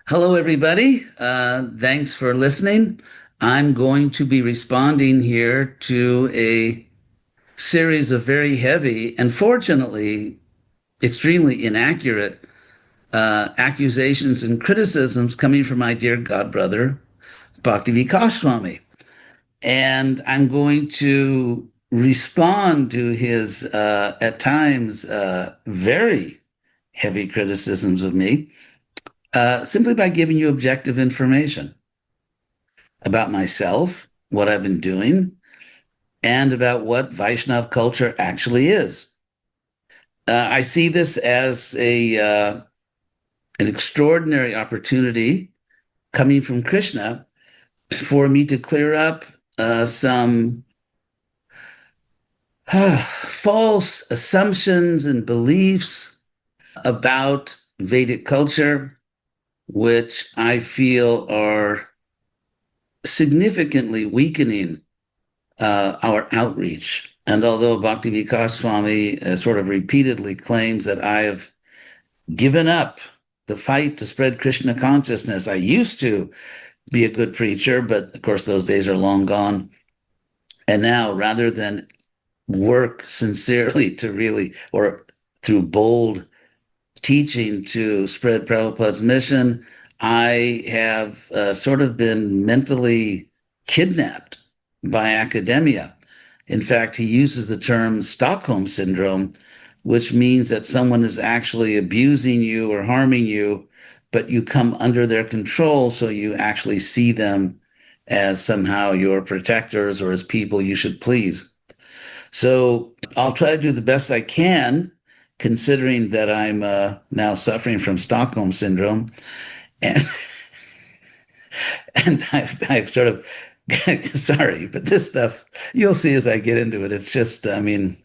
Hello, everybody. Thanks for listening. I'm going to be responding here to a series of very heavy and fortunately extremely inaccurate accusations and criticisms coming from my dear godbrother, Bhakti Vikasa Swami. And I'm going to respond to his, at times, very heavy criticisms of me simply by giving you objective information about myself, what I've been doing, and about what Vaishnav culture actually is. I see this as an extraordinary opportunity coming from Krishna for me to clear up some false assumptions and beliefs about Vedic culture, which I feel are significantly weakening our outreach. And although Bhakti Vikasa Swami sort of repeatedly claims that I have given up the fight to spread Krishna consciousness, I used to be a good preacher, but of course those days are long gone. And now, rather than work sincerely to really, or through bold teaching to spread Prabhupada's mission, I have sort of been mentally kidnapped by academia. In fact, he uses the term Stockholm syndrome, which means that someone is actually abusing you or harming you, but you come under their control, so you actually see them as somehow your protectors or as people you should please. So I'll try to do the best I can, considering that I'm now suffering from Stockholm syndrome. And and I've sort of sorry, but this stuff you'll see as I get into it. It's just, I mean,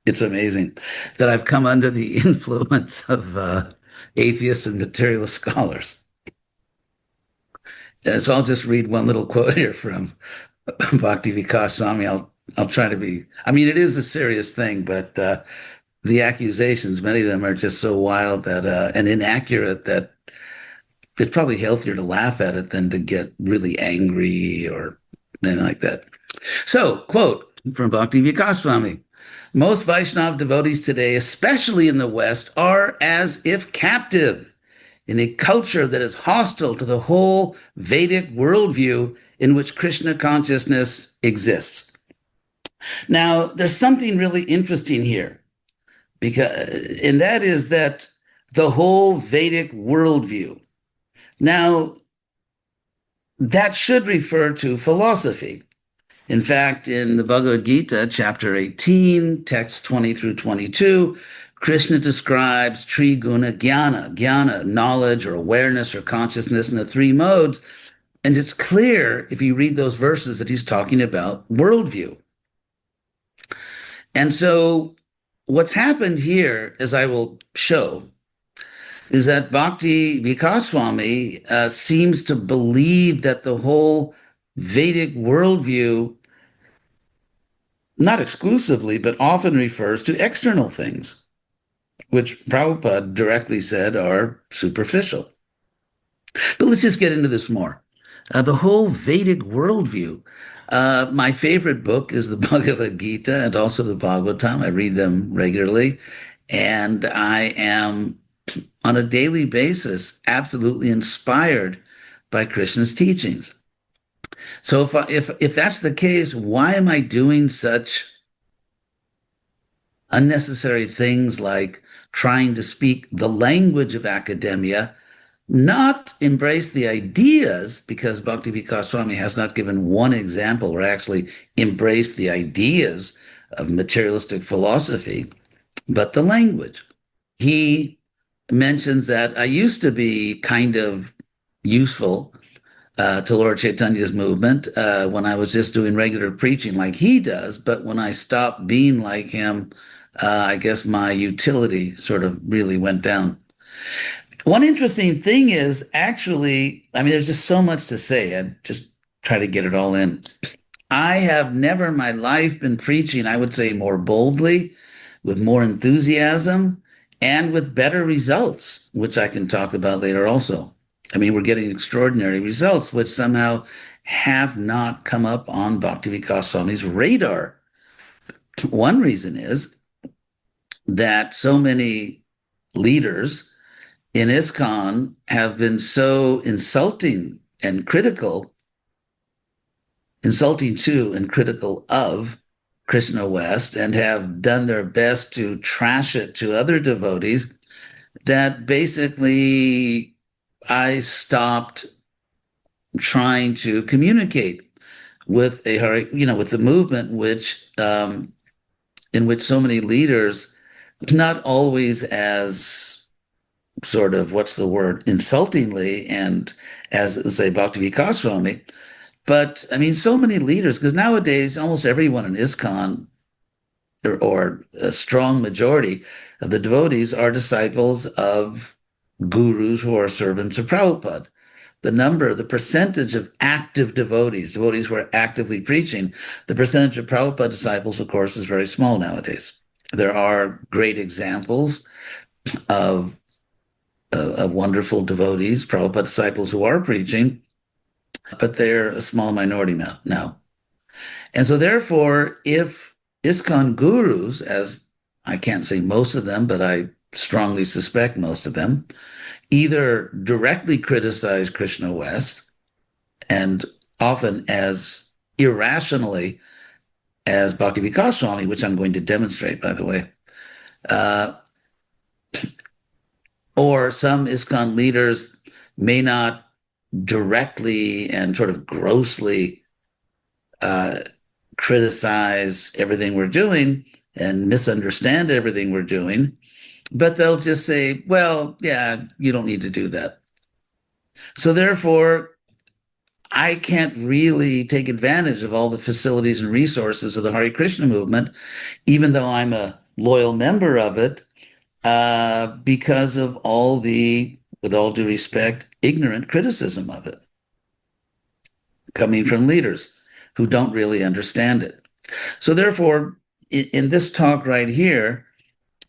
it's amazing that I've come under the influence of atheists and materialist scholars. And so I'll just read one little quote here from Bhakti Vikasa Swami. I'll try to be. I mean, it is a serious thing, but the accusations, many of them are just so wild that and inaccurate that it's probably healthier to laugh at it than to get really angry or anything like that. So, quote from Bhakti Vikasa Swami: most Vaishnava devotees today, especially in the West, are as if captive in a culture that is hostile to the whole Vedic worldview in which Krishna consciousness exists. Now, there's something really interesting here, and that is that the whole Vedic worldview. Now, that should refer to philosophy. In fact, in the Bhagavad Gita, chapter 18, text 20 through 22, Krishna describes Triguna jnana, knowledge or awareness or consciousness in the three modes. And it's clear, if you read those verses, that he's talking about worldview. And so what's happened here, as I will show, is that Bhakti Vikasa Swami seems to believe that the whole Vedic worldview, not exclusively, but often refers to external things, which Prabhupada directly said are superficial. But let's just get into this more. The whole Vedic worldview. My favorite book is the Bhagavad Gita and also the Bhagavatam. I read them regularly, and I am on a daily basis absolutely inspired by Krishna's teachings. So if that's the case, why am I doing such unnecessary things like trying to speak the language of academia, not embrace the ideas, because Bhakti Vikasa Swami has not given one example where I actually embrace the ideas of materialistic philosophy, but the language. He mentions that I used to be kind of useful to Lord Chaitanya's movement when I was just doing regular preaching like he does, but when I stopped being like him, I guess my utility sort of really went down. One interesting thing is actually, I mean, there's just so much to say. I just try to get it all in. I have never in my life been preaching, I would say, more boldly, with more enthusiasm, and with better results, which I can talk about later also. I mean, we're getting extraordinary results, which somehow have not come up on Bhakti Vikasa Swami's radar. One reason is that so many leaders in ISKCON have been so insulting to and critical of Krishna West, and have done their best to trash it to other devotees, that basically I stopped trying to communicate with with the movement, in which so many leaders, not always as sort of, what's the word, insultingly, and as say Bhakti Vikasa Swami, but I mean, so many leaders, because nowadays almost everyone in ISKCON, or a strong majority of the devotees, are disciples of gurus who are servants of Prabhupada. The percentage of active devotees who are actively preaching, the percentage of Prabhupada disciples, of course, is very small nowadays. There are great examples of wonderful devotees, Prabhupada disciples, who are preaching, but they're a small minority now. And so therefore, if ISKCON gurus, as I can't say most of them, but I strongly suspect most of them, either directly criticize Krishna West, and often as irrationally as Bhakti Vikasa Swami, which I'm going to demonstrate, by the way, or some ISKCON leaders may not directly and sort of grossly criticize everything we're doing and misunderstand everything we're doing, but they'll just say, well, yeah, you don't need to do that. So therefore, I can't really take advantage of all the facilities and resources of the Hare Krishna movement, even though I'm a loyal member of it, because of all the, with all due respect, ignorant criticism of it coming from leaders who don't really understand it. So therefore, in this talk right here,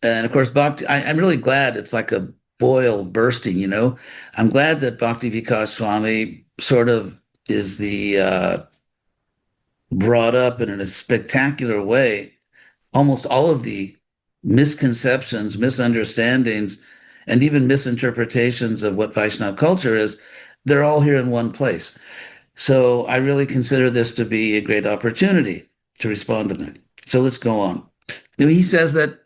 and of course, Bhakti, I'm really glad it's like a boil bursting, I'm glad that Bhakti Vikasa Swami sort of is brought up in a spectacular way almost all of the misconceptions, misunderstandings, and even misinterpretations of what Vaishnava culture is. They're all here in one place. So I really consider this to be a great opportunity to respond to them. So let's go on. He says that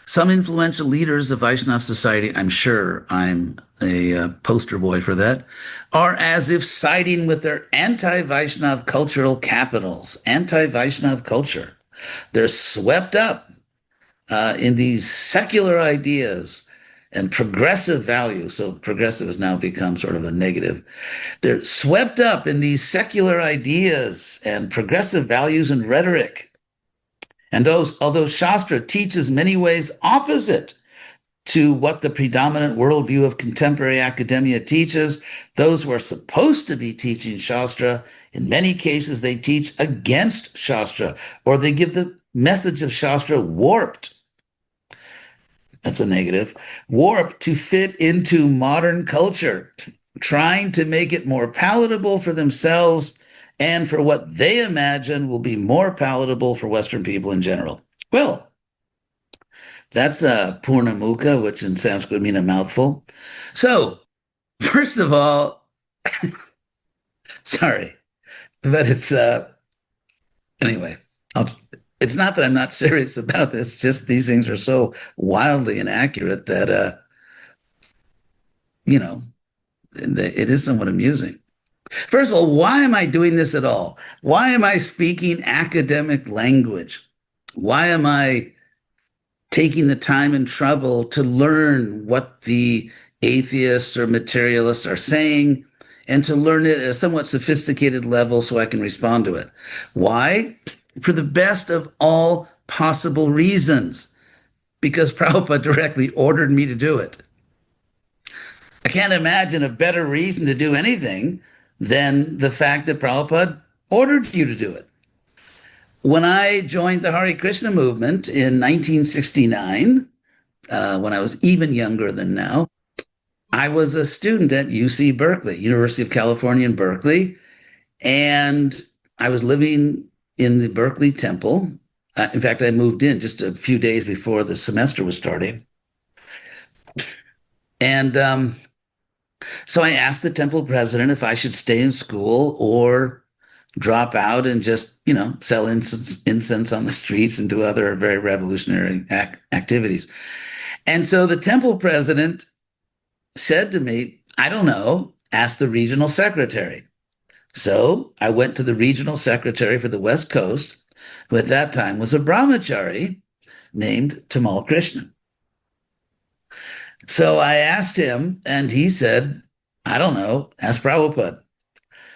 some influential leaders of Vaishnava society, I'm sure I'm a poster boy for that, are as if siding with their anti-Vaishnava cultural capitals, anti-Vaishnava culture. They're swept up in these secular ideas and progressive values. So progressive has now become sort of a negative. They're swept up in these secular ideas and progressive values and rhetoric. And although Śāstra teaches many ways opposite to what the predominant worldview of contemporary academia teaches, those who are supposed to be teaching Śāstra, in many cases, they teach against Śāstra, or they give the message of Śāstra warped. That's a negative. Warped to fit into modern culture, trying to make it more palatable for themselves and for what they imagine will be more palatable for Western people in general. Well, that's a Purnamukha, which in Sanskrit would mean a mouthful. So, first of all, sorry, but it's, anyway, it's not that I'm not serious about this, just these things are so wildly inaccurate that, it is somewhat amusing. First of all, why am I doing this at all? Why am I speaking academic language? Why am I taking the time and trouble to learn what the atheists or materialists are saying, and to learn it at a somewhat sophisticated level so I can respond to it? Why? For the best of all possible reasons, because Prabhupada directly ordered me to do it. I can't imagine a better reason to do anything than the fact that Prabhupada ordered you to do it. When I joined the Hare Krishna movement in 1969, when I was even younger than now, I was a student at UC Berkeley, University of California in Berkeley, and I was living in the Berkeley Temple. In fact, I moved in just a few days before the semester was starting. And so I asked the temple president if I should stay in school or drop out and just, sell incense on the streets and do other very revolutionary activities. And so the temple president said to me, I don't know, ask the regional secretary. So I went to the regional secretary for the West Coast, who at that time was a brahmachari named Tamal Krishna. So I asked him, and he said, I don't know, ask Prabhupada.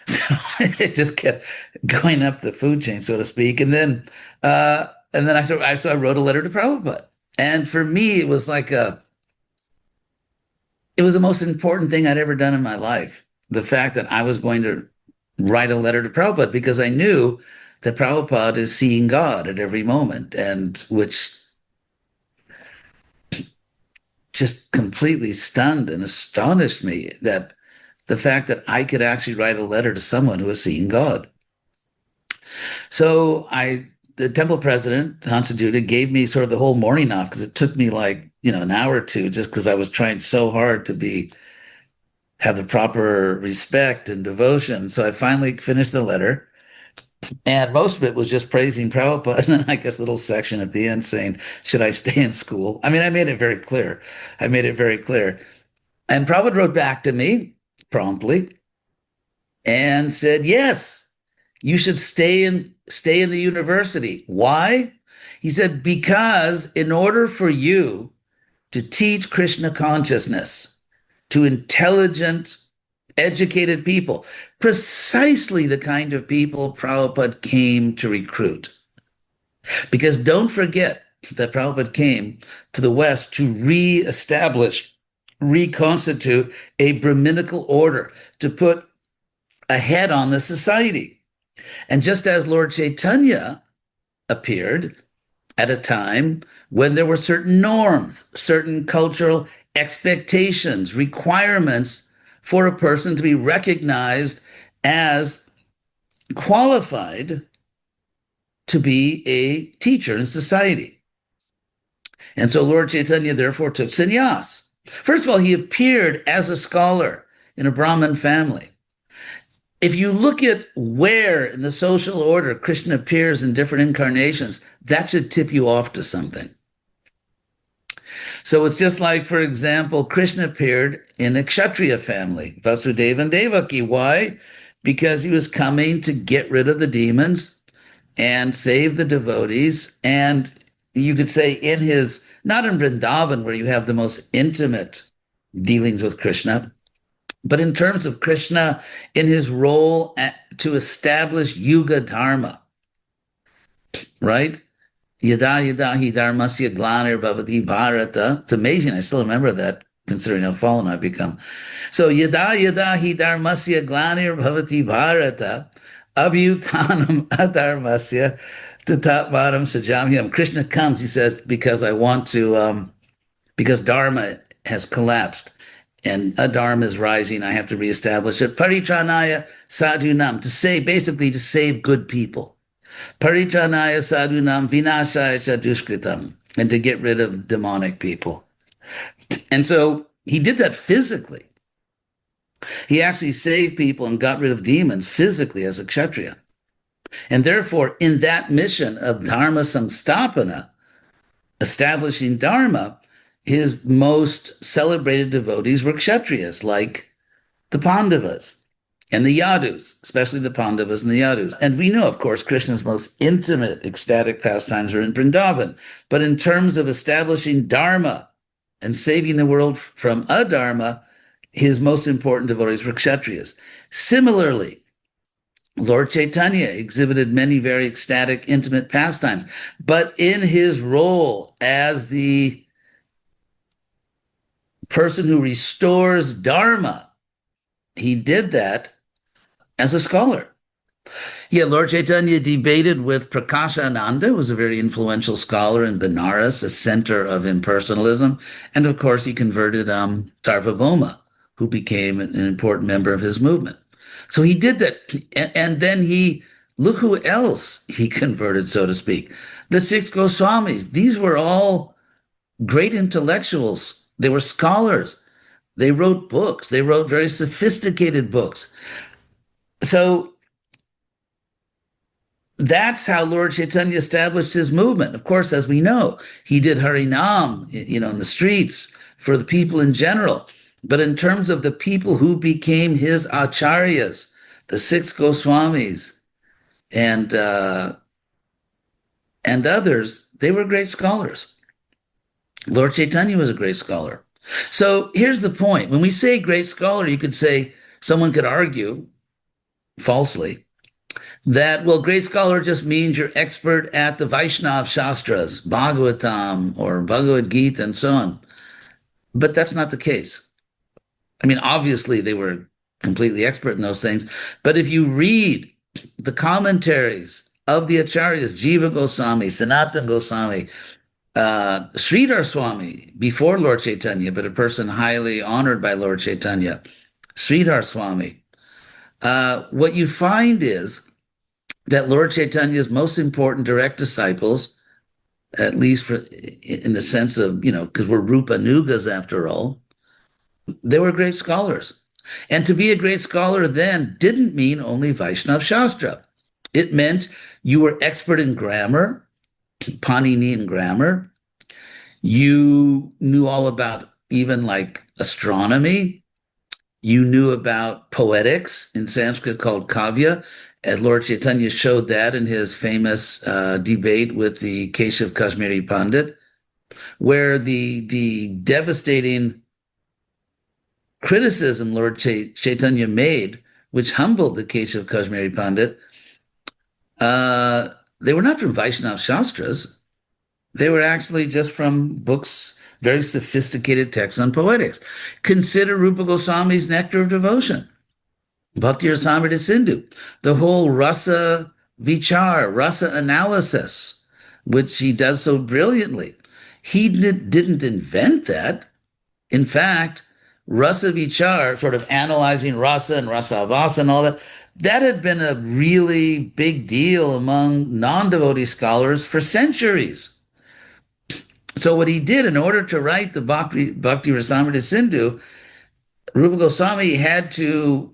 So it just kept going up the food chain, so to speak. And then I wrote a letter to Prabhupada. And for me, it was the most important thing I'd ever done in my life. The fact that I was going to write a letter to Prabhupada, because I knew that Prabhupada is seeing God at every moment, and which just completely stunned and astonished me, that the fact that I could actually write a letter to someone who was seeing God. So the temple president, Hansaduta, gave me sort of the whole morning off, because it took me an hour or two, just because I was trying so hard to have the proper respect and devotion. So I finally finished the letter, and most of it was just praising Prabhupada, and then I guess a little section at the end saying, should I stay in school? I mean, I made it very clear. And Prabhupada wrote back to me promptly and said, yes, you should stay in the university. Why? He said, because in order for you to teach Krishna consciousness to intelligent, educated people, precisely the kind of people Prabhupada came to recruit. Because don't forget that Prabhupada came to the West to reconstitute a Brahminical order, to put a head on the society. And just as Lord Chaitanya appeared at a time when there were certain norms, certain cultural expectations, requirements for a person to be recognized as qualified to be a teacher in society. And so Lord Chaitanya therefore took sannyas. First of all, he appeared as a scholar in a Brahmin family. If you look at where in the social order Krishna appears in different incarnations, that should tip you off to something. So it's just like, for example, Krishna appeared in a Kshatriya family, Vasudeva and Devaki. Why? Because he was coming to get rid of the demons and save the devotees. And you could say not in Vrindavan, where you have the most intimate dealings with Krishna, but in terms of Krishna in his role to establish Yuga Dharma, right? Yada yada hi dharmasya glanir bhavati bharata. It's amazing. I still remember that, considering how fallen I've become. So yada yada hi dharmasya glanir bhavati bharata abhyutanam adharmasya tatatvaram sajamyam. Krishna comes, he says, because Dharma has collapsed and adharma is rising. I have to reestablish it. Paritranaya sadhunam, to save good people. Paritranaya sadhunam vinashaya chadushkritam, and to get rid of demonic people. And so he did that physically. He actually saved people and got rid of demons physically as a kshatriya. And therefore, in that mission of dharma samstapana, establishing dharma, his most celebrated devotees were kshatriyas, like the Pandavas and the Yadus, especially the Pandavas and the Yadus. And we know, of course, Krishna's most intimate ecstatic pastimes are in Vrindavan. But in terms of establishing dharma and saving the world from adharma, his most important devotees were kshatriyas. Similarly, Lord Chaitanya exhibited many very ecstatic, intimate pastimes. But in his role as the person who restores dharma, he did that as a scholar. Yeah, Lord Chaitanya debated with Prakashananda, who was a very influential scholar in Benares, a center of impersonalism. And of course, he converted Sarvabhauma, who became an important member of his movement. So he did that. And then look who else he converted, so to speak. The six Goswamis. These were all great intellectuals. They were scholars. They wrote books. They wrote very sophisticated books. So that's how Lord Chaitanya established his movement. Of course, as we know, he did Harinam, in the streets for the people in general. But in terms of the people who became his acharyas, the six Goswamis and others, they were great scholars. Lord Chaitanya was a great scholar. So here's the point. When we say great scholar, you could say, someone could argue falsely that, well, great scholar just means you're expert at the Vaiṣṇava Śāstras, Bhagavatam or Bhagavad Gita and so on. But that's not the case. I mean, obviously they were completely expert in those things. But if you read the commentaries of the acharyas, Jiva Goswami, Sanatana Goswami, Sridhar Swami, before Lord Chaitanya, but a person highly honored by Lord Chaitanya, Sridhar Swami, what you find is that Lord Chaitanya's most important direct disciples, at least in the sense of, because we're Rupa Nugas after all, they were great scholars. And to be a great scholar then didn't mean only Vaishnava Shastra. It meant you were expert in grammar, Paninian grammar. You knew all about even like astronomy. You knew about poetics, in Sanskrit called kavya. And Lord Chaitanya showed that in his famous debate with the Keshav Kashmiri Pandit, where the devastating criticism Lord Chaitanya made, which humbled the Keshav Kashmiri Pandit, they were not from Vaishnava Shastras. They were actually just from books, very sophisticated texts on poetics. Consider Rupa Goswami's Nectar of Devotion, Bhakti Rasamrita Sindhu, the whole rasa vichar, rasa analysis, which he does so brilliantly. He didn't invent that. In fact, rasa vichar, sort of analyzing rasa and rasavasa and all that, that had been a really big deal among non-devotee scholars for centuries. So what he did in order to write the Bhakti Rasamrita Sindhu, Rupa Goswami had to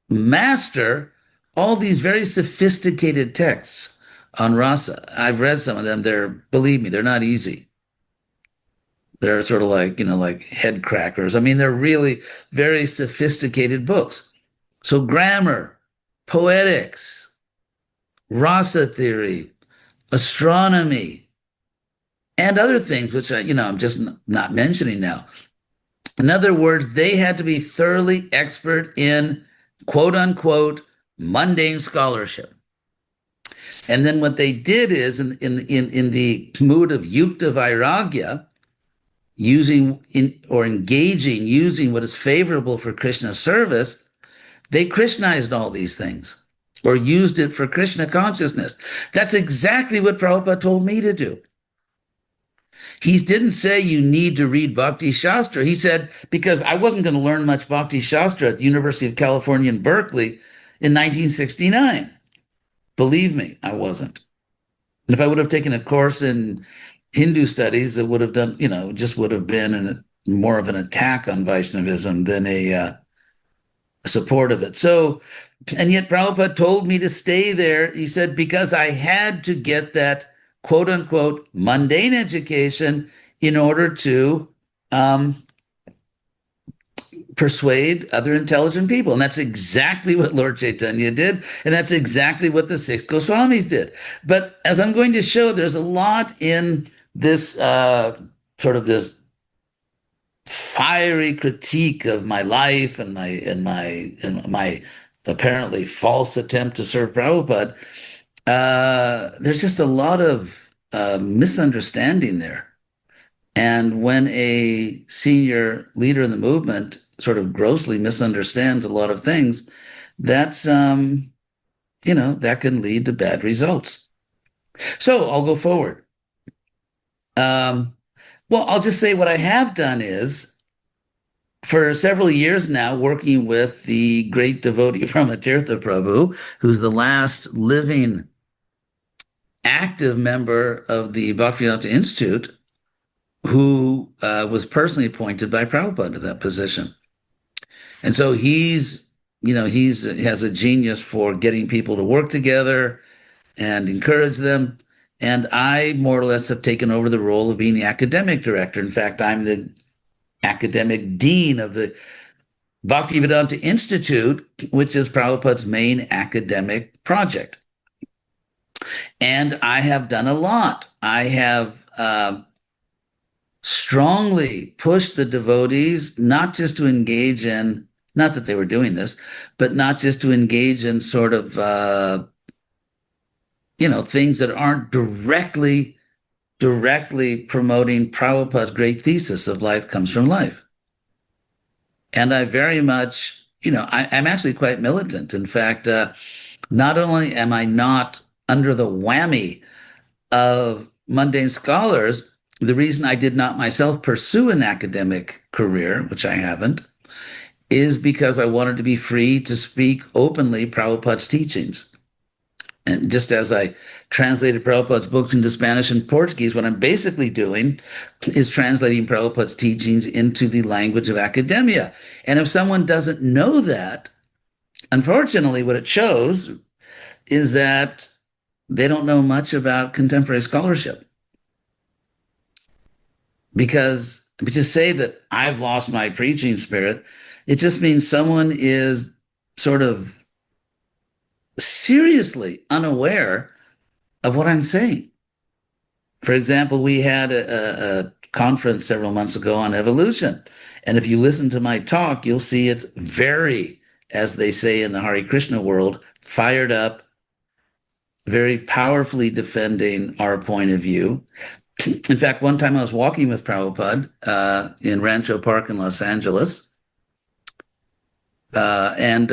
master all these very sophisticated texts on rasa. I've read some of them. Believe me, they're not easy. They're sort of like, like head crackers. I mean, they're really very sophisticated books. So grammar, poetics, rasa theory, astronomy, and other things, which I'm just not mentioning now. In other words, they had to be thoroughly expert in quote unquote mundane scholarship. And then what they did is in the mood of yukta vairagya, using what is favorable for Krishna service, they Krishnized all these things or used it for Krishna consciousness. That's exactly what Prabhupada told me to do. He didn't say you need to read Bhakti Shastra. He said, because I wasn't going to learn much Bhakti Shastra at the University of California in Berkeley in 1969. Believe me, I wasn't. And if I would have taken a course in Hindu studies, it would have done, just would have been more of an attack on Vaishnavism than a support of it. So, and yet Prabhupada told me to stay there. He said, because I had to get that quote unquote mundane education in order to persuade other intelligent people. And that's exactly what Lord Chaitanya did. And that's exactly what the six Goswamis did. But as I'm going to show, there's a lot in this sort of this fiery critique of my life and my apparently false attempt to serve Prabhupada. There's just a lot of misunderstanding there. And when a senior leader in the movement sort of grossly misunderstands a lot of things, that's, that can lead to bad results. So I'll go forward. Well, I'll just say what I have done is for several years now, working with the great devotee Brahmatirtha Prabhu, who's the last living active member of the Bhaktivedanta Institute, who was personally appointed by Prabhupada to that position. And so he has a genius for getting people to work together and encourage them. And I more or less have taken over the role of being the academic director. In fact, I'm the academic dean of the Bhaktivedanta Institute, which is Prabhupada's main academic project. And I have done a lot. I have strongly pushed the devotees not just to engage in, not that they were doing this, but not just to engage in sort of, things that aren't directly promoting Prabhupada's great thesis of life comes from life. And I very much, I'm actually quite militant. In fact, not only am I not under the whammy of mundane scholars, the reason I did not myself pursue an academic career, which I haven't, is because I wanted to be free to speak openly Prabhupada's teachings. And just as I translated Prabhupada's books into Spanish and Portuguese, what I'm basically doing is translating Prabhupada's teachings into the language of academia. And if someone doesn't know that, unfortunately, what it shows is that they don't know much about contemporary scholarship. Because to say that I've lost my preaching spirit, it just means someone is sort of seriously unaware of what I'm saying. For example, we had a conference several months ago on evolution. And if you listen to my talk, you'll see it's very, as they say in the Hare Krishna world, fired up, very powerfully defending our point of view. In fact, one time I was walking with Prabhupada in Rancho Park in Los Angeles. And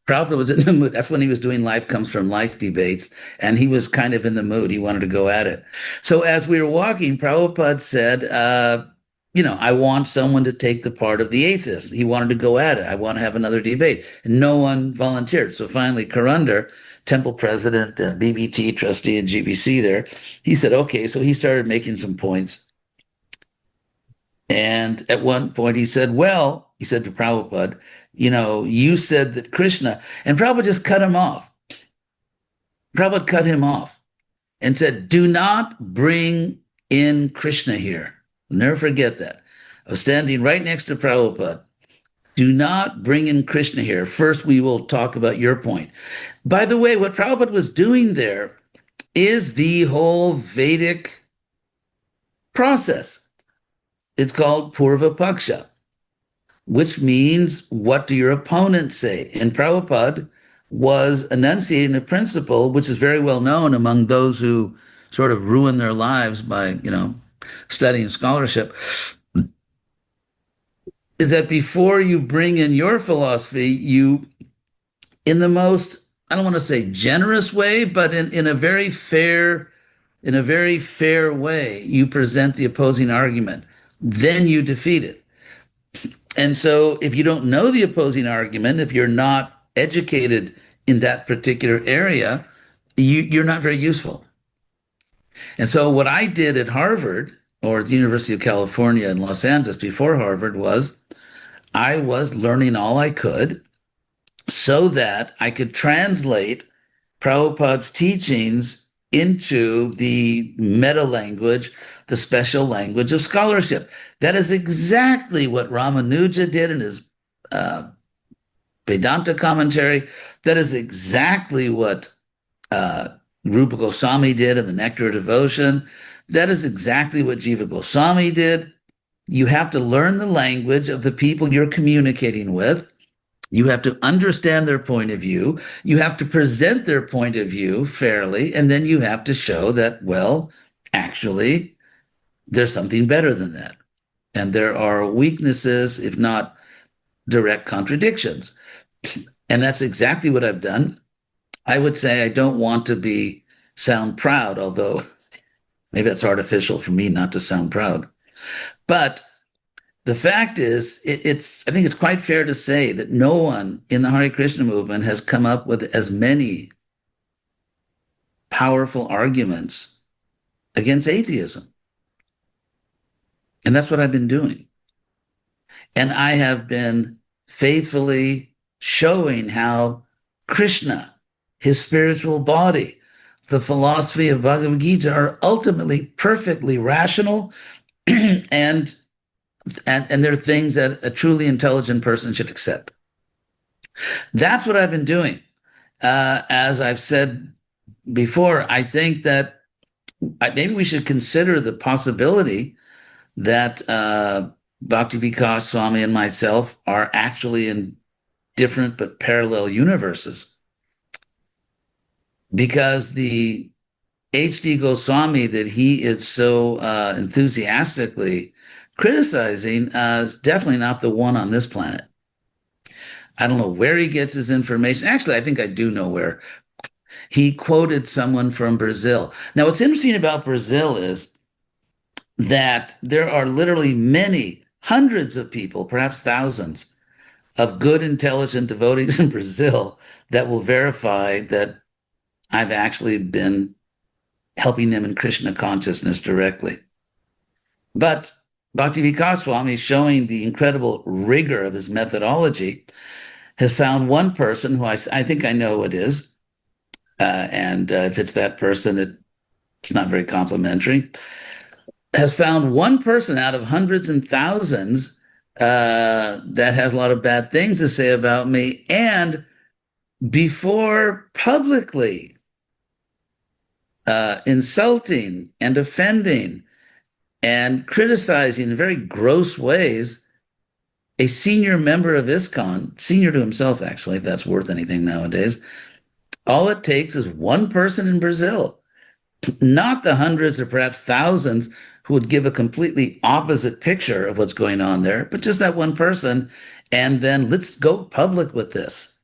Prabhupada was in the mood. That's when he was doing Life Comes from Life debates. And he was kind of in the mood. He wanted to go at it. So as we were walking, Prabhupada said, I want someone to take the part of the atheist. He wanted to go at it. I want to have another debate. And no one volunteered. So finally, Karandar, temple president, BBT trustee and GBC there, he said, okay. So he started making some points. And at one point he said, he said to Prabhupada, you said that Krishna, and Prabhupada just cut him off. Prabhupada cut him off and said, do not bring in Krishna here. I'll never forget that. I was standing right next to Prabhupada. Do not bring in Krishna here. First, we will talk about your point. By the way, what Prabhupada was doing there is the whole Vedic process. It's called Purva-pakṣa, which means, what do your opponents say? And Prabhupada was enunciating a principle which is very well known among those who sort of ruin their lives by, studying scholarship, is that before you bring in your philosophy, you, in the most, I don't want to say generous way, but in a very fair way, you present the opposing argument. Then you defeat it. And so if you don't know the opposing argument, if you're not educated in that particular area, you're not very useful. And so what I did at Harvard, or at the University of California in Los Angeles before Harvard, was I was learning all I could so that I could translate Prabhupada's teachings into the meta language, the special language of scholarship. That is exactly what Ramanuja did in his Vedanta commentary. That is exactly what Rupa Goswami did in the Nectar of Devotion. That is exactly what Jiva Goswami did. You have to learn the language of the people you're communicating with. You have to understand their point of view. You have to present their point of view fairly. And then you have to show that, actually, there's something better than that. And there are weaknesses, if not direct contradictions. And that's exactly what I've done. I would say I don't want to sound proud, although maybe that's artificial for me not to sound proud. But the fact is, I think it's quite fair to say that no one in the Hare Krishna movement has come up with as many powerful arguments against atheism. And that's what I've been doing. And I have been faithfully showing how Krishna, his spiritual body, the philosophy of Bhagavad Gita are ultimately perfectly rational and they're things that a truly intelligent person should accept. That's what I've been doing. As I've said before, I think that maybe we should consider the possibility that Bhakti Vikasa Swami and myself are actually in different but parallel universes. Because the H.D. Goswami that he is so enthusiastically criticizing is definitely not the one on this planet. I don't know where he gets his information. Actually, I think I do know where. He quoted someone from Brazil. Now, what's interesting about Brazil is that there are literally many, hundreds of people, perhaps thousands, of good, intelligent devotees in Brazil that will verify that I've actually been helping them in Krishna consciousness directly. But Bhakti Vikasa Swami, showing the incredible rigor of his methodology, has found one person who I think I know who it is. And if it's that person, it's not very complimentary, has found one person out of hundreds and thousands that has a lot of bad things to say about me. And before publicly insulting and offending and criticizing in very gross ways a senior member of ISKCON, senior to himself, actually, if that's worth anything nowadays, all it takes is one person in Brazil, not the hundreds or perhaps thousands who would give a completely opposite picture of what's going on there, but just that one person. And then let's go public with this.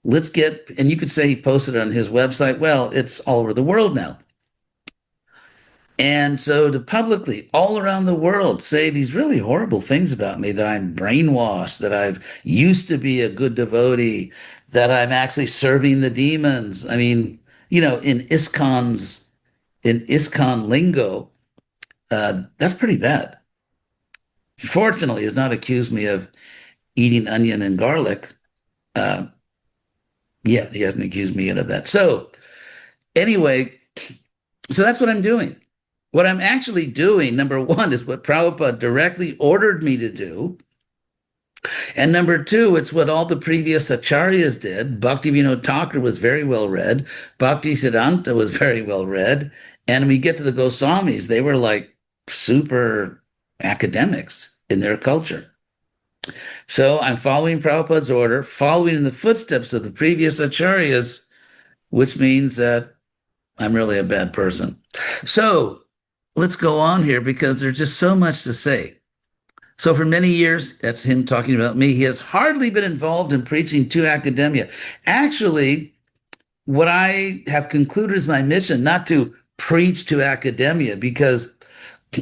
Let's get, and you could say he posted it on his website. Well, it's all over the world now. And so to publicly, all around the world, say these really horrible things about me, that I'm brainwashed, that I've used to be a good devotee, that I'm actually serving the demons. I mean, in ISKCON lingo, that's pretty bad. Fortunately, he's not accused me of eating onion and garlic. He hasn't accused me yet of that. So anyway, so that's what I'm doing. What I'm actually doing, number one, is what Prabhupada directly ordered me to do. And number two, it's what all the previous acharyas did. Bhaktivinoda Thakur was very well read. Bhakti Siddhanta was very well read. And we get to the Goswamis, they were like super academics in their culture. So I'm following Prabhupada's order, following in the footsteps of the previous acharyas, which means that I'm really a bad person. So let's go on here because there's just so much to say. So for many years, that's him talking about me, he has hardly been involved in preaching to academia. Actually, what I have concluded is my mission, not to preach to academia, because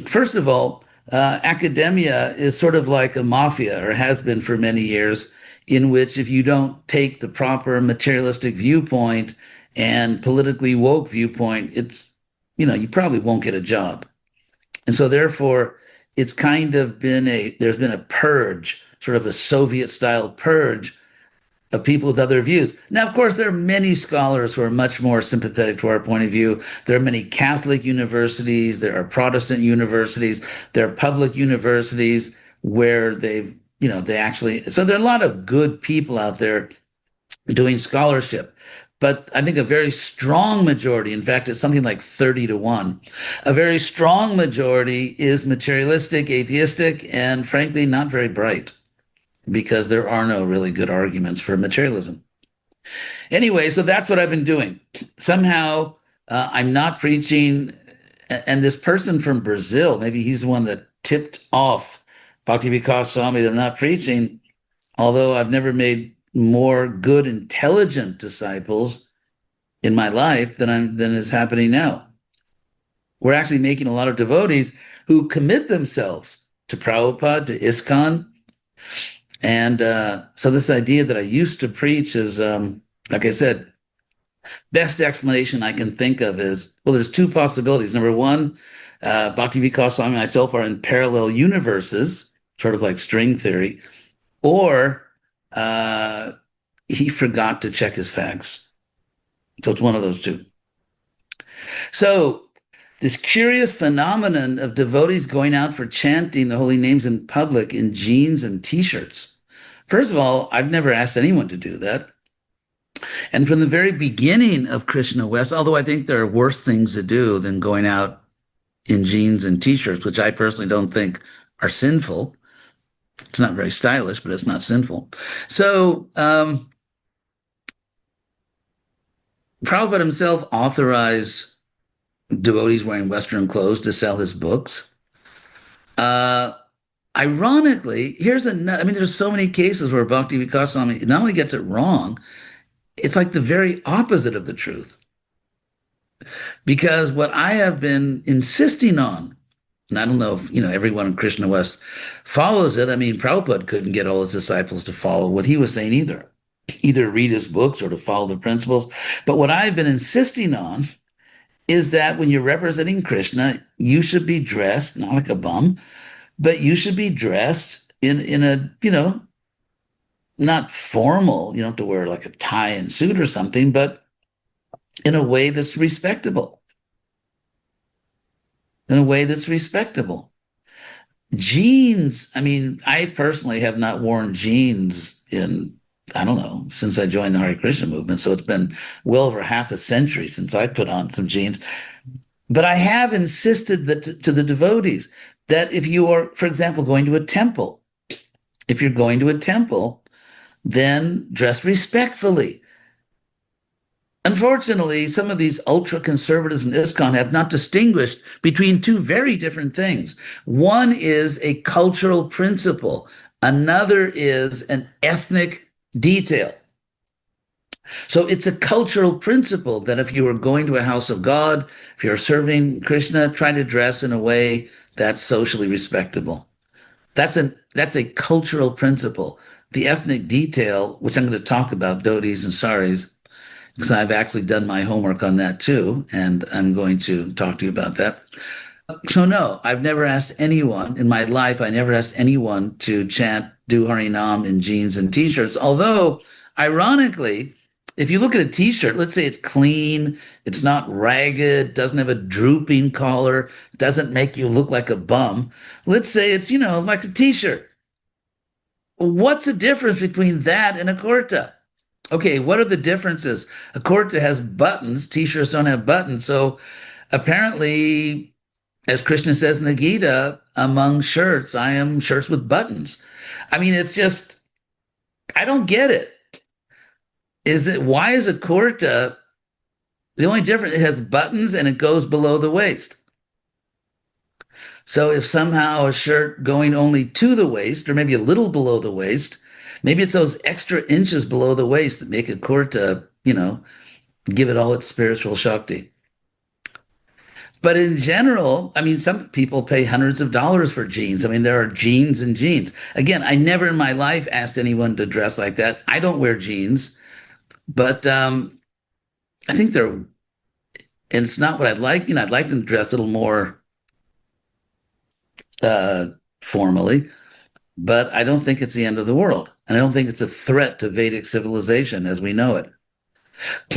first of all, academia is sort of like a mafia, or has been for many years, in which if you don't take the proper materialistic viewpoint and politically woke viewpoint, it's, you probably won't get a job. And so therefore, it's kind of been there's been a purge, sort of a Soviet-style purge of people with other views. Now, of course, there are many scholars who are much more sympathetic to our point of view. There are many Catholic universities, there are Protestant universities, there are public universities where they actually, so there are a lot of good people out there doing scholarship. But I think a very strong majority, in fact, it's something like 30-1, a very strong majority is materialistic, atheistic, and frankly, not very bright, because there are no really good arguments for materialism. Anyway, so that's what I've been doing. Somehow, I'm not preaching, and this person from Brazil, maybe he's the one that tipped off Bhakti Vikasa Swami that I'm not preaching, although I've never made more good, intelligent disciples in my life than is happening now. We're actually making a lot of devotees who commit themselves to Prabhupada, to ISKCON. And so this idea that I used to preach is, like I said, best explanation I can think of is, well, there's two possibilities. Number one, Bhakti Vikasa Swami and myself are in parallel universes, sort of like string theory, or he forgot to check his facts. So it's one of those two. So this curious phenomenon of devotees going out for chanting the holy names in public in jeans and t-shirts. First of all, I've never asked anyone to do that. And from the very beginning of Krishna West, although I think there are worse things to do than going out in jeans and t-shirts, which I personally don't think are sinful. It's not very stylish, but it's not sinful. So Prabhupada himself authorized devotees wearing Western clothes to sell his books. Ironically, there's so many cases where Bhakti Vikasa Swami not only gets it wrong, it's like the very opposite of the truth. Because what I have been insisting on, and I don't know if everyone in Krishna West follows it. I mean, Prabhupada couldn't get all his disciples to follow what he was saying either read his books or to follow the principles. But what I've been insisting on is that when you're representing Krishna, you should be dressed, not like a bum, but you should be dressed in a, not formal, you don't have to wear like a tie and suit or something, but in a way that's respectable. In a way that's respectable. Jeans, I personally have not worn jeans in, I don't know, since I joined the Hare Krishna movement. So it's been well over half a century since I put on some jeans. But I have insisted that to the devotees that if you are, for example, going to a temple, if you're going to a temple, then dress respectfully. Unfortunately, some of these ultra-conservatives in ISKCON have not distinguished between two very different things. One is a cultural principle. Another is an ethnic detail. So it's a cultural principle that if you are going to a house of God, if you're serving Krishna, try to dress in a way that's socially respectable. That's a cultural principle. The ethnic detail, which I'm going to talk about, dhotis and saris, because I've actually done my homework on that too, and I'm going to talk to you about that. So no, I've never asked anyone in my life, I never asked anyone to do Harinam in jeans and t-shirts. Although, ironically, if you look at a t-shirt, let's say it's clean, it's not ragged, doesn't have a drooping collar, doesn't make you look like a bum. Let's say it's, like a t-shirt. What's the difference between that and a kurta? Okay, what are the differences? A kurta has buttons, t-shirts don't have buttons. So apparently, as Krishna says in the Gita, among shirts, I am shirts with buttons. It's just, I don't get it. Why is a kurta, the only difference, it has buttons and it goes below the waist. So if somehow a shirt going only to the waist, or maybe a little below the waist, maybe it's those extra inches below the waist that make a kurta, give it all its spiritual shakti. But in general, some people pay hundreds of dollars for jeans. There are jeans and jeans. Again, I never in my life asked anyone to dress like that. I don't wear jeans, but I think and it's not what I'd like. I'd like them to dress a little more formally, but I don't think it's the end of the world. And I don't think it's a threat to Vedic civilization as we know it.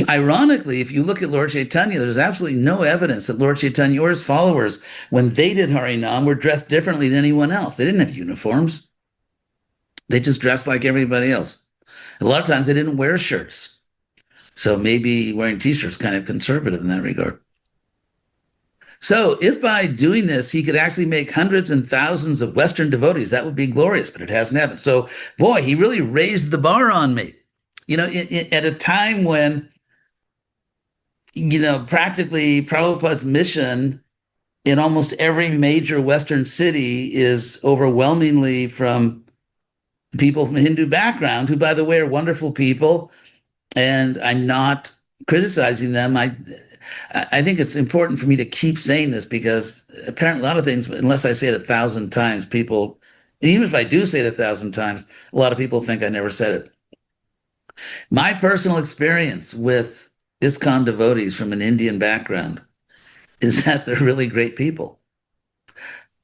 Ironically, if you look at Lord Chaitanya, there's absolutely no evidence that Lord Chaitanya or his followers, when they did Harinam, were dressed differently than anyone else. They didn't have uniforms. They just dressed like everybody else. A lot of times they didn't wear shirts. So maybe wearing t-shirts kind of conservative in that regard. So if by doing this, he could actually make hundreds and thousands of Western devotees, that would be glorious, but it hasn't happened. So boy, he really raised the bar on me. At a time when, practically Prabhupada's mission in almost every major Western city is overwhelmingly from people from a Hindu background, who, by the way, are wonderful people. And I'm not criticizing them. I think it's important for me to keep saying this because apparently a lot of things, unless I say it 1,000 times, people, even if I do say it 1,000 times, a lot of people think I never said it. My personal experience with ISKCON devotees from an Indian background is that they're really great people.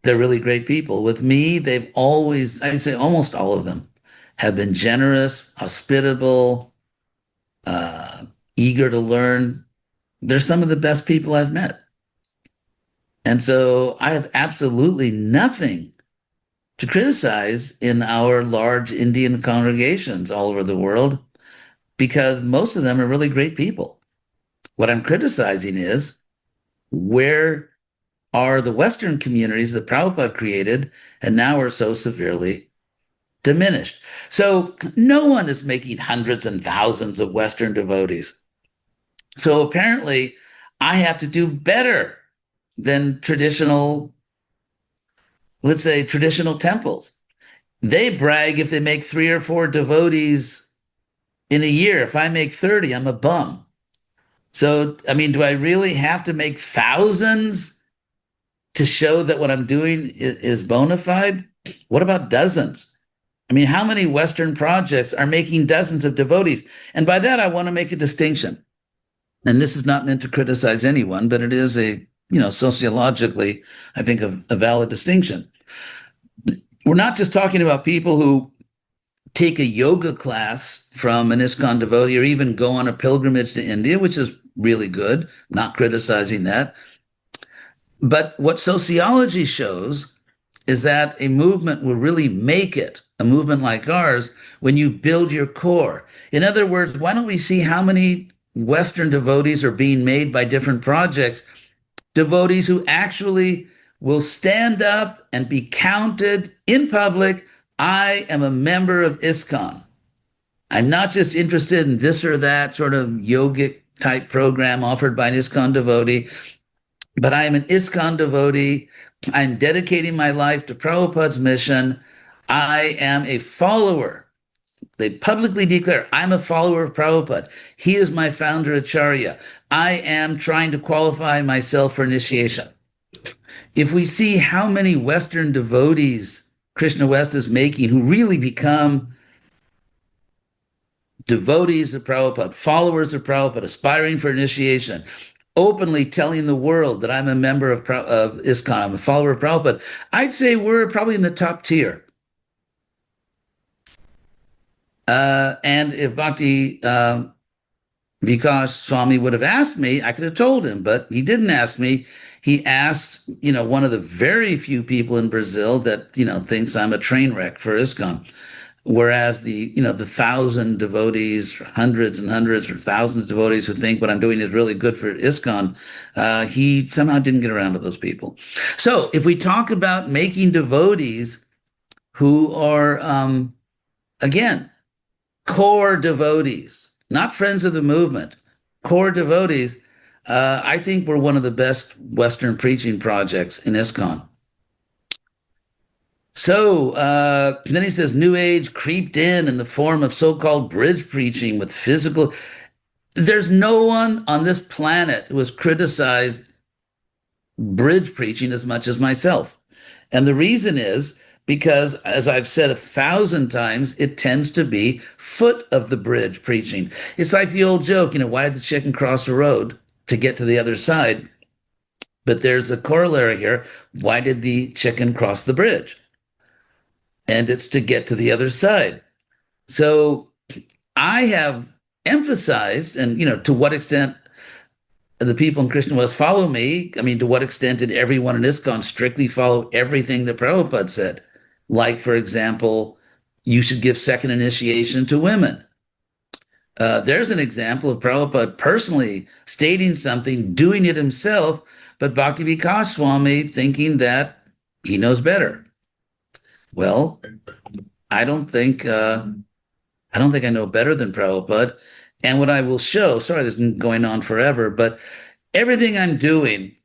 They're really great people. With me, they've always, I'd say almost all of them, have been generous, hospitable, eager to learn. They're some of the best people I've met. And so I have absolutely nothing to criticize in our large Indian congregations all over the world because most of them are really great people. What I'm criticizing is where are the Western communities that Prabhupada created and now are so severely diminished. So no one is making hundreds and thousands of Western devotees. So apparently I have to do better than traditional, let's say, traditional temples. They brag if they make 3 or 4 devotees in a year. If I make 30, I'm a bum. So, I mean, do I really have to make thousands to show that what I'm doing is bona fide? What about dozens? I mean, how many Western projects are making dozens of devotees? And by that, I want to make a distinction. And this is not meant to criticize anyone, but it is a, sociologically, I think, a valid distinction. We're not just talking about people who take a yoga class from an ISKCON devotee or even go on a pilgrimage to India, which is really good, not criticizing that. But what sociology shows is that a movement will really make it, a movement like ours, when you build your core. In other words, why don't we see how many Western devotees are being made by different projects, devotees who actually will stand up and be counted in public. I am a member of ISKCON. I'm not just interested in this or that sort of yogic type program offered by an ISKCON devotee, but I am an ISKCON devotee. I'm dedicating my life to Prabhupada's mission. I am a follower. They publicly declare, I'm a follower of Prabhupada. He is my founder Acharya. I am trying to qualify myself for initiation. If we see how many Western devotees Krishna West is making who really become devotees of Prabhupada, followers of Prabhupada, aspiring for initiation, openly telling the world that I'm a member of ISKCON, I'm a follower of Prabhupada, I'd say we're probably in the top tier. And if Bhakti Vikasa Swami would have asked me, I could have told him, but he didn't ask me. He asked, one of the very few people in Brazil that, thinks I'm a train wreck for ISKCON. Whereas the 1,000 devotees, hundreds and hundreds or thousands of devotees who think what I'm doing is really good for ISKCON, he somehow didn't get around to those people. So if we talk about making devotees who are, again, core devotees, not friends of the movement, core devotees, I think we're one of the best Western preaching projects in ISKCON. So then he says, New Age creeped in the form of so-called bridge preaching with physical. There's no one on this planet who has criticized bridge preaching as much as myself. And the reason is because, as I've said 1,000 times, it tends to be foot of the bridge preaching. It's like the old joke, why did the chicken cross the road? To get to the other side. But there's a corollary here. Why did the chicken cross the bridge? And it's to get to the other side. So I have emphasized, and to what extent the people in Krishna West follow me, to what extent did everyone in ISKCON strictly follow everything that Prabhupada said? Like, for example, you should give second initiation to women. There's an example of Prabhupada personally stating something, doing it himself, but Bhakti Vikasa Swami thinking that he knows better. Well, I don't think I know better than Prabhupada. And what I will show, sorry, this has been going on forever, but everything I'm doing,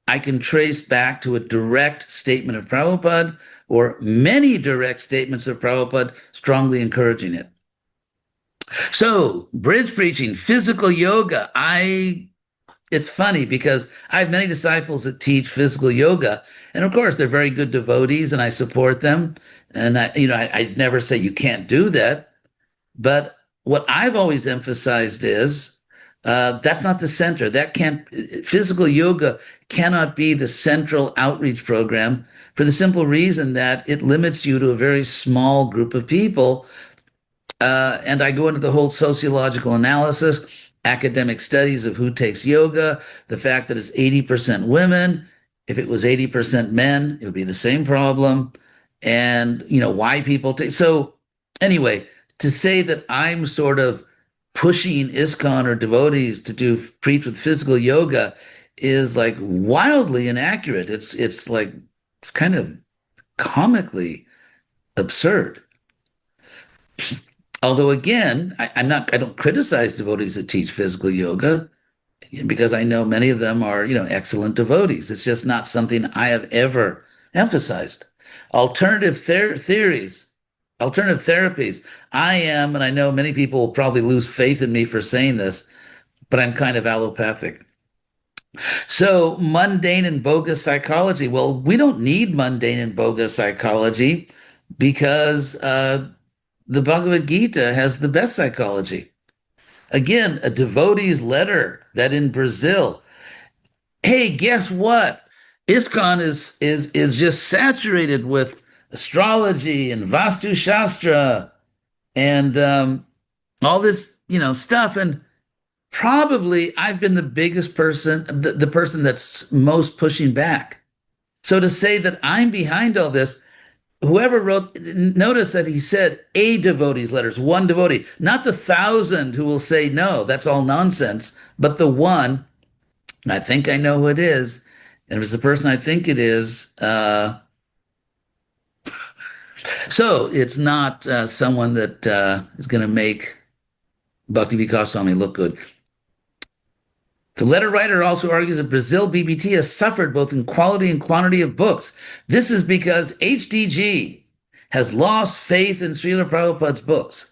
I can trace back to a direct statement of Prabhupada or many direct statements of Prabhupada strongly encouraging it. So, bridge preaching, physical yoga, I it's funny because I have many disciples that teach physical yoga, and of course they're very good devotees, and I support them. And I never say you can't do that, but what I've always emphasized is that's not the center. That can't Physical yoga cannot be the central outreach program for the simple reason that it limits you to a very small group of people. And I go into the whole sociological analysis, academic studies of who takes yoga, the fact that it's 80% women. If it was 80% men, it would be the same problem. And, why people take. So, anyway, to say that I'm sort of pushing ISKCON or devotees to do preach with physical yoga is like wildly inaccurate. It's kind of comically absurd. Although again, I don't criticize devotees that teach physical yoga because I know many of them are, excellent devotees. It's just not something I have ever emphasized. Alternative theories, alternative therapies. I am, and I know many people will probably lose faith in me for saying this, but I'm kind of allopathic. So mundane and bogus psychology. Well, we don't need mundane and bogus psychology because the Bhagavad Gita has the best psychology. Again, a devotee's letter that in Brazil, hey, guess what? ISKCON is just saturated with astrology and Vastu Shastra and all this, stuff. And probably I've been the biggest person, the person that's most pushing back. So to say that I'm behind all this, whoever wrote, notice that he said a devotee's letters, one devotee, not the 1,000 who will say, no, that's all nonsense, but the one, and I think I know who it is, and if it's the person I think it is, so it's not someone that is going to make Bhakti Vikasa Swami look good. The letter writer also argues that Brazil BBT has suffered both in quality and quantity of books. This is because HDG has lost faith in Śrīla Prabhupāda's books.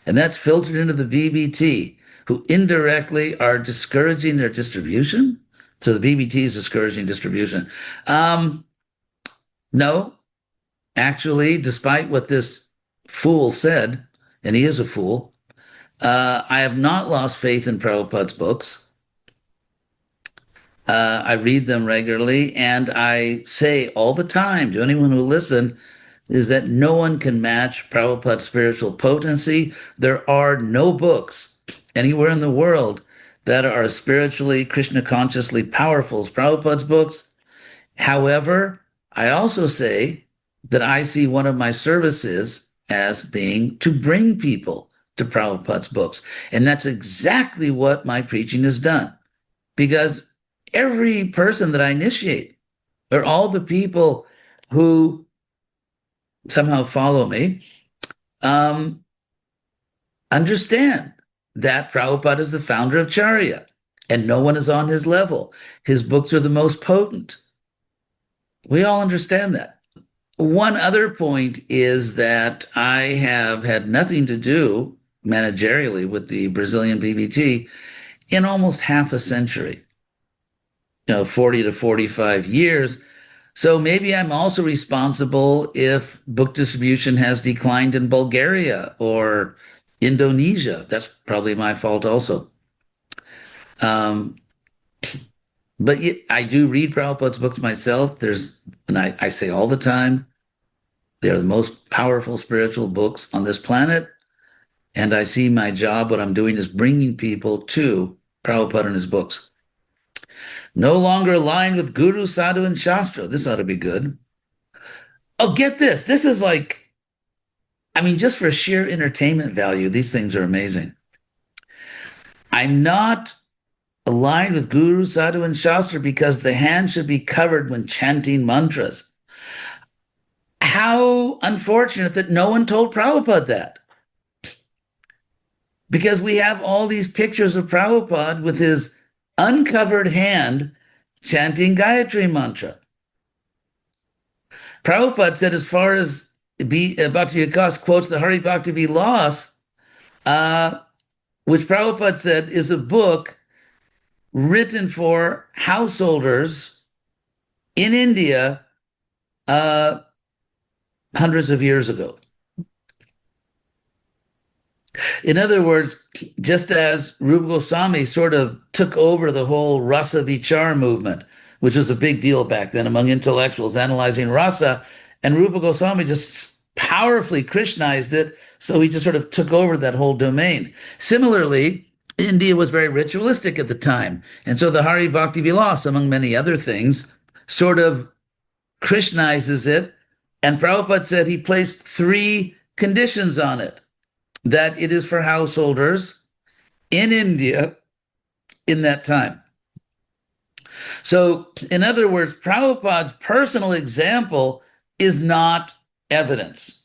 And that's filtered into the BBT, who indirectly are discouraging their distribution. So the BBT is discouraging distribution. No, actually, despite what this fool said, and he is a fool, I have not lost faith in Prabhupada's books. I read them regularly, and I say all the time to anyone who will listen is that no one can match Prabhupada's spiritual potency. There are no books anywhere in the world that are spiritually, Krishna consciously powerful as Prabhupada's books. However, I also say that I see one of my services as being to bring people to Prabhupada's books. And that's exactly what my preaching has done. Because every person that I initiate, or all the people who somehow follow me, understand that Prabhupada is the founder of Charya, and no one is on his level. His books are the most potent. We all understand that. One other point is that I have had nothing to do managerially with the Brazilian BBT in almost half a century. 40 to 45 years. So maybe I'm also responsible if book distribution has declined in Bulgaria or Indonesia. That's probably my fault also. But I do read Prabhupada's books myself. And I say all the time, they're the most powerful spiritual books on this planet. And I see my job, what I'm doing is bringing people to Prabhupada and his books. No longer aligned with Guru, Sadhu, and Śāstra. This ought to be good. Oh, get this. This is just for sheer entertainment value, these things are amazing. I'm not aligned with Guru, Sadhu, and Śāstra because the hand should be covered when chanting mantras. How unfortunate that no one told Prabhupada that. Because we have all these pictures of Prabhupada with his uncovered hand chanting Gayatri mantra. Prabhupada said, as far as Bhakti Vikasa quotes the Hari Bhakti Vilas, which Prabhupada said is a book written for householders in India hundreds of years ago. In other words, just as Rupa Goswami sort of took over the whole rasa vichar movement, which was a big deal back then among intellectuals analyzing rasa, and Rupa Goswami just powerfully Krishnized it, so he just sort of took over that whole domain. Similarly, India was very ritualistic at the time, and so the Hari Bhakti Vilas, among many other things, sort of Krishnizes it, and Prabhupada said he placed 3 conditions on it: that it is for householders in India in that time. So, in other words, Prabhupada's personal example is not evidence,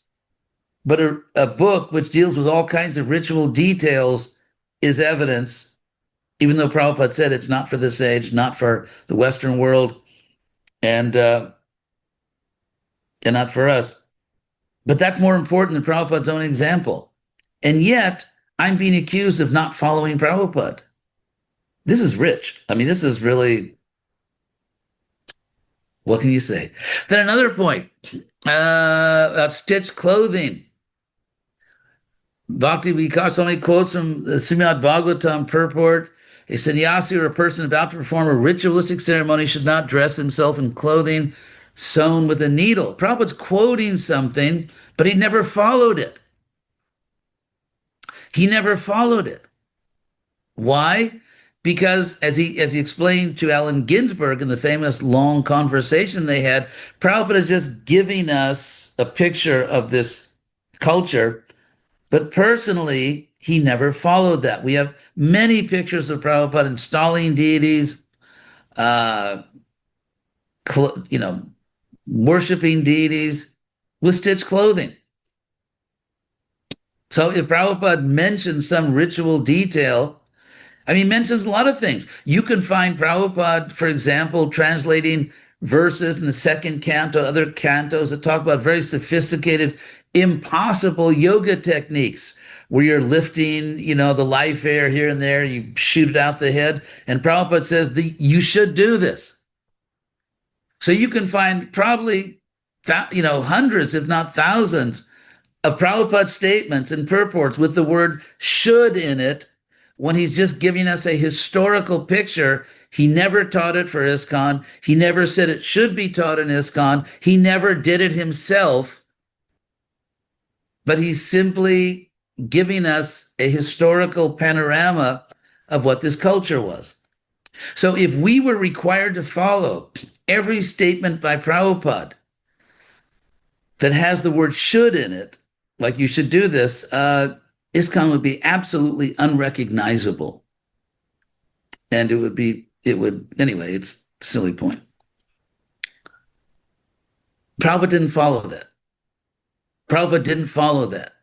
but a book which deals with all kinds of ritual details is evidence, even though Prabhupada said it's not for this age, not for the Western world, and not for us. But that's more important than Prabhupada's own example. And yet, I'm being accused of not following Prabhupada. This is rich. I mean, this is really, what can you say? Then another point about stitched clothing. Bhakti Vikasa Swami quotes from the Srimad Bhagavatam purport. A sannyasi or a person about to perform a ritualistic ceremony should not dress himself in clothing sewn with a needle. Prabhupada's quoting something, but he never followed it. He never followed it. Why? Because as he explained to Allen Ginsberg in the famous long conversation they had, Prabhupada is just giving us a picture of this culture, but personally, he never followed that. We have many pictures of Prabhupada installing deities, worshiping deities with stitched clothing. So if Prabhupada mentions some ritual detail, I mean, mentions a lot of things. You can find Prabhupada, for example, translating verses in the 2nd canto, other cantos that talk about very sophisticated, impossible yoga techniques where you're lifting, the life air here and there, you shoot it out the head. And Prabhupada says you should do this. So you can find probably, hundreds, if not thousands, of Prabhupada's statements and purports with the word should in it, when he's just giving us a historical picture. He never taught it for ISKCON. He never said it should be taught in ISKCON. He never did it himself. But he's simply giving us a historical panorama of what this culture was. So if we were required to follow every statement by Prabhupada that has the word should in it, like you should do this, ISKCON would be absolutely unrecognizable. And anyway, it's a silly point. Prabhupada didn't follow that. Prabhupada didn't follow that.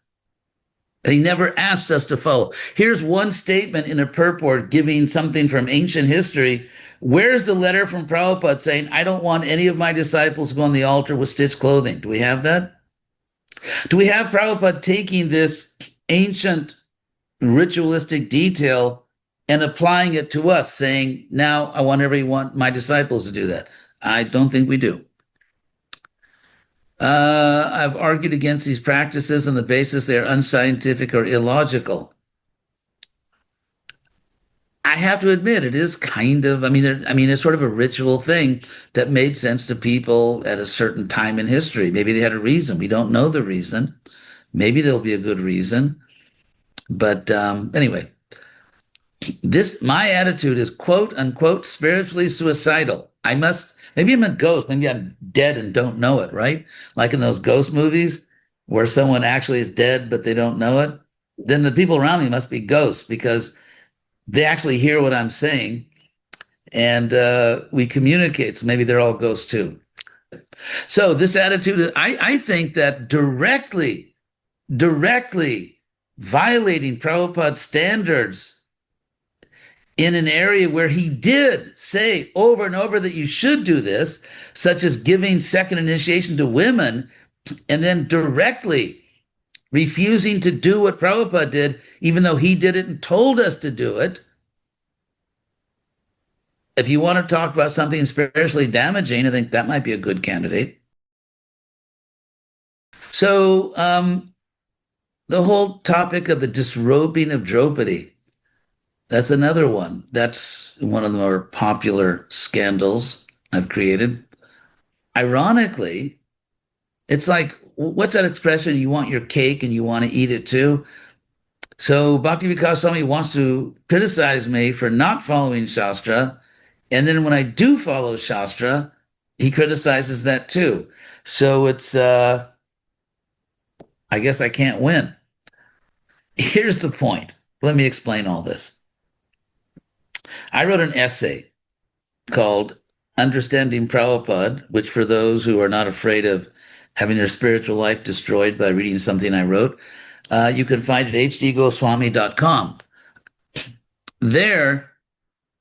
And he never asked us to follow. Here's one statement in a purport giving something from ancient history. Where's the letter from Prabhupada saying, I don't want any of my disciples to go on the altar with stitched clothing? Do we have that? Do we have Prabhupada taking this ancient ritualistic detail and applying it to us, saying, now I want my disciples to do that? I don't think we do. I've argued against these practices on the basis they are unscientific or illogical. I have to admit, it is kind of, it's sort of a ritual thing that made sense to people at a certain time in history. Maybe they had a reason. We don't know the reason. Maybe there'll be a good reason. But anyway, my attitude is quote unquote spiritually suicidal. Maybe I'm a ghost. Maybe I'm dead and don't know it, right? Like in those ghost movies where someone actually is dead, but they don't know it. Then the people around me must be ghosts because they actually hear what I'm saying and we communicate. So maybe they're all ghosts too. So this attitude, I think that directly violating Prabhupada's standards in an area where he did say over and over that you should do this, such as giving second initiation to women, and then directly refusing to do what Prabhupada did, even though he did it and told us to do it. if you want to talk about something spiritually damaging, I think that might be a good candidate. So the whole topic of the disrobing of Draupadi, that's another one. That's one of the more popular scandals I've created. Ironically, it's like, what's that expression? You want your cake and you want to eat it too. So Bhakti Vikasa Swami wants to criticize me for not following Śāstra. And then when I do follow Śāstra, he criticizes that too. So it's, I guess I can't win. Here's the point. Let me explain all this. I wrote an essay called Understanding Prabhupada, which for those who are not afraid of having their spiritual life destroyed by reading something I wrote, you can find it at hdgoswami.com. There,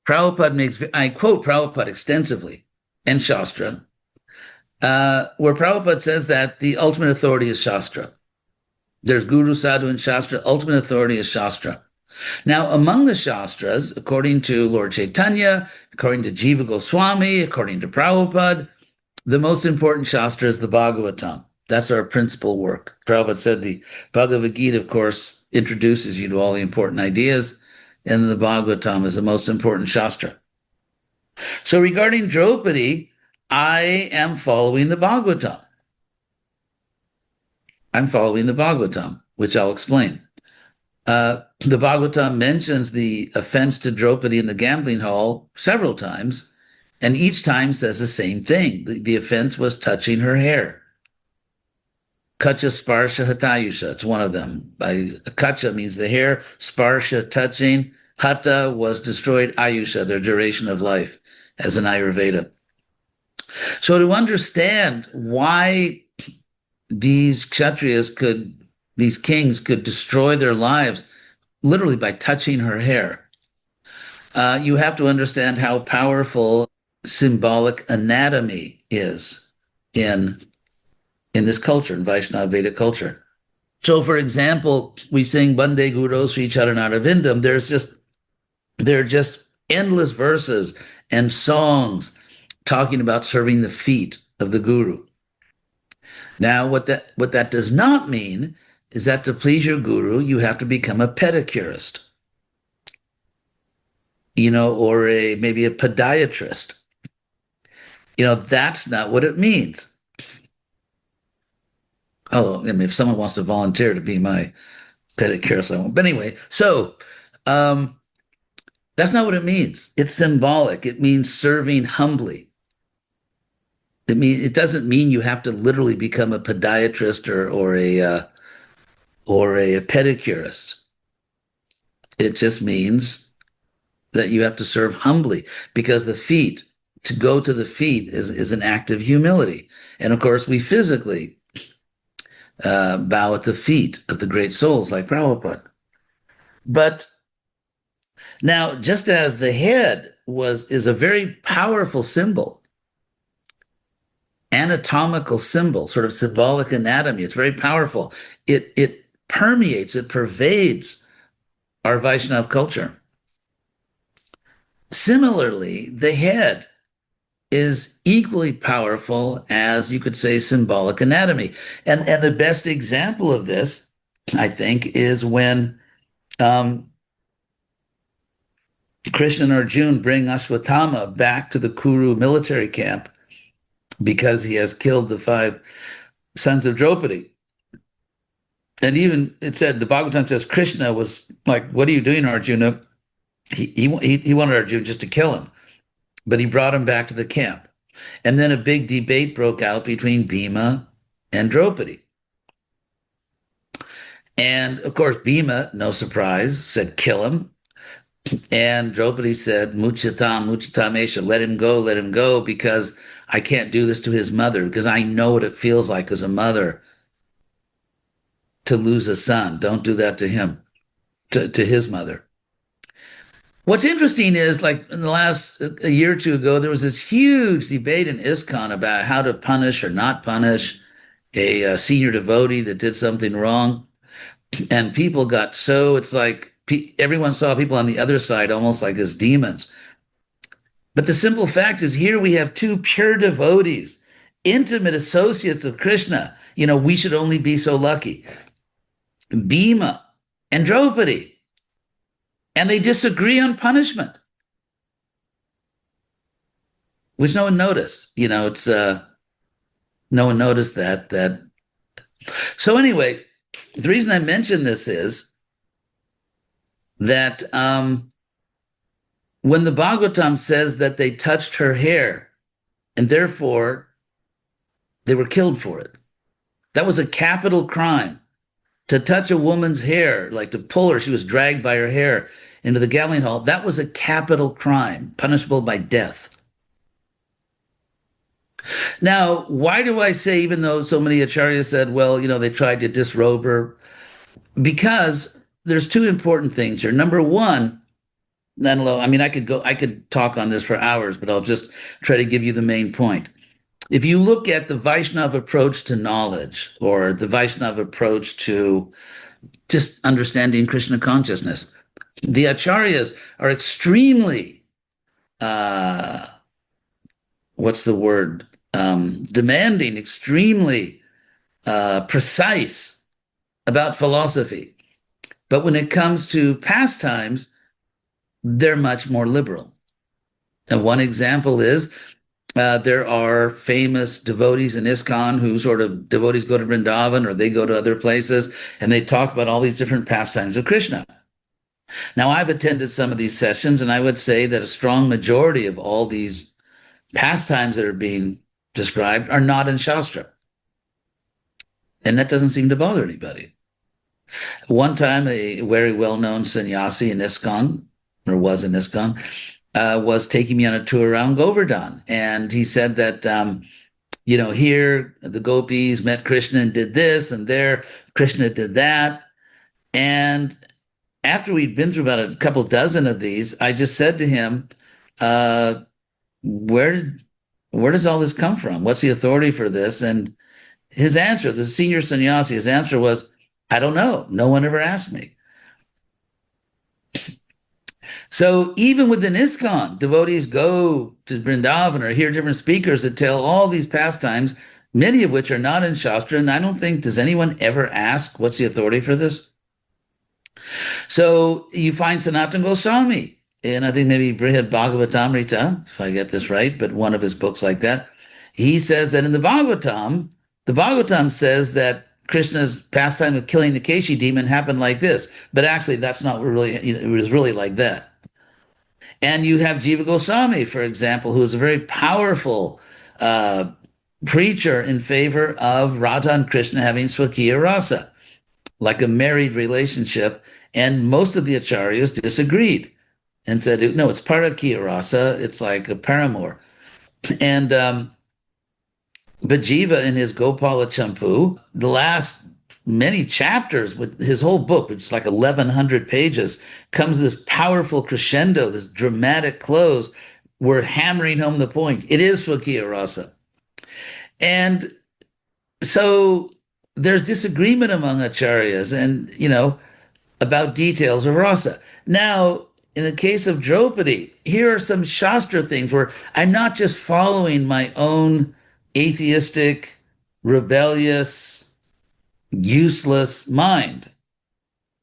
Prabhupada makes, I quote Prabhupada extensively, and Śāstra, where Prabhupada says that the ultimate authority is Śāstra. There's Guru, Sadhu, and Śāstra. Ultimate authority is Śāstra. Now, among the Shastras, according to Lord Chaitanya, according to Jiva Goswami, according to Prabhupada, the most important Shastra is the Bhagavatam. That's our principal work. Prabhupada said the Bhagavad Gita, of course, introduces you to all the important ideas, and the Bhagavatam is the most important Shastra. So regarding Draupadi, I am following the Bhagavatam. I'm following the Bhagavatam, which I'll explain. The Bhagavatam mentions the offense to Draupadi in the gambling hall several times, and each time says the same thing. The offense was touching her hair. Kacha sparsha hatayusha, it's one of them. Kacha means the hair, sparsha, touching. Hata was destroyed, ayusha, their duration of life, as in Ayurveda. So to understand why these kshatriyas these kings could destroy their lives literally by touching her hair, you have to understand how powerful symbolic anatomy is in this culture, in Vaishnava Vedic culture. So, for example, we sing Bande Guru Sri Charanarvindam. There are just endless verses and songs talking about serving the feet of the Guru. Now, what that does not mean is that to please your Guru, you have to become a pedicurist, or maybe a podiatrist. That's not what it means. Oh, if someone wants to volunteer to be my pedicurist, I won't. But anyway, so that's not what it means. It's symbolic. It means serving humbly. It doesn't mean you have to literally become a podiatrist or a pedicurist. It just means that you have to serve humbly, because to go to the feet is an act of humility. And of course, we physically bow at the feet of the great souls like Prabhupada. But now, just as the head is a very powerful symbol, anatomical symbol, sort of symbolic anatomy, it's very powerful. It permeates, it pervades our Vaishnava culture. Similarly, the head is equally powerful as, you could say, symbolic anatomy. And the best example of this, I think, is when Krishna and Arjuna bring Ashwatthama back to the Kuru military camp because he has killed the 5 sons of Draupadi. And even it said, the Bhagavatam says, Krishna was like, "What are you doing, Arjuna?" He wanted Arjuna just to kill him, but he brought him back to the camp. And then a big debate broke out between Bhima and Draupadi. And of course, Bhima, no surprise, said, "Kill him." And Draupadi said, "Muchatam esha, let him go, because I can't do this to his mother, because I know what it feels like as a mother to lose a son. Don't do that to him, to his mother." What's interesting is, like in the last a year or two ago, there was this huge debate in ISKCON about how to punish or not punish a senior devotee that did something wrong. And people got it's like everyone saw people on the other side almost like as demons, But the simple fact is here we have two pure devotees, intimate associates of Krishna. We should only be so lucky. Bhima and Draupadi. And they disagree on punishment, which no one noticed. No one noticed that. So anyway, the reason I mention this is that when the Bhagavatam says that they touched her hair and therefore they were killed for it, that was a capital crime. To touch a woman's hair, like to pull her, she was dragged by her hair into the Galilean Hall, that was a capital crime, punishable by death. Now, why do I say, even though so many acharyas said, well, they tried to disrobe her? Because there's two important things here. Number one, I could talk on this for hours, but I'll just try to give you the main point. If you look at the Vaiṣṇava approach to knowledge, or the Vaiṣṇava approach to just understanding Krishna consciousness, the acharyas are extremely, demanding, extremely precise about philosophy. But when it comes to pastimes, they're much more liberal. And one example is, there are famous devotees in ISKCON who devotees go to Vrindavan or they go to other places and they talk about all these different pastimes of Krishna. Now, I've attended some of these sessions, and I would say that a strong majority of all these pastimes that are being described are not in Śāstra. And that doesn't seem to bother anybody. One time, a very well-known sannyasi in ISKCON, or was in ISKCON, was taking me on a tour around Govardhan. And he said that, here the gopis met Krishna and did this, and there Krishna did that. And after we'd been through about a couple dozen of these, I just said to him, where does all this come from? What's the authority for this? And his answer, the senior sannyasi, his answer was, I don't know. No one ever asked me. So even within ISKCON, devotees go to Vrindavan or hear different speakers that tell all these pastimes, many of which are not in Śāstra, and I don't think, does anyone ever ask, what's the authority for this? So you find Sanatana Goswami, and I think maybe Brihad Bhagavatamrita, if I get this right, but one of his books like that, he says that in the Bhagavatam says that Krishna's pastime of killing the Keshi demon happened like this, but actually that's not really, it was really like that. And you have Jiva Goswami, for example, who is a very powerful preacher in favor of Radha and Krishna having Swakiya Rasa, like a married relationship. And most of the acharyas disagreed and said, no, it's Parakiya Rasa, it's like a paramour. And but Jiva in his Gopala Champu, the last many chapters with his whole book, which is like 1,100 pages, comes this powerful crescendo, this dramatic close. We're hammering home the point. It is Swakiya Rasa. And so there's disagreement among acharyas and, about details of rasa. Now, in the case of Draupadi, here are some Śāstra things where I'm not just following my own atheistic, rebellious, useless mind.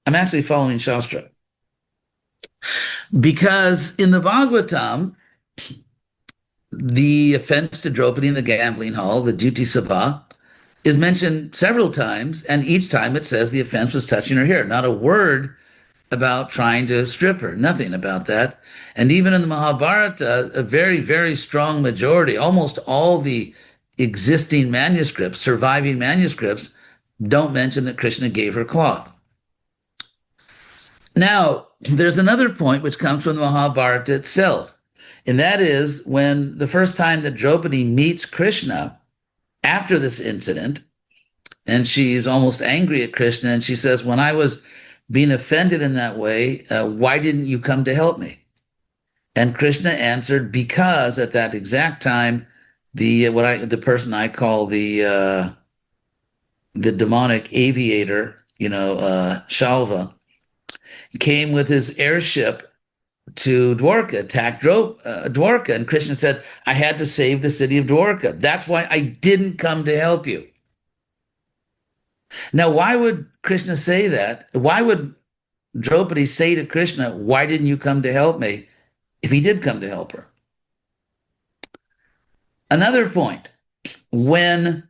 I'm actually following Śāstra. Because in the Bhagavatam, the offense to Draupadi in the gambling hall, the duty sabha, is mentioned several times, and each time it says the offense was touching her hair. Not a word about trying to strip her, nothing about that. And even in the Mahabharata, a very, very strong majority, almost all the existing manuscripts, surviving manuscripts, don't mention that Krishna gave her cloth. Now, there's another point which comes from the Mahabharata itself, and that is when the first time that Draupadi meets Krishna after this incident, and she's almost angry at Krishna, and she says, when I was being offended in that way, why didn't you come to help me? And Krishna answered, because at that exact time, the person I call the demonic aviator, Shalva, came with his airship to Dwarka, attacked Dwarka. And Krishna said, I had to save the city of Dwarka. That's why I didn't come to help you. Now, why would Krishna say that? Why would Draupadi say to Krishna, why didn't you come to help me, if he did come to help her? Another point, when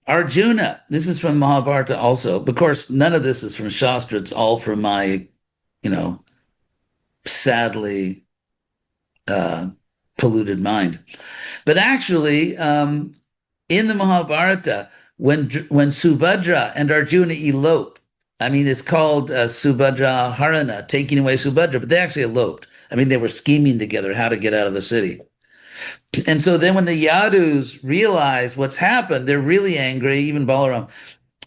Arjuna, this is from Mahabharata also, of course, none of this is from Śāstra, it's all from my, sadly polluted mind. But actually, in the Mahabharata, when Subhadra and Arjuna elope, it's called Subhadra Harana, taking away Subhadra, but they actually eloped. They were scheming together how to get out of the city. And so then when the Yadus realize what's happened, they're really angry, even Balaram,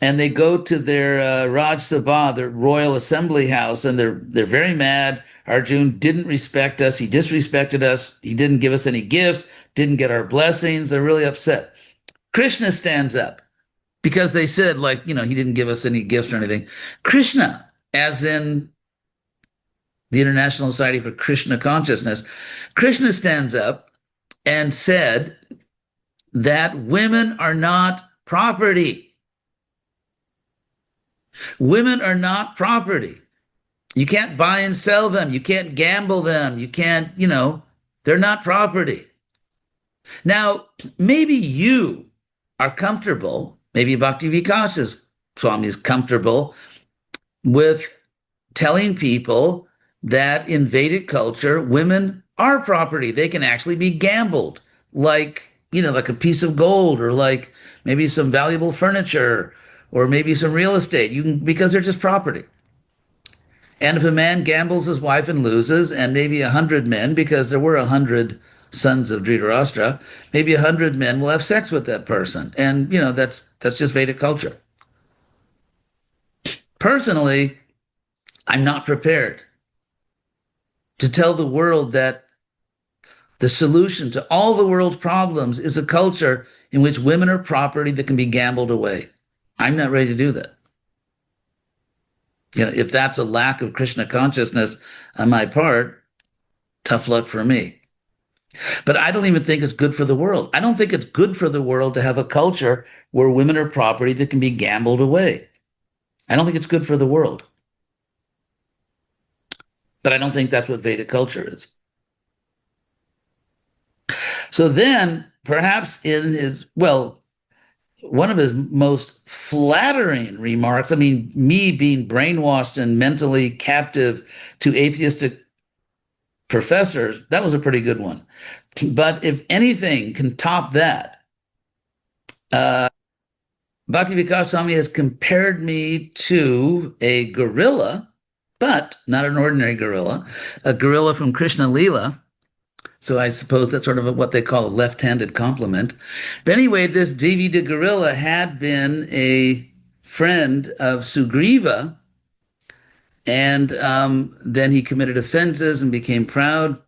and they go to their Raj Sabha, their royal assembly house, and they're very mad. Arjun didn't respect us. He disrespected us. He didn't give us any gifts, didn't get our blessings. They're really upset. Krishna stands up because they said, he didn't give us any gifts or anything. Krishna, as in the International Society for Krishna Consciousness, Krishna stands up and said that women are not property. Women are not property. You can't buy and sell them. You can't gamble them. You can't, they're not property. Now, maybe you are comfortable, maybe Bhakti Vikasa Swami is comfortable with telling people that in Vedic culture, women are property. They can actually be gambled, like a piece of gold, or like maybe some valuable furniture, or maybe some real estate. Because they're just property. And if a man gambles his wife and loses, and maybe 100 men, because there were 100 sons of Dhritarashtra, maybe 100 men will have sex with that person. And, that's just Vedic culture. Personally, I'm not prepared to tell the world that the solution to all the world's problems is a culture in which women are property that can be gambled away. I'm not ready to do that. If that's a lack of Krishna consciousness on my part, tough luck for me. But I don't even think it's good for the world. I don't think it's good for the world to have a culture where women are property that can be gambled away. I don't think it's good for the world. But I don't think that's what Vedic culture is. So then, perhaps one of his most flattering remarks, me being brainwashed and mentally captive to atheistic professors, that was a pretty good one. But if anything can top that, Bhakti Vikasa Swami has compared me to a gorilla, but not an ordinary gorilla, a gorilla from Krishna Lila. So I suppose that's sort of what they call a left-handed compliment. But anyway, this Devi the gorilla had been a friend of Sugriva, and then he committed offenses and became proud.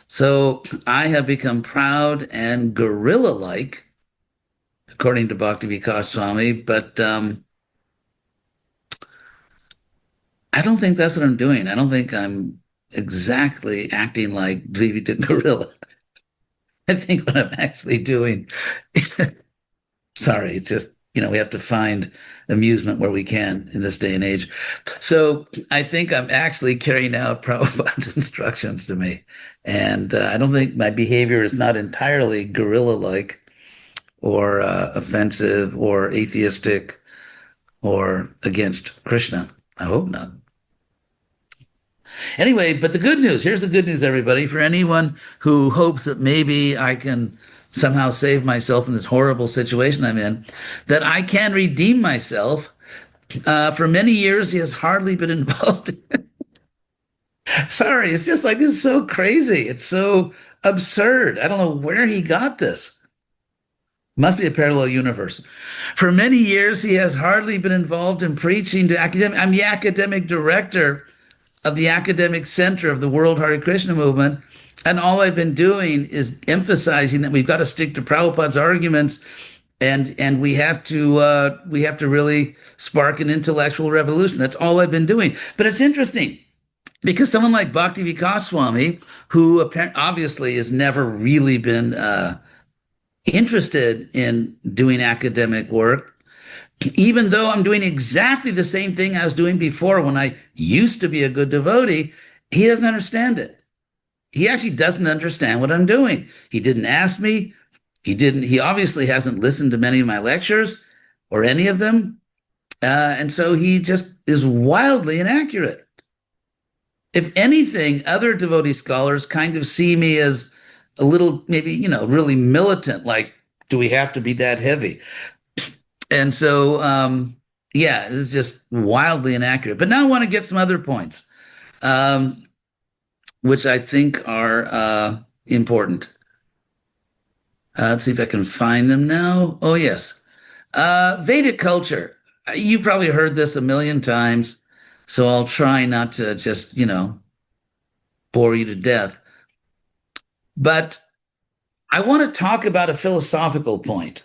So I have become proud and gorilla-like, according to Bhakti Vikasa Swami, but I don't think that's what I'm doing. I don't think I'm exactly acting like Devi the gorilla. I think what I'm actually doing, sorry, it's just, we have to find amusement where we can in this day and age. So I think I'm actually carrying out Prabhupada's instructions to me. And I don't think my behavior is not entirely gorilla-like or offensive or atheistic or against Krishna. I hope not. Anyway, but the good news, here's the good news, everybody, for anyone who hopes that maybe I can somehow save myself in this horrible situation I'm in, that I can redeem myself. For many years, he has hardly been involved in it. Sorry, it's just like, it's so crazy. It's so absurd. I don't know where he got this. Must be a parallel universe. For many years, he has hardly been involved in preaching to academic. I'm the academic director of the academic center of the World Hare Krishna movement. And all I've been doing is emphasizing that we've got to stick to Prabhupada's arguments, and we have to really spark an intellectual revolution. That's all I've been doing. But it's interesting. Because someone like Bhakti Vikasa Swami, who obviously has never really been interested in doing academic work, even though I'm doing exactly the same thing I was doing before when I used to be a good devotee, he doesn't understand it. He actually doesn't understand what I'm doing. He didn't ask me. He obviously hasn't listened to many of my lectures or any of them. And so he just is wildly inaccurate. If anything, other devotee scholars kind of see me as a little, maybe, really militant, like, do we have to be that heavy? And so, yeah, it's just wildly inaccurate. But now I want to get some other points, which I think are important. Let's see if I can find them now. Oh, yes. Vedic culture. You probably heard this a million times, so I'll try not to just, bore you to death. But I want to talk about a philosophical point.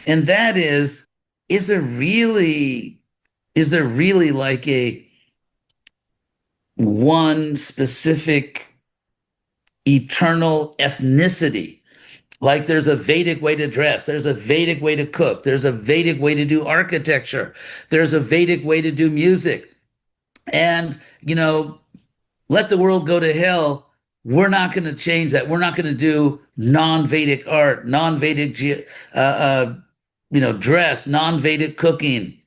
And that is there really like a one specific eternal ethnicity? Like there's a Vedic way to dress, there's a Vedic way to cook, there's a Vedic way to do architecture, there's a Vedic way to do music. And, let the world go to hell. We're not going to change that. We're not going to do non-Vedic art, non-Vedic, dress, non-Vedic cooking,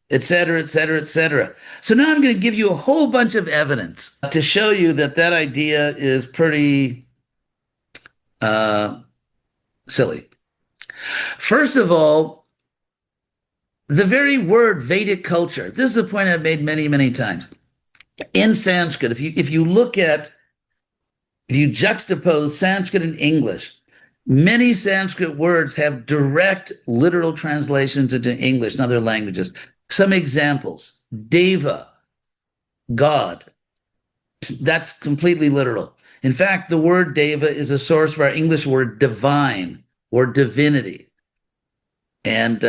et cetera, et cetera, et cetera. So now I'm going to give you a whole bunch of evidence to show you that idea is pretty silly. First of all, the very word Vedic culture, this is a point I've made many, many times. In Sanskrit, if you juxtapose Sanskrit and English, many Sanskrit words have direct literal translations into English and other languages. Some examples: Deva, God. That's completely literal. In fact, the word Deva is a source for our English word divine or divinity. And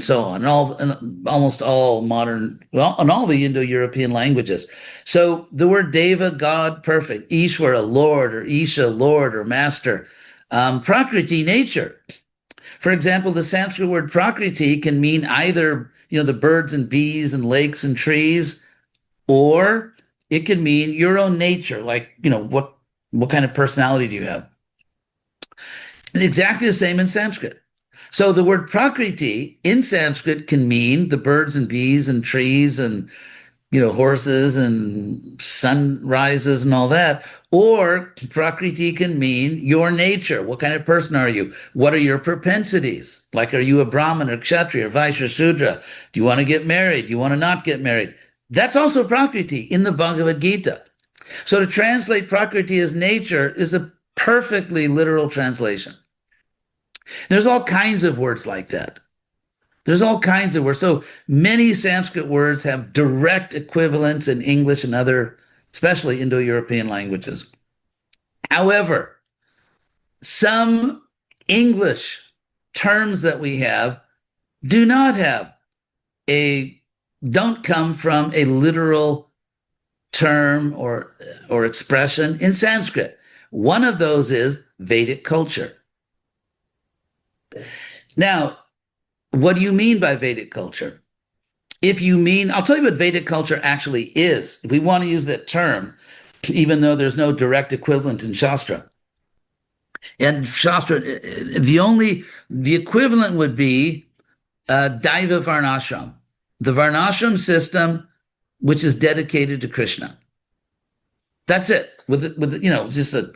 so on, and almost all modern, and all the Indo-European languages. So the word Deva, God, perfect. Ishvara, Lord, or Isha, Lord or Master. Prakriti, nature. For example, the Sanskrit word Prakriti can mean either, the birds and bees and lakes and trees, or it can mean your own nature, like, what kind of personality do you have? And exactly the same in Sanskrit. So the word Prakriti in Sanskrit can mean the birds and bees and trees and, horses and sunrises and all that. Or Prakriti can mean your nature. What kind of person are you? What are your propensities? Like, are you a Brahmin or Kshatriya or Vaishya, Shudra? Do you want to get married? Do you want to not get married? That's also Prakriti in the Bhagavad Gita. So to translate Prakriti as nature is a perfectly literal translation. There's all kinds of words like that. There's all kinds of words. So many Sanskrit words have direct equivalents in English and other, especially Indo-European languages. However, some English terms that we have don't come from a literal term or expression in Sanskrit. One of those is Vedic culture. Now, what do you mean by Vedic culture? I'll tell you what Vedic culture actually is. If we want to use that term, even though there's no direct equivalent in Śāstra. And Śāstra, the equivalent would be Daiva Varnashram, the Varnashram system, which is dedicated to Krishna. That's it. With just a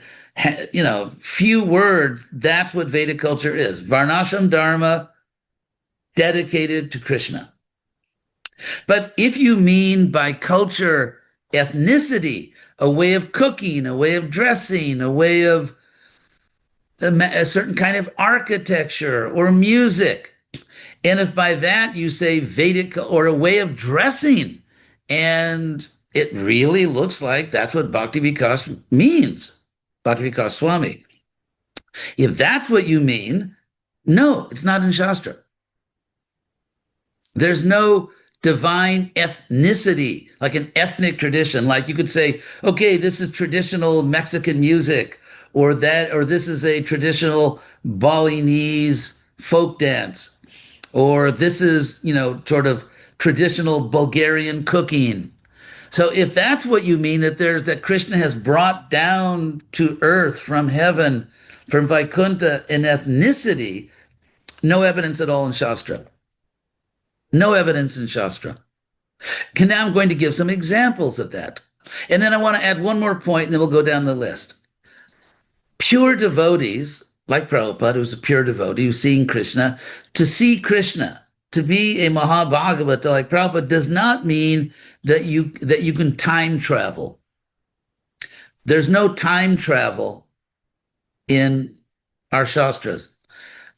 few words, that's what Vedic culture is. Varnashram Dharma dedicated to Krishna. But if you mean by culture ethnicity, a way of cooking, a way of dressing, a way of a certain kind of architecture or music, and if by that you say Vedic or a way of dressing, and it really looks like that's what Bhakti Vikasa means, Bhakti Vikasa Swami. If that's what you mean, no, it's not in Śāstra. There's no divine ethnicity, like an ethnic tradition. Like you could say, okay, this is traditional Mexican music, or this is a traditional Balinese folk dance, or this is, sort of traditional Bulgarian cooking. So if that's what you mean, that Krishna has brought down to earth from heaven, from Vaikuntha, an ethnicity, no evidence at all in Śāstra. No evidence in Śāstra. And now I'm going to give some examples of that. And then I want to add one more point, and then we'll go down the list. Pure devotees, like Prabhupada, who's a pure devotee, who's seeing Krishna, to see Krishna, to be a Mahabhagavata like Prabhupada, does not mean that you can time travel. There's no time travel in our Shastras.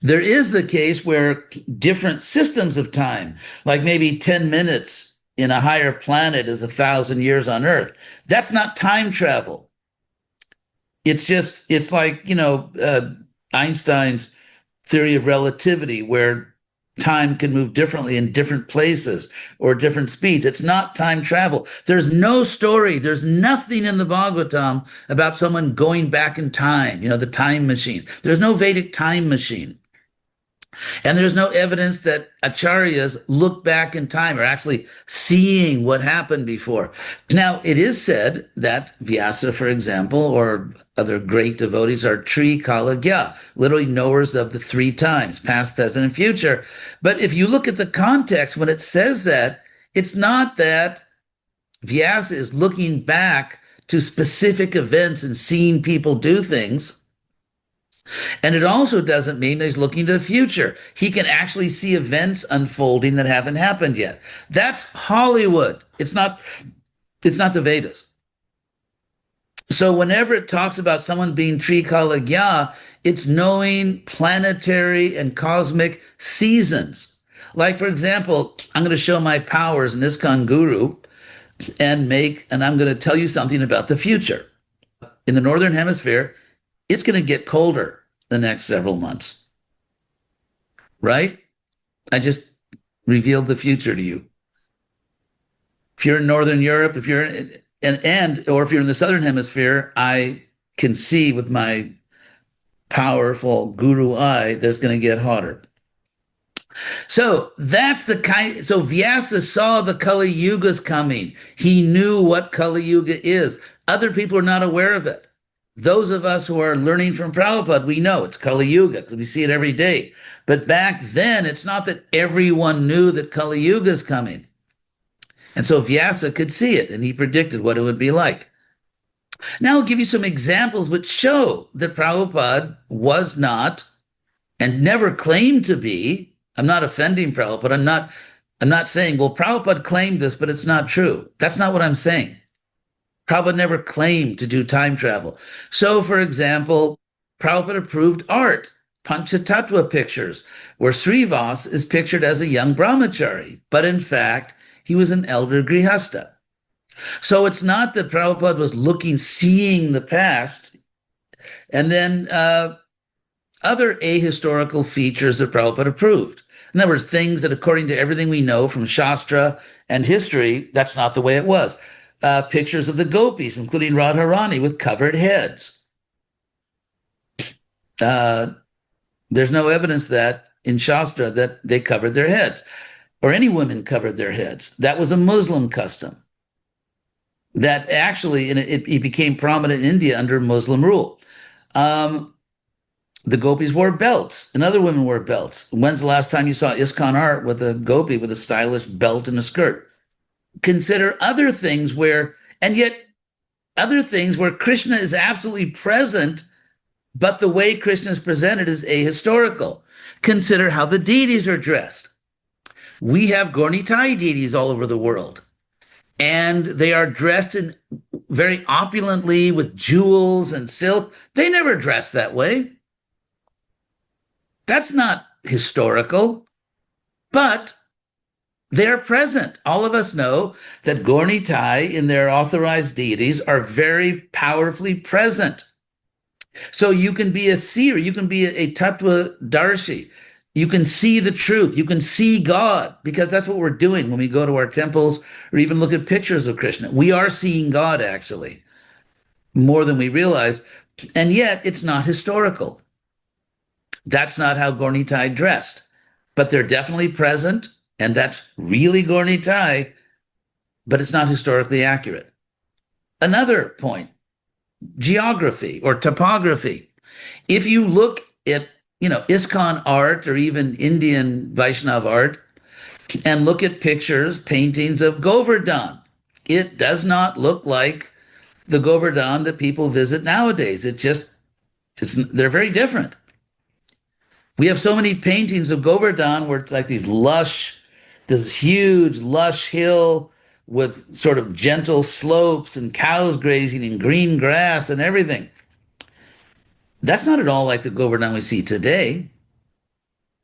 There is the case where different systems of time, like maybe 10 minutes in a higher planet is 1,000 years on Earth. That's not time travel. It's like, Einstein's theory of relativity, where time can move differently in different places or different speeds. It's not time travel. There's no story. There's nothing in the Bhagavatam about someone going back in time, the time machine. There's no Vedic time machine. And there's no evidence that acharyas look back in time or actually seeing what happened before. Now, it is said that Vyasa, for example, or other great devotees are Tri Kala Gya, literally knowers of the three times, past, present, and future. But if you look at the context, when it says that, it's not that Vyasa is looking back to specific events and seeing people do things. And it also doesn't mean that he's looking to the future. He can actually see events unfolding that haven't happened yet. That's Hollywood. It's not the Vedas. So whenever it talks about someone being Trikala Gya, it's knowing planetary and cosmic seasons. Like, for example, I'm going to show my powers in ISKCON Guru and I'm going to tell you something about the future. In the Northern Hemisphere, it's going to get colder the next several months, right? I just revealed the future to you. If you're in Northern Europe, or if you're in the Southern Hemisphere, I can see with my powerful guru eye that it's going to get hotter. So that's so Vyasa saw the Kali Yugas coming. He knew what Kali Yuga is. Other people are not aware of it. Those of us who are learning from Prabhupada, we know it's Kali Yuga because we see it every day. But back then, it's not that everyone knew that Kali Yuga is coming. And so Vyasa could see it, and he predicted what it would be like. Now I'll give you some examples which show that Prabhupada was not and never claimed to be. I'm not offending Prabhupada. I'm not saying, well, Prabhupada claimed this, but it's not true. That's not what I'm saying. Prabhupada never claimed to do time travel. So, for example, Prabhupada approved art, Panchatattva pictures, where Śrīvas is pictured as a young brahmachari, but in fact, he was an elder grihasta. So it's not that Prabhupada was seeing the past, and then other ahistorical features that Prabhupada approved. In other words, things that, according to everything we know from Śāstra and history, that's not the way it was. Pictures of the gopis, including Radharani, with covered heads. There's no evidence that in Śāstra that they covered their heads, or any women covered their heads. That was a Muslim custom. That actually, it became prominent in India under Muslim rule. The gopis wore belts, and other women wore belts. When's the last time you saw ISKCON art with a gopi with a stylish belt and a skirt? Consider other things where Krishna is absolutely present, but the way Krishna is presented is ahistorical. Consider how the deities are dressed. We have Gaura-Nitāya deities all over the world, and they are dressed in very opulently with jewels and silk. They never dress that way. That's not historical, but they're present. All of us know that Gaura-Nitāya in their authorized deities are very powerfully present. So you can be a seer, you can be a tattva darshi, You can see the truth. You can see God, because that's what we're doing when we go to our temples or even look at pictures of Krishna. We are seeing God, actually, more than we realize. And yet it's not historical. That's not how Gaura Nitai dressed. But they're definitely present, and that's really Gaura Nitai, but it's not historically accurate. Another point, geography or topography. If you look at, ISKCON art or even Indian Vaishnava art and look at pictures, paintings of Govardhan, it does not look like the Govardhan that people visit nowadays. They're very different. We have so many paintings of Govardhan where it's like this huge, lush hill with sort of gentle slopes and cows grazing and green grass and everything. That's not at all like the Govardhan we see today.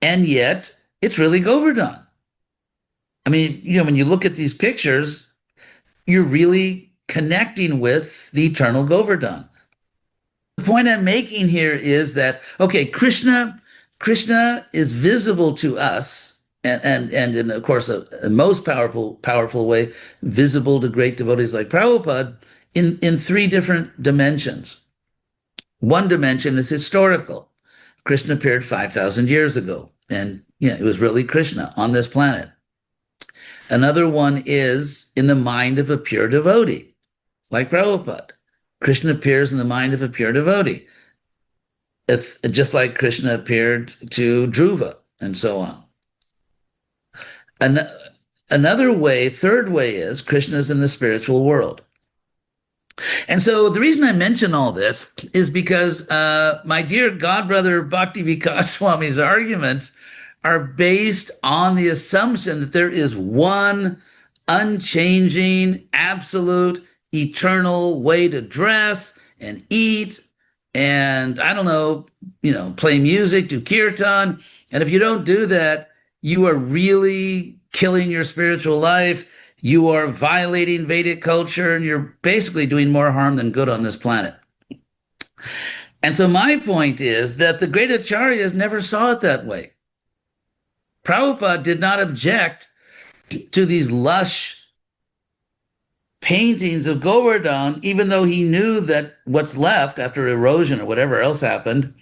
And yet, it's really Govardhan. I mean, when you look at these pictures, you're really connecting with the eternal Govardhan. The point I'm making here is that, okay, Krishna is visible to us, and in, of course, a most powerful way, visible to great devotees like Prabhupada in three different dimensions. One dimension is historical. Krishna appeared 5,000 years ago, and it was really Krishna on this planet. Another one is in the mind of a pure devotee, like Prabhupada. Krishna appears in the mind of a pure devotee, just like Krishna appeared to Dhruva, and so on. Another way, third way, is Krishna's in the spiritual world. And so the reason I mention all this is because my dear godbrother Bhakti Vikasa Swami's arguments are based on the assumption that there is one unchanging, absolute, eternal way to dress and eat and, I don't know, play music, do kirtan. And if you don't do that, you are really killing your spiritual life. You are violating Vedic culture, and you're basically doing more harm than good on this planet. And so my point is that the great acharyas never saw it that way. Prabhupada did not object to these lush paintings of Govardhan, even though he knew that what's left after erosion or whatever else happened,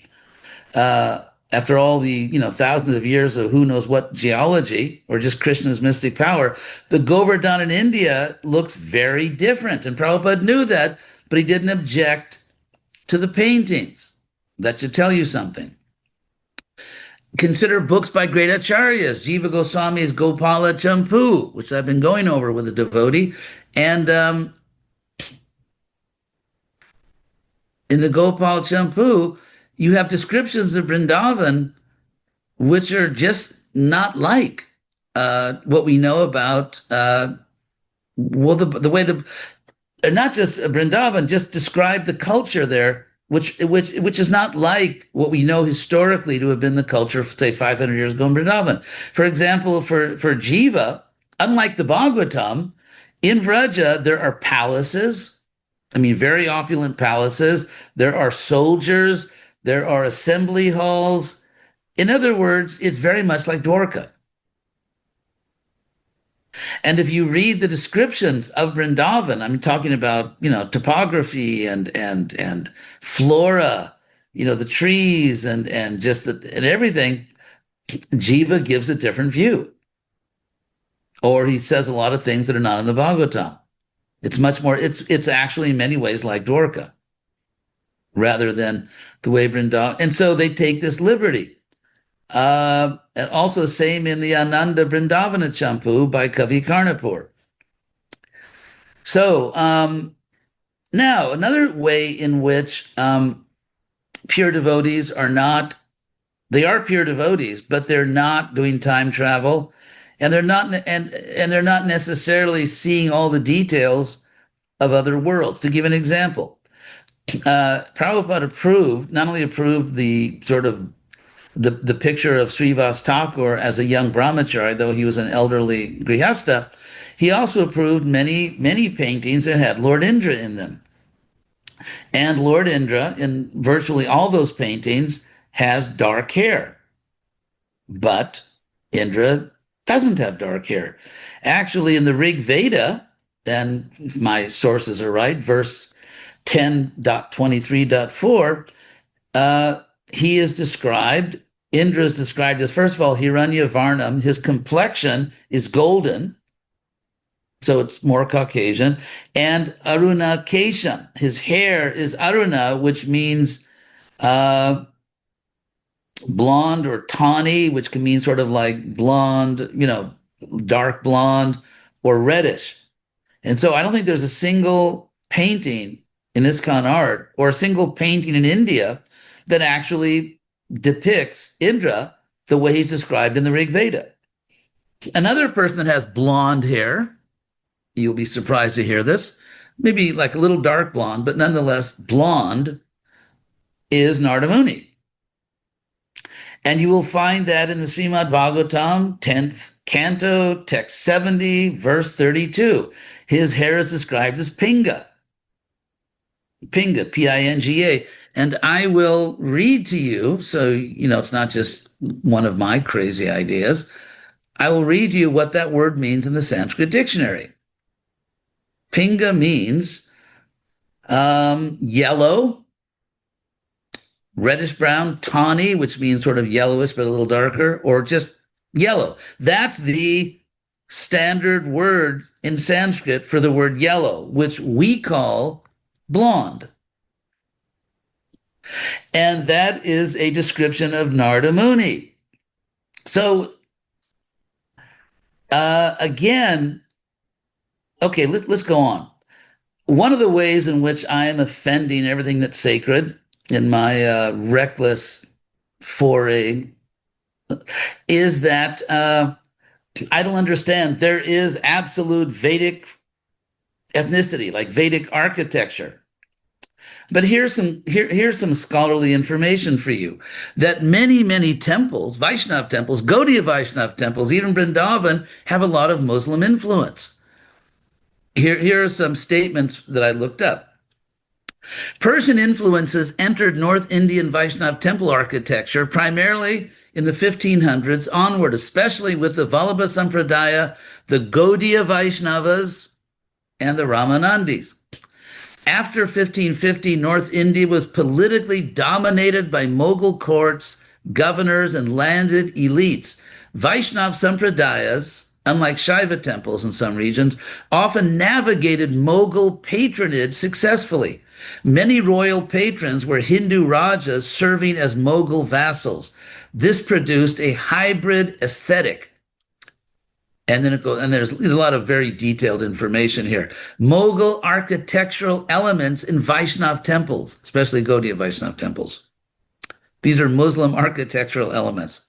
after all the thousands of years of who knows what geology or just Krishna's mystic power, the Govardhan in India looks very different. And Prabhupada knew that, but he didn't object to the paintings. That should tell you something. Consider books by great acharyas, Jiva Goswami's Gopala Champu, which I've been going over with a devotee. And in the Gopala Champu, you have descriptions of Vrindavan, which are just not like what we know about, the way not just Vrindavan, just describe the culture there, which is not like what we know historically to have been the culture, say, 500 years ago in Vrindavan. For example, for Jiva, unlike the Bhagavatam, in Vraja, there are palaces, very opulent palaces. There are soldiers. There are assembly halls. In other words, it's very much like Dwarka. And if you read the descriptions of Vrindavan, I'm talking about, topography and flora, the trees and just and everything, Jiva gives a different view. Or he says a lot of things that are not in the Bhagavatam. It's much more, it's actually in many ways like Dwarka, rather than the way Vrindavan. And so they take this liberty. And also same in the Ananda Vrindavana Champu by Kavi Karnapur. So now another way in which pure devotees they are pure devotees, but they're not doing time travel, and they're not they're not necessarily seeing all the details of other worlds. To give an example, Prabhupada not only approved the sort of the picture of Srivas Thakur as a young brahmachari, though he was an elderly grihasta, he also approved many paintings that had Lord Indra in them. And Lord Indra, in virtually all those paintings, has dark hair. but Indra doesn't have dark hair. Actually, in the Rig Veda, and if my sources are right, verse 10.23.4, he is described, Indra is described as, first of all, Hiranya Varnam. His complexion is golden, so it's more Caucasian, and Aruna Kesham. His hair is Aruna, which means blonde or tawny, which can mean sort of like blonde, dark blonde or reddish. And so I don't think there's a single painting in ISKCON art or a single painting in India that actually depicts Indra the way he's described in the Rig Veda. Another person that has blonde hair, you'll be surprised to hear this, maybe like a little dark blonde, but nonetheless blonde, is Narada Muni. And you will find that in the Srimad Bhagavatam, 10th canto, text 70, verse 32. His hair is described as Pinga. Pinga, P-I-N-G-A. And I will read to you, so it's not just one of my crazy ideas. I will read to you what that word means in the Sanskrit dictionary. Pinga means yellow, reddish brown, tawny, which means sort of yellowish but a little darker, or just yellow. That's the standard word in Sanskrit for the word yellow, which we call blonde. And that is a description of Narada Muni. So again, okay, let's go on. One of the ways in which I am offending everything that's sacred in my reckless foray is that I don't understand. There is absolute Vedic ethnicity, like Vedic architecture. But here's some scholarly information for you, that many temples, Vaishnava temples, Gaudiya Vaishnava temples, even Vrindavan, have a lot of Muslim influence. Here are some statements that I looked up. Persian influences entered North Indian Vaishnava temple architecture primarily in the 1500s onward, especially with the Vallabha Sampradaya, the Gaudiya Vaishnavas, and the Ramanandis. After 1550, North India was politically dominated by Mughal courts, governors, and landed elites. Vaishnava Sampradayas, unlike Shaiva temples in some regions, often navigated Mughal patronage successfully. Many royal patrons were Hindu rajas serving as Mughal vassals. This produced a hybrid aesthetic. And then it goes, and there's a lot of very detailed information here. Mughal architectural elements in Vaishnava temples, especially Gaudiya Vaishnava temples. These are Muslim architectural elements.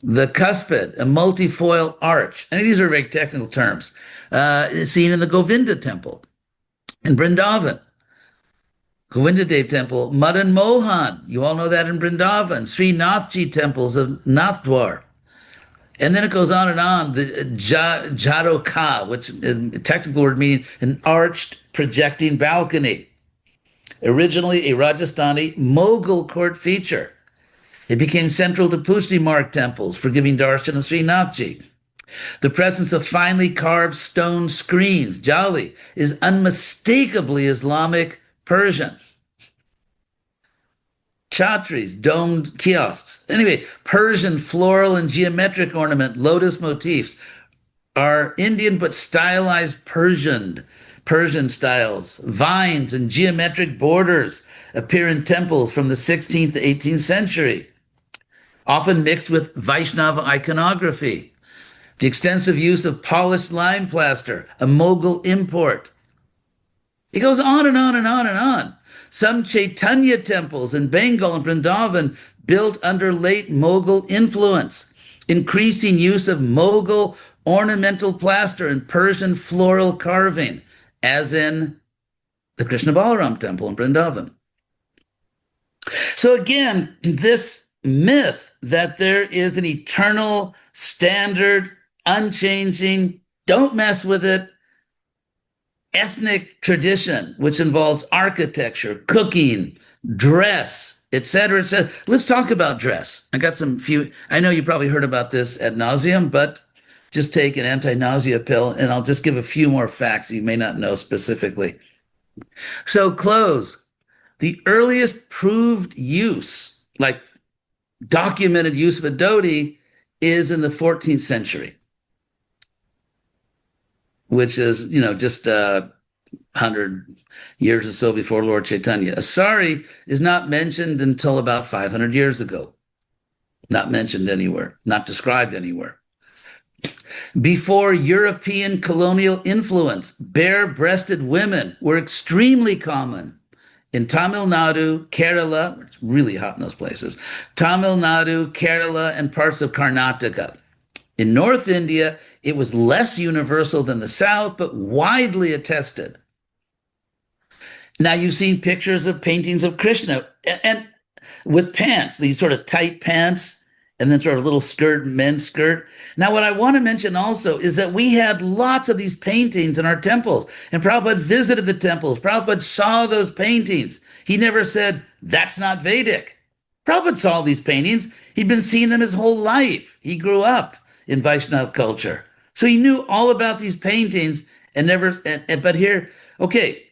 The cuspid, a multifoil arch. And these are very technical terms. Seen in the Govinda temple in Vrindavan. Govinda Dev temple, Madan Mohan. You all know that in Vrindavan. Sri Nathji temples of Nathdwar. And then it goes on and on, the Jharoka, which is a technical word meaning an arched projecting balcony. Originally a Rajasthani Mughal court feature. It became central to Pushti Marg temples for giving darshan of Srinathji. The presence of finely carved stone screens, Jali, is unmistakably Islamic Persian. Chhatris, domed kiosks. Anyway, Persian floral and geometric ornament, lotus motifs are Indian but stylized Persian styles. Vines and geometric borders appear in temples from the 16th to 18th century, often mixed with Vaishnava iconography. The extensive use of polished lime plaster, a Mughal import. It goes on and on and on and on. Some Chaitanya temples in Bengal and Vrindavan built under late Mughal influence, increasing use of Mughal ornamental plaster and Persian floral carving, as in the Krishna Balaram temple in Vrindavan. So again, this myth that there is an eternal standard, unchanging, don't mess with it, ethnic tradition, which involves architecture, cooking, dress, etc., etc. Let's talk about dress. I got I know you probably heard about this ad nauseum, but just take an anti-nausea pill and I'll just give a few more facts you may not know specifically. So clothes, the earliest proved use, like documented use of a dhoti, is in the 14th century, which is, just 100 years or so before Lord Chaitanya. A sari is not mentioned until about 500 years ago. Not mentioned anywhere, not described anywhere. Before European colonial influence, bare-breasted women were extremely common. In Tamil Nadu, Kerala, it's really hot in those places, Tamil Nadu, Kerala, and parts of Karnataka. In North India, it was less universal than the South, but widely attested. Now you've seen pictures of paintings of Krishna and with pants, these sort of tight pants, and then sort of little skirt, men's skirt. Now, what I want to mention also is that we had lots of these paintings in our temples, and Prabhupada visited the temples. Prabhupada saw those paintings. He never said, that's not Vedic. Prabhupada saw these paintings. He'd been seeing them his whole life. He grew up in Vaishnava culture. So he knew all about these paintings but here, okay,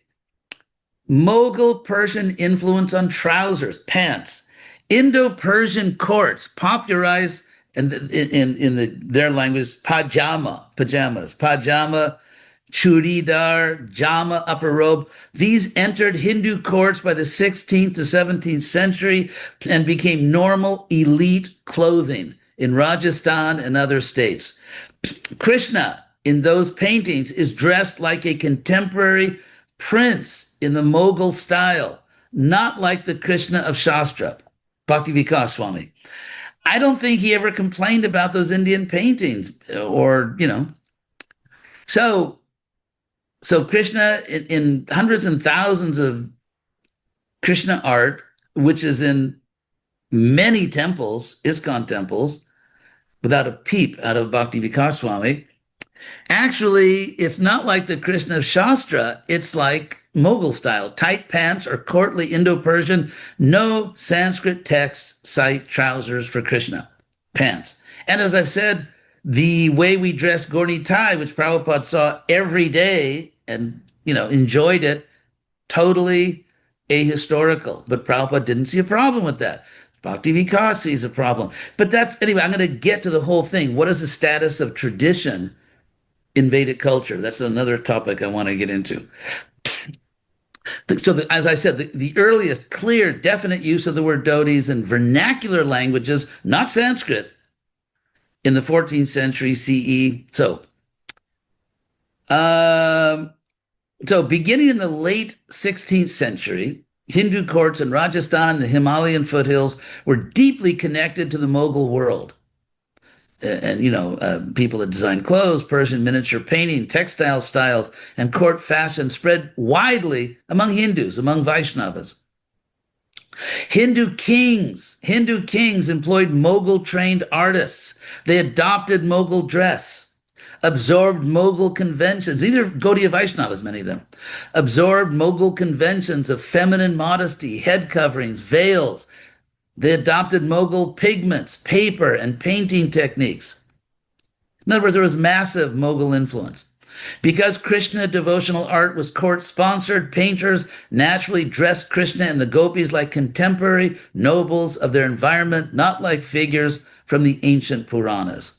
Mughal Persian influence on trousers, pants. Indo-Persian courts popularized in their language pajamas, pajama, churidar, jama, upper robe. These entered Hindu courts by the 16th to 17th century and became normal elite clothing in Rajasthan and other states. Krishna in those paintings is dressed like a contemporary prince in the Mughal style, not like the Krishna of Śāstra. Bhakti Vikasa Swami. I don't think he ever complained about those Indian paintings or, So Krishna in hundreds and thousands of Krishna art, which is in many temples, ISKCON temples, without a peep out of Bhakti Vikasa Swami. Actually, it's not like the Krishna of Śāstra. It's like Mughal style, tight pants or courtly Indo-Persian. No Sanskrit texts cite trousers for Krishna, pants. And as I've said, the way we dress Gorni tie, which Prabhupada saw every day and, enjoyed it, totally ahistorical. But Prabhupada didn't see a problem with that. Bhakti Vikasa sees a problem. But anyway, I'm going to get to the whole thing. What is the status of tradition in Vedic culture? That's another topic I want to get into. So as I said, the earliest clear, definite use of the word dhotis in vernacular languages, not Sanskrit, in the 14th century CE. So beginning in the late 16th century, Hindu courts in Rajasthan and the Himalayan foothills were deeply connected to the Mughal world. And people that designed clothes, Persian miniature painting, textile styles, and court fashion spread widely among Hindus, among Vaiṣṇavas. Hindu kings employed Mughal-trained artists. They adopted Mughal dress, absorbed Mughal conventions. These are Gaudiya Vaiṣṇavas, many of them. Absorbed Mughal conventions of feminine modesty, head coverings, veils. They adopted Mughal pigments, paper, and painting techniques. In other words, there was massive Mughal influence. Because Krishna devotional art was court-sponsored, painters naturally dressed Krishna and the gopis like contemporary nobles of their environment, not like figures from the ancient Puranas.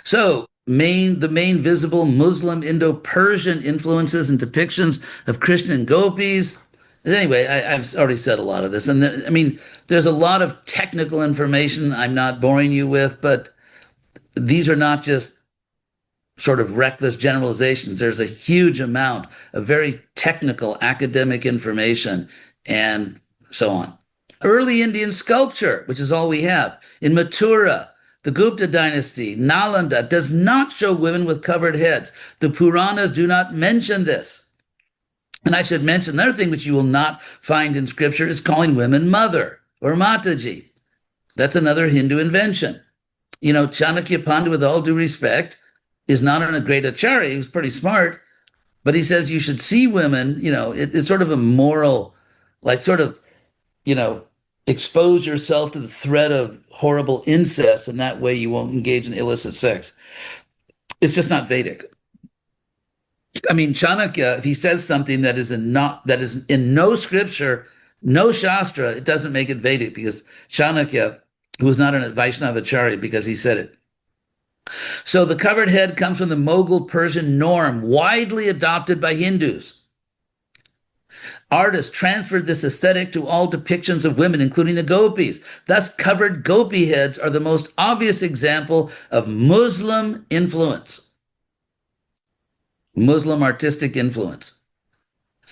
So, the main visible Muslim Indo-Persian influences and depictions of Krishna and gopis. Anyway, I've already said a lot of this. And there's a lot of technical information I'm not boring you with, but these are not just sort of reckless generalizations. There's a huge amount of very technical academic information and so on. Early Indian sculpture, which is all we have, in Mathura, the Gupta dynasty, Nalanda, does not show women with covered heads. The Puranas do not mention this. And I should mention another thing which you will not find in scripture is calling women mother or Mataji. That's another Hindu invention. Chanakya Pandit, with all due respect, is not a great acharya. He was pretty smart, but he says you should see women, it's sort of a moral, like sort of, expose yourself to the threat of horrible incest, and that way you won't engage in illicit sex. It's just not Vedic. I mean, Chanakya, if he says something that is in no scripture, no Śāstra, it doesn't make it Vedic, because Chanakya, who was not a Vaiṣṇava acharya, because he said it. So the covered head comes from the Mughal Persian norm, widely adopted by Hindus. Artists transferred this aesthetic to all depictions of women, including the gopis. Thus, covered gopi heads are the most obvious example of Muslim influence, Muslim artistic influence.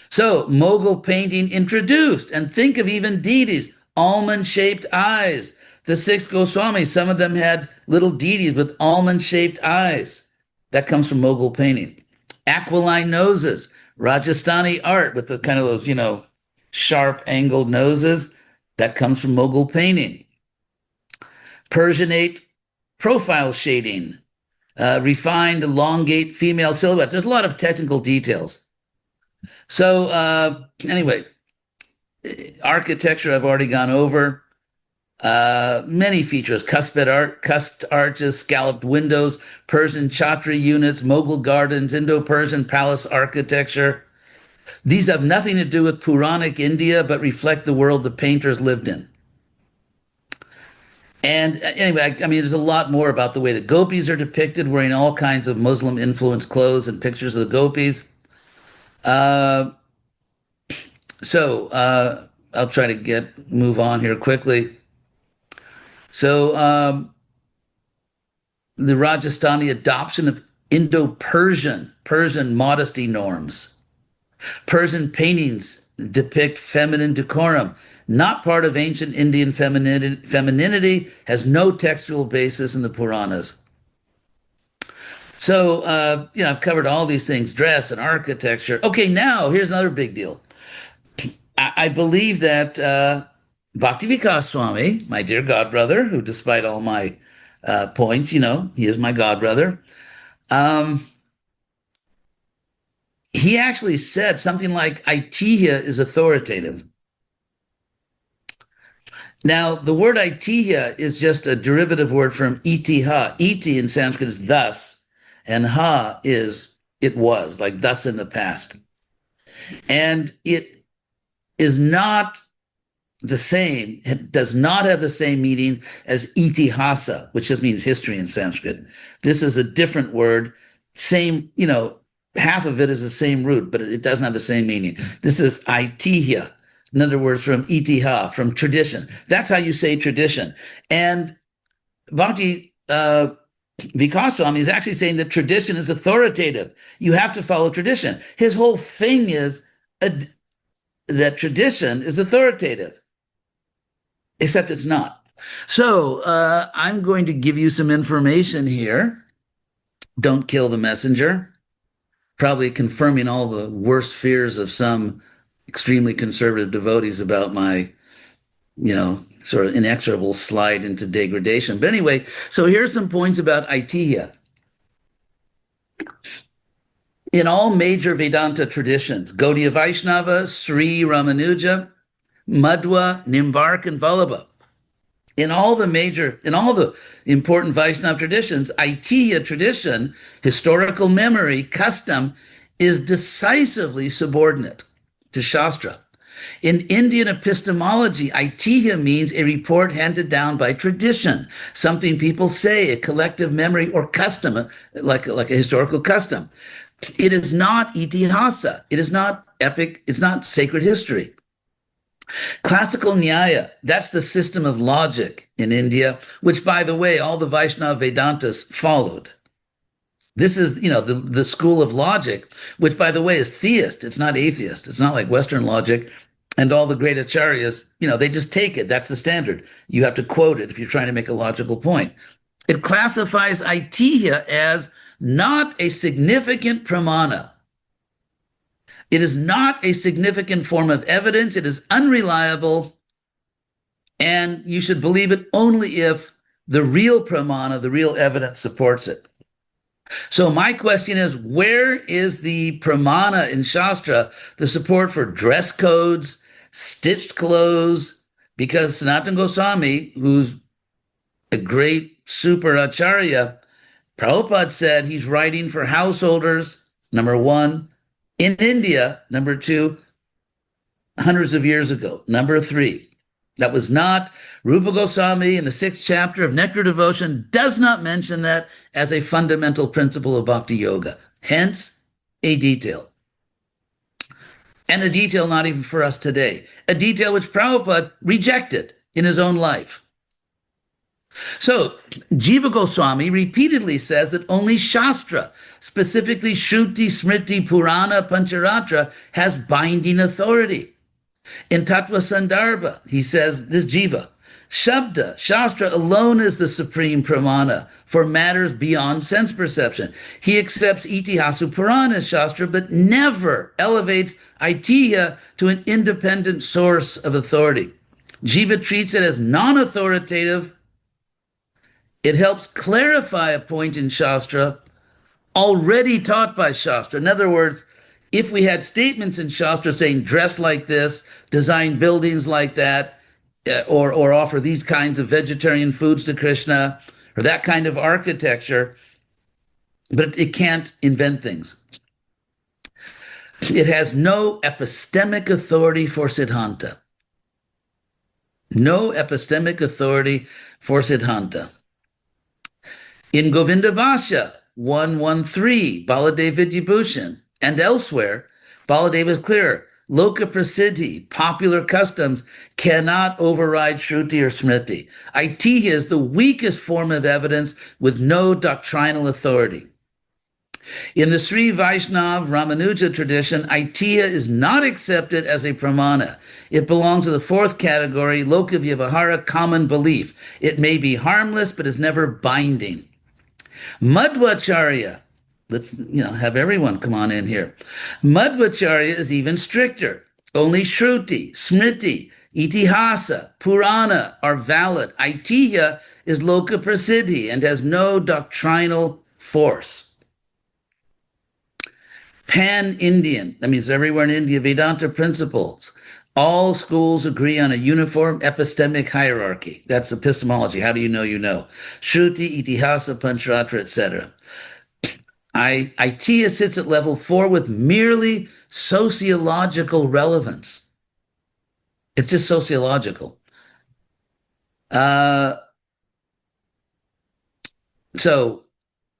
So, Mughal painting introduced, and think of even deities, almond-shaped eyes. The 6 Goswamis, some of them had little deities with almond-shaped eyes. That comes from Mughal painting. Aquiline noses, Rajasthani art with the kind of those, sharp angled noses. That comes from Mughal painting. Persianate profile shading, refined elongate female silhouette. There's a lot of technical details. So anyway, architecture I've already gone over. Many features: cusped arches, scalloped windows, Persian chhatri units, Mughal gardens, Indo-Persian palace architecture. These have nothing to do with Puranic India, but reflect the world the painters lived in. And anyway, I mean, there's a lot more about the way the gopis are depicted, wearing all kinds of Muslim-influenced clothes and pictures of the gopis. So I'll try to move on here quickly. So the Rajasthani adoption of Indo-Persian modesty norms. Persian paintings depict feminine decorum, not part of ancient Indian femininity, has no textual basis in the Puranas. So, I've covered all these things, dress and architecture. Okay, now here's another big deal. I believe that Bhakti Vikasa Swami, my dear godbrother, who despite all my points, he is my godbrother, he actually said something like Itihā is authoritative. Now, the word Itihā is just a derivative word from Itihā. Iti in Sanskrit is thus, and ha is it was, like thus in the past. And it is not the same, it does not have the same meaning as itihasa, which just means history in Sanskrit. This is a different word, same, half of it is the same root, but it doesn't have the same meaning. This is Itihā, in other words, from Itihā, from tradition. That's how you say tradition. And Bhakti Vikasa Swami is actually saying that tradition is authoritative. You have to follow tradition. His whole thing is that tradition is authoritative, except it's not. So I'm going to give you some information here. Don't kill the messenger. Probably confirming all the worst fears of some extremely conservative devotees about my, sort of inexorable slide into degradation. But anyway, so here's some points about Itihā. In all major Vedanta traditions, Gaudiya Vaishnava, Sri Ramanuja, Madhva, Nimbark, and Vallabha, in all the important Vaishnava traditions, Itihā tradition, historical memory, custom, is decisively subordinate to Śāstra. In Indian epistemology, Itihā means a report handed down by tradition, something people say, a collective memory or custom, like a historical custom. It is not itihasa. It is not epic. It's not sacred history. Classical Nyaya, that's the system of logic in India, which, by the way, all the Vaishnava Vedantas followed. This is, the school of logic, which, by the way, is theist. It's not atheist. It's not like Western logic. And all the great acharyas, they just take it. That's the standard. You have to quote it if you're trying to make a logical point. It classifies Itihā as not a significant pramana. It is not a significant form of evidence. It is unreliable. And you should believe it only if the real pramana, the real evidence, supports it. So my question is, where is the pramana in Shastra, the support for dress codes, stitched clothes? Because Sanatana Goswami, who's a great super acharya, Prabhupada said he's writing for householders, number one, in India, number two, hundreds of years ago, number three. That was not, Rupa Goswami in the 6th chapter of Nectar Devotion does not mention that as a fundamental principle of bhakti yoga. Hence, a detail. And a detail not even for us today. A detail which Prabhupada rejected in his own life. So, Jiva Goswami repeatedly says that only Shastra, specifically Shruti, Smriti, Purana, Pancharatra, has binding authority. In Tattva Sandarbha, he says, this Jiva, Shabda, Shastra alone is the supreme pramana for matters beyond sense perception. He accepts Itihā Purana as Shastra, but never elevates Itihā to an independent source of authority. Jiva treats it as non-authoritative. It helps clarify a point in Shastra already taught by Shastra. In other words, if we had statements in Shastra saying dress like this, design buildings like that, or offer these kinds of vegetarian foods to Krishna, or that kind of architecture, but it can't invent things. It has no epistemic authority for Siddhanta. No epistemic authority for Siddhanta. In Govinda Bhashya 113, Baladev Vidyabhushan, and elsewhere, Baladev is clear. Loka prasiddhi, popular customs, cannot override Shruti or Smriti. Itihā is the weakest form of evidence with no doctrinal authority. In the Sri Vaiṣṇava Ramanuja tradition, Itihā is not accepted as a pramana. It belongs to the 4th category, Loka Vyavahara, common belief. It may be harmless, but is never binding. Madhvacharya, let's have everyone come on in here. Madhvacharya is even stricter. Only Shruti, Smriti, Itihāsa, Purana are valid. Itihā is Loka prasiddhi and has no doctrinal force. Pan-Indian, that means everywhere in India, Vedanta principles. All schools agree on a uniform epistemic hierarchy. That's epistemology. How do you know you know? Shruti, Itihāsa, Pancharatra, etc. Itihā sits at level 4 with merely sociological relevance. It's just sociological. So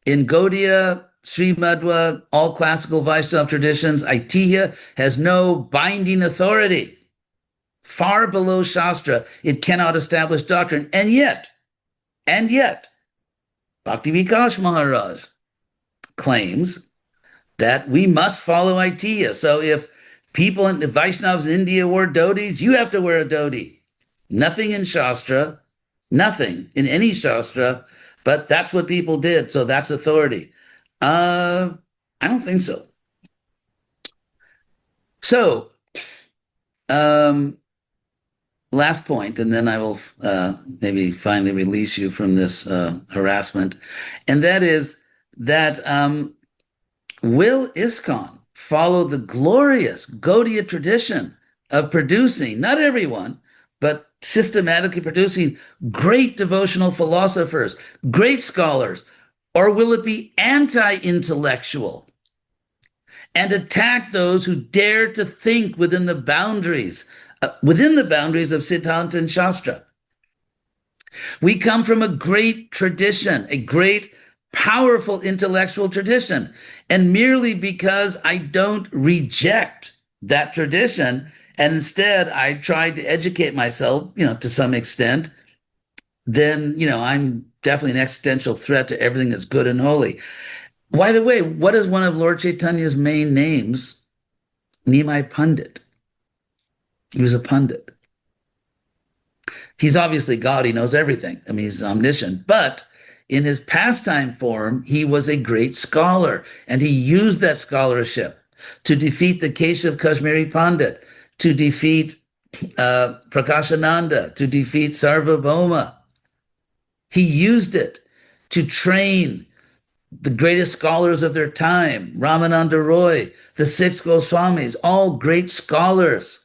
in Gaudiya, Sri Madhva, all classical Vaishnava traditions, Itihā has no binding authority. Far below Shastra, it cannot establish doctrine. And yet, Bhakti Vikasa Maharaj claims that we must follow Itihā. So if people in the Vaishnavas in India wear dhotis, you have to wear a dhoti. Nothing in Shastra, nothing in any Shastra, but that's what people did. So that's authority. I don't think so. So, last point, and then I will maybe finally release you from this harassment, and that is that will ISKCON follow the glorious Gaudiya tradition of producing, not everyone, but systematically producing great devotional philosophers, great scholars, or will it be anti-intellectual and attack those who dare to think within the boundaries of Siddhanta and Shastra? We come from a great tradition, a great, powerful intellectual tradition. And merely because I don't reject that tradition, and instead I tried to educate myself, to some extent, then, I'm definitely an existential threat to everything that's good and holy. By the way, what is one of Lord Chaitanya's main names? Nimai Pandit. He was a pundit. He's obviously God. He knows everything. I mean, he's omniscient. But in his pastime form, he was a great scholar. And he used that scholarship to defeat the Keshav Kashmiri Pandit, to defeat Prakashananda, to defeat Sarvabhauma. He used it to train the greatest scholars of their time, Ramananda Roy, the six Goswamis, all great scholars.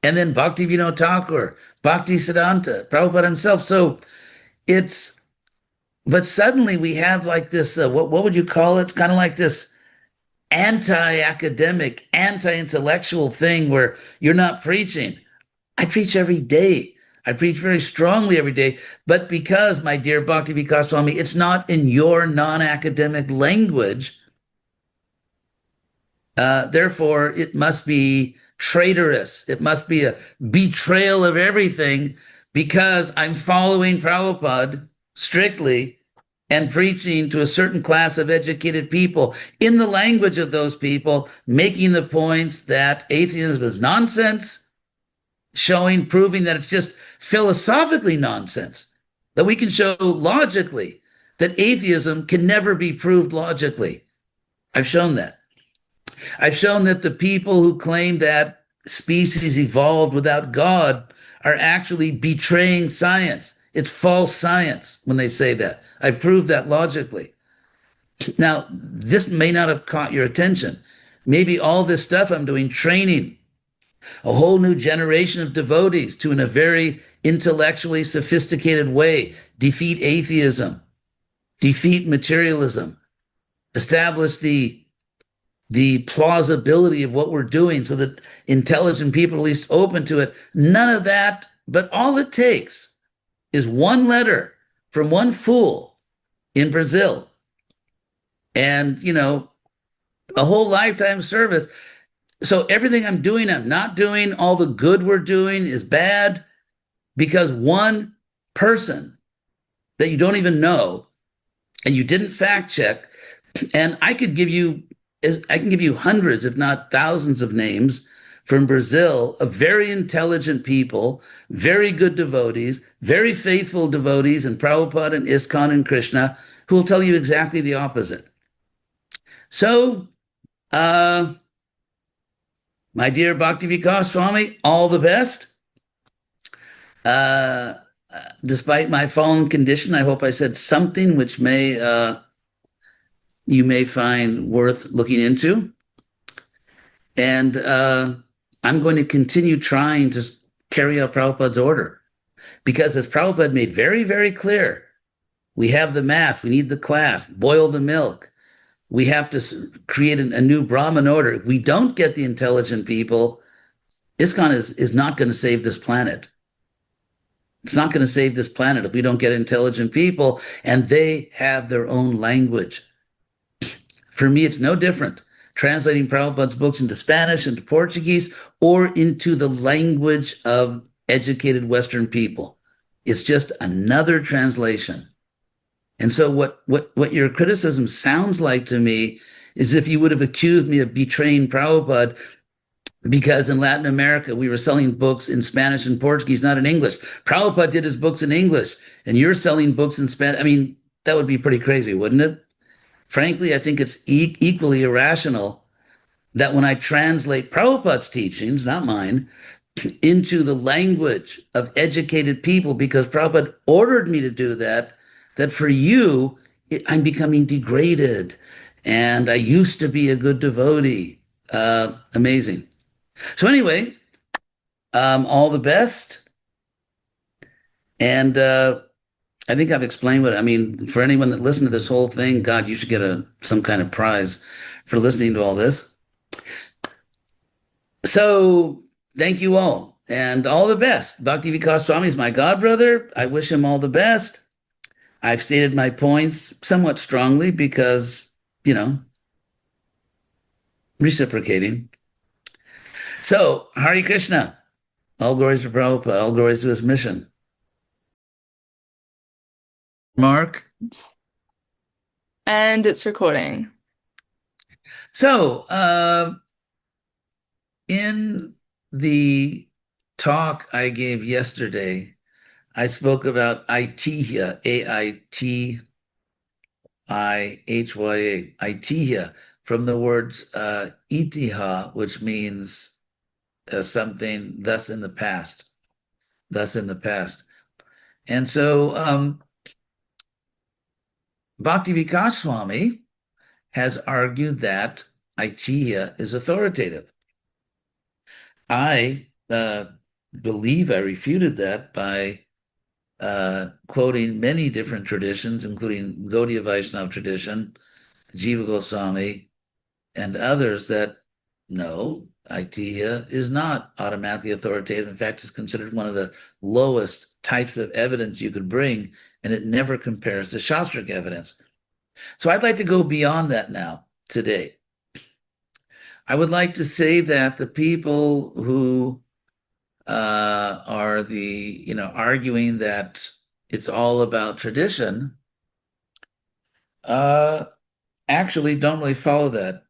And then Bhakti Vinod Thakur, Bhakti Siddhanta, Prabhupada himself. So but suddenly we have like this, what would you call it? It's kind of like this anti-academic, anti-intellectual thing where you're not preaching. I preach every day. I preach very strongly every day. But because, my dear Bhakti Vikasa Swami, it's not in your non-academic language, therefore it must be traitorous. It must be a betrayal of everything because I'm following Prabhupada strictly and preaching to a certain class of educated people in the language of those people, making the points that atheism is nonsense, proving that it's just philosophically nonsense, that we can show logically that atheism can never be proved logically. I've shown that. I've shown that the people who claim that species evolved without God are actually betraying science. It's false science when they say that. I proved that logically. Now, this may not have caught your attention. Maybe all this stuff I'm doing, training a whole new generation of devotees to, in a very intellectually sophisticated way, defeat atheism, defeat materialism, establish the plausibility of what we're doing so that intelligent people are at least open to it. None of that, but all it takes is one letter from one fool in Brazil and, a whole lifetime service. So everything I'm doing, I'm not doing. All the good we're doing is bad because one person that you don't even know and you didn't fact check. And I can give you hundreds, if not thousands of names from Brazil of very intelligent people, very good devotees, very faithful devotees in Prabhupada and ISKCON and Krishna who will tell you exactly the opposite. So, my dear Bhakti Vikasa Swami, all the best. Despite my fallen condition, I hope I said something which you may find worth looking into. And I'm going to continue trying to carry out Prabhupada's order. Because as Prabhupada made very, very clear, we have the mass, we need the class, boil the milk. We have to create a new Brahman order. If we don't get the intelligent people, ISKCON is not going to save this planet. It's not going to save this planet if we don't get intelligent people, and they have their own language. For me, it's no different translating Prabhupada's books into Spanish, into Portuguese, or into the language of educated Western people. It's just another translation. And so what your criticism sounds like to me is if you would have accused me of betraying Prabhupada because in Latin America, we were selling books in Spanish and Portuguese, not in English. Prabhupada did his books in English, and you're selling books in Spanish. I mean, that would be pretty crazy, wouldn't it? Frankly, I think it's equally irrational that when I translate Prabhupada's teachings, not mine, into the language of educated people, because Prabhupada ordered me to do that, that for you, I'm becoming degraded. And I used to be a good devotee. Amazing. So anyway, all the best. And I think I've explained for anyone that listened to this whole thing, God, you should get some kind of prize for listening to all this. So thank you all and all the best. Bhakti Vikasa Swami is my godbrother. I wish him all the best. I've stated my points somewhat strongly because, reciprocating. So, Hare Krishna. All glories to Prabhupada. All glories to his mission. Mark? And it's recording. So, in the talk I gave yesterday, I spoke about Itihā, Aitihya, Itihā, from the words Itihā, which means something thus in the past. And so Bhakti Vikasa Swami has argued that Itihā is authoritative. I believe I refuted that by quoting many different traditions, including Gaudiya Vaishnava tradition, Jiva Goswami, and others, that no, Itihā is not automatically authoritative. In fact, it's considered one of the lowest types of evidence you could bring, and it never compares to Śāstric evidence. So I'd like to go beyond that now, today. I would like to say that the people who are arguing that it's all about tradition, actually don't really follow that.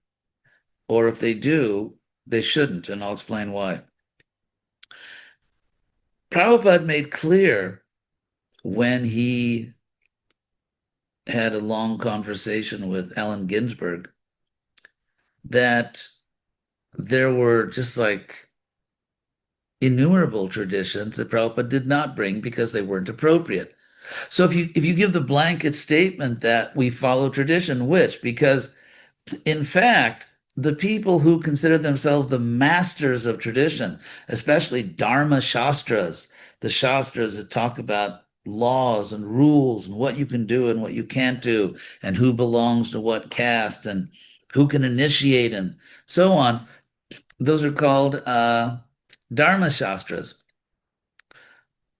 Or if they do, they shouldn't, and I'll explain why. Prabhupada made clear when he had a long conversation with Allen Ginsberg that there were just like innumerable traditions that Prabhupada did not bring because they weren't appropriate. So if you give the blanket statement that we follow tradition, which, because in fact, the people who consider themselves the masters of tradition, especially Dharma Shastras, the Shastras that talk about laws and rules and what you can do and what you can't do, and who belongs to what caste and who can initiate and so on, those are called Dharma Shastras,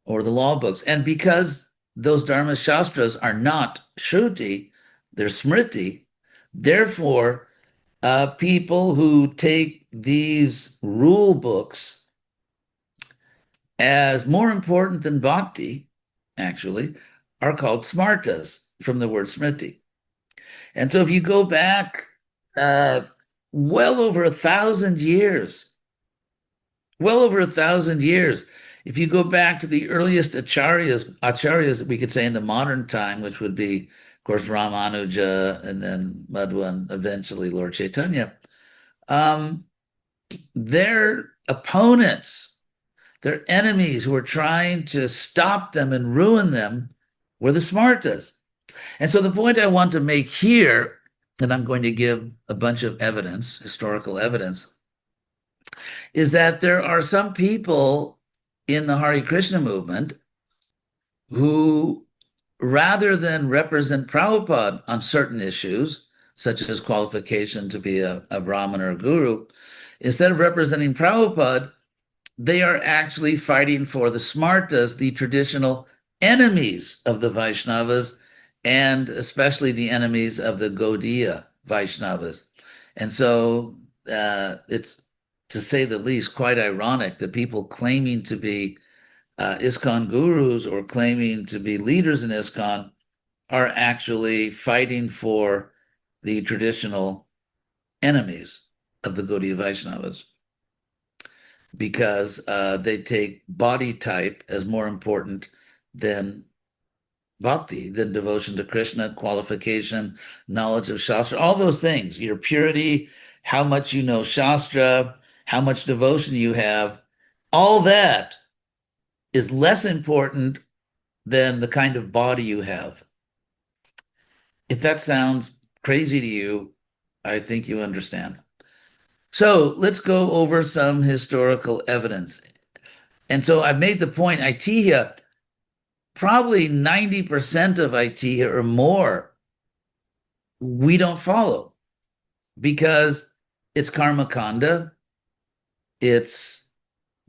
or the law books. And because those Dharma Shastras are not Shruti, they're Smriti, therefore, people who take these rule books as more important than bhakti, actually, are called Smārtas, from the word Smriti. And so if you go back well over 1,000 years, if you go back to the earliest acharyas we could say in the modern time, which would be, of course, Ramanuja and then Madhva and eventually Lord Chaitanya, their opponents, their enemies who were trying to stop them and ruin them were the Smārtas. And so the point I want to make here, and I'm going to give a bunch of evidence, historical evidence, is that there are some people in the Hare Krishna movement who, rather than represent Prabhupada on certain issues, such as qualification to be a Brahmin or a guru, instead of representing Prabhupada, they are actually fighting for the Smārtas, the traditional enemies of the Vaiṣṇavas, and especially the enemies of the Gaudiya Vaishnavas. And so it's, to say the least, quite ironic that people claiming to be ISKCON gurus or claiming to be leaders in ISKCON are actually fighting for the traditional enemies of the Gaudiya Vaishnavas, because they take body type as more important than bhakti, than devotion to Krishna, qualification, knowledge of Śāstra, all those things, your purity, how much you know Śāstra, how much devotion you have, all that is less important than the kind of body you have. If that sounds crazy to you, I think you understand. So let's go over some historical evidence. And so I've made the point, Itihā, probably 90% of Itihā or more, we don't follow because it's karma kanda, it's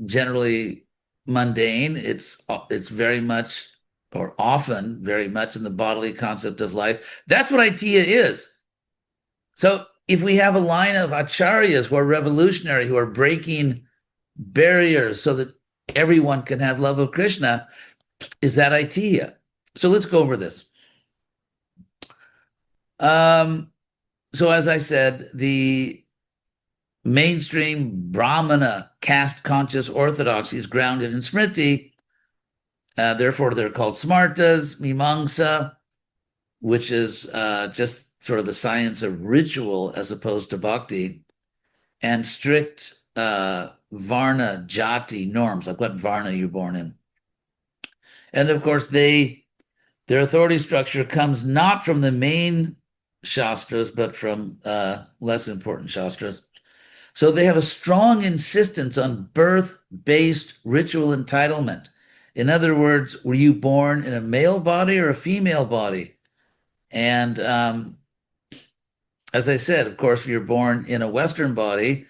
generally mundane, it's very much, or often very much, in the bodily concept of life. That's what Itihā is. So if we have a line of acharyas who are revolutionary, who are breaking barriers so that everyone can have love of Krishna, is that Itihā? So let's go over this. So as I said, the mainstream Brahmana caste-conscious orthodoxy is grounded in Smriti. Therefore, they're called Smārtas, Mimamsa, which is just sort of the science of ritual as opposed to bhakti, and strict Varna Jati norms, like what Varna you're born in. And of course, they Their authority structure comes not from the main Shastras, but from less important Shastras. So they have a strong insistence on birth-based ritual entitlement. In other words, were you born in a male body or a female body? And as I said, of course, if you're born in a Western body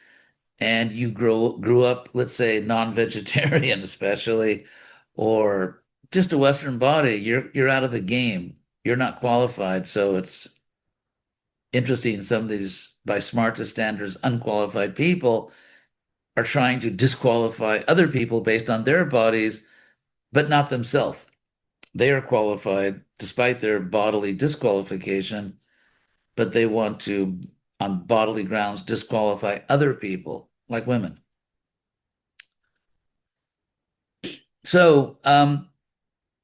and you grew up, let's say, non-vegetarian especially, or just a Western body, you're out of the game. You're not qualified. So it's interesting, some of these, by Smārta standards, unqualified people are trying to disqualify other people based on their bodies, but not themselves. They are qualified despite their bodily disqualification, but they want to, on bodily grounds, disqualify other people, like women. So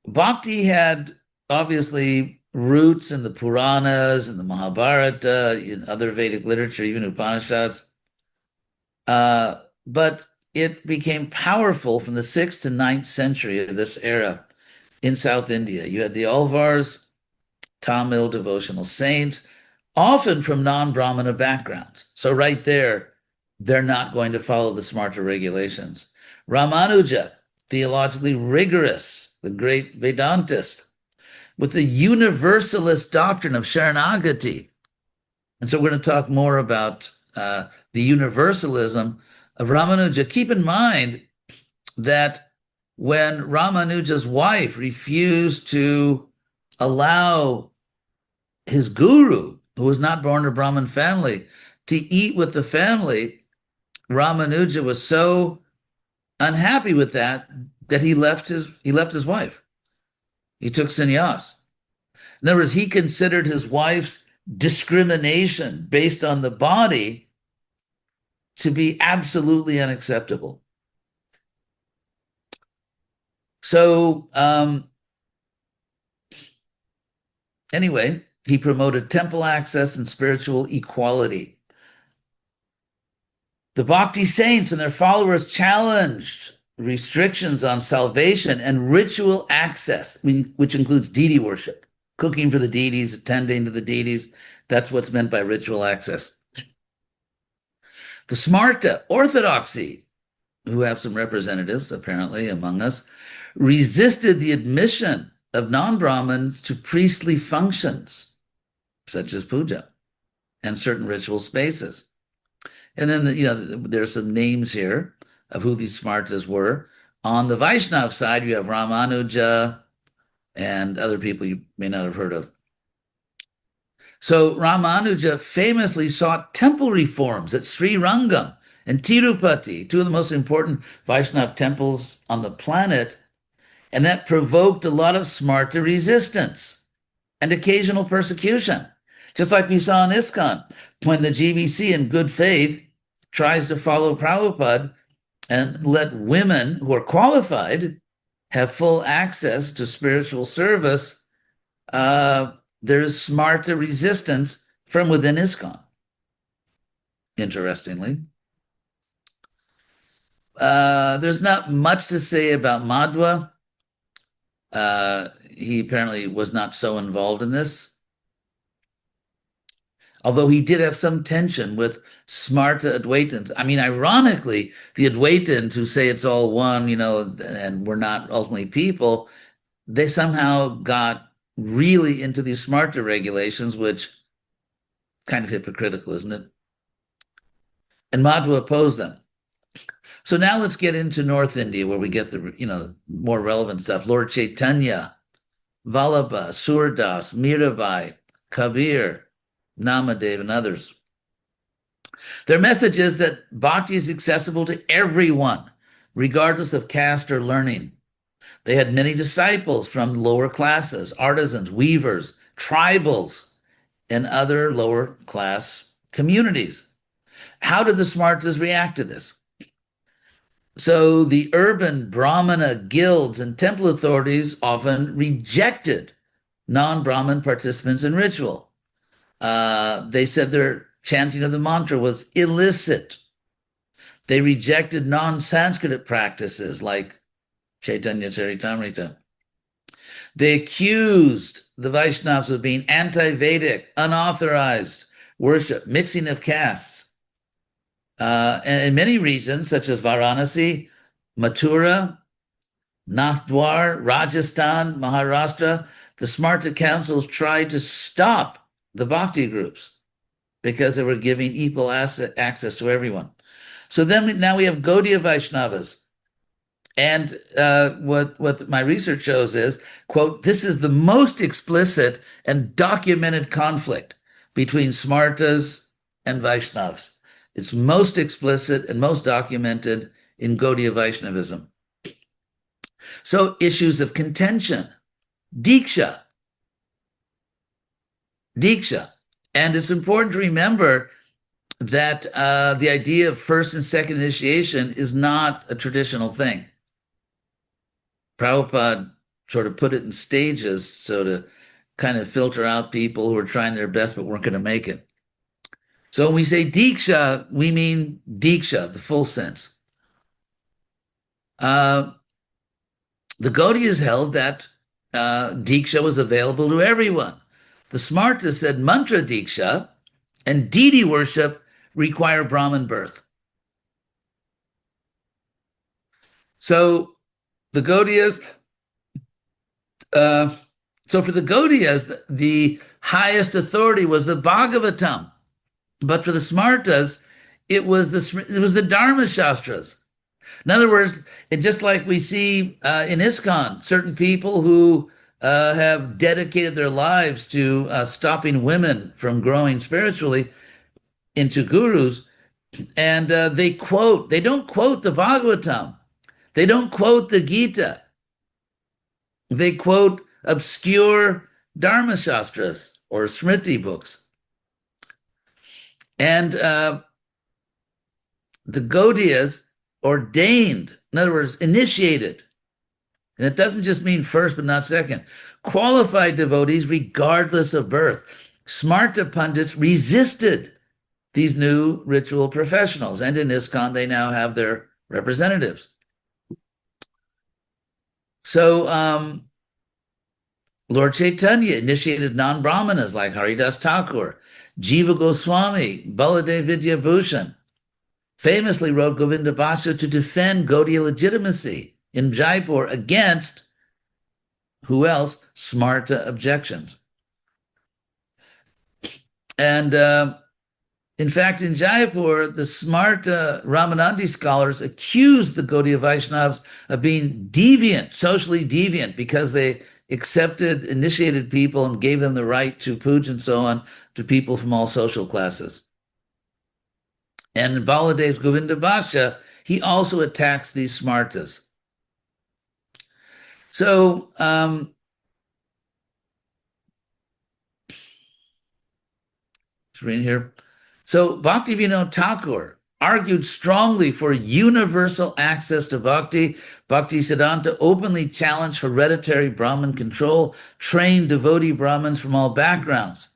Bhakti had obviously roots in the Puranas and the Mahabharata, in other Vedic literature, even Upanishads. But it became powerful from the 6th to 9th century of this era in South India. You had the Alvars, Tamil devotional saints, often from non-Brahmana backgrounds. So right there, they're not going to follow the Smārta regulations. Ramanuja, theologically rigorous, the great Vedantist, with the universalist doctrine of Sharanagati. And so we're going to talk more about the universalism of Ramanuja. Keep in mind that when Ramanuja's wife refused to allow his guru, who was not born in a Brahmin family, to eat with the family, Ramanuja was so unhappy with that he left his wife. He took sannyas. In other words, he considered his wife's discrimination based on the body to be absolutely unacceptable. So anyway, he promoted temple access and spiritual equality. The Bhakti saints and their followers challenged restrictions on salvation and ritual access, which includes deity worship, cooking for the deities, attending to the deities. That's what's meant by ritual access. The Smārta orthodoxy, who have some representatives apparently among us, resisted the admission of non-Brahmins to priestly functions, such as puja and certain ritual spaces. And then, there's some names here of who these Smārtas were. On the Vaiṣṇava side, you have Ramanuja and other people you may not have heard of. So Ramanuja famously sought temple reforms at Srirangam and Tirupati, two of the most important Vaishnava temples on the planet, and that provoked a lot of Smārta resistance and occasional persecution, just like we saw in ISKCON, when the GBC in good faith tries to follow Prabhupada and let women who are qualified have full access to spiritual service. There's Smārta resistance from within ISKCON, interestingly. There's not much to say about Madhva. He apparently was not so involved in this, although he did have some tension with Smārta Advaitins. I mean, ironically, the Advaitins who say it's all one, and we're not ultimately people, they somehow got really into these Smārta regulations, which kind of hypocritical, isn't it? And Madhva opposed them. So now let's get into North India, where we get the more relevant stuff. Lord Chaitanya, Vallabha, Surdas, Mirabai, Kabir, Namadev, and others. Their message is that bhakti is accessible to everyone, regardless of caste or learning. They had many disciples from lower classes, artisans, weavers, tribals, and other lower class communities. How did the Smārtas react to this? So the urban Brahmana guilds and temple authorities often rejected non-Brahmin participants in ritual. They said their chanting of the mantra was illicit. They rejected non-Sanskrit practices like Chaitanya Charitamrita. They accused the Vaiṣṇavas of being anti-Vedic, unauthorized worship, mixing of castes. And in many regions, such as Varanasi, Mathura, Nathdwar, Rajasthan, Maharashtra, the Smārta councils tried to stop the bhakti groups because they were giving equal access to everyone. So then now we have Gaudiya Vaishnavas. And what my research shows is, quote, this is the most explicit and documented conflict between Smārtas and Vaishnavas. It's most explicit and most documented in Gaudiya Vaishnavism. So issues of contention, Diksha. And it's important to remember that the idea of first and second initiation is not a traditional thing. Prabhupada sort of put it in stages so to kind of filter out people who are trying their best but weren't going to make it. So when we say Diksha, we mean Diksha, the full sense. The Gaudiyas held that Diksha was available to everyone. The Smārta said mantra Diksha and deity worship require Brahman birth. So the Gaudiyas, so for the Gaudiyas, the highest authority was the Bhagavatam, but for the Smārtas, it was the Dharma Śāstras. In other words, just like we see in ISKCON, certain people who have dedicated their lives to stopping women from growing spiritually into gurus, and they don't quote the Bhagavatam. They don't quote the Gita. They quote obscure Dharma Śāstras or Smriti books. And the Gaudiyas ordained, in other words, initiated, and it doesn't just mean first but not second, qualified devotees regardless of birth. Smārta Pandits resisted these new ritual professionals, and in ISKCON they now have their representatives. So Lord Chaitanya initiated non-Brahmanas like Haridas Thakur, Jiva Goswami, Baladev Vidyabhushan, famously wrote Govinda-pakṣa to defend Gaudiya legitimacy in Jaipur against, who else? Smārta objections. And in fact, in Jaipur, the Smārta Ramanandi scholars accused the Gaudiya Vaishnavas of being deviant, socially deviant, because they accepted initiated people and gave them the right to puja and so on to people from all social classes. And in Baladev's Govinda-pakṣa, he also attacks these Smārtas. So, let's read here. So Bhaktivinoda Thakur argued strongly for universal access to bhakti. Bhaktisiddhanta openly challenged hereditary Brahmin control, trained devotee Brahmins from all backgrounds.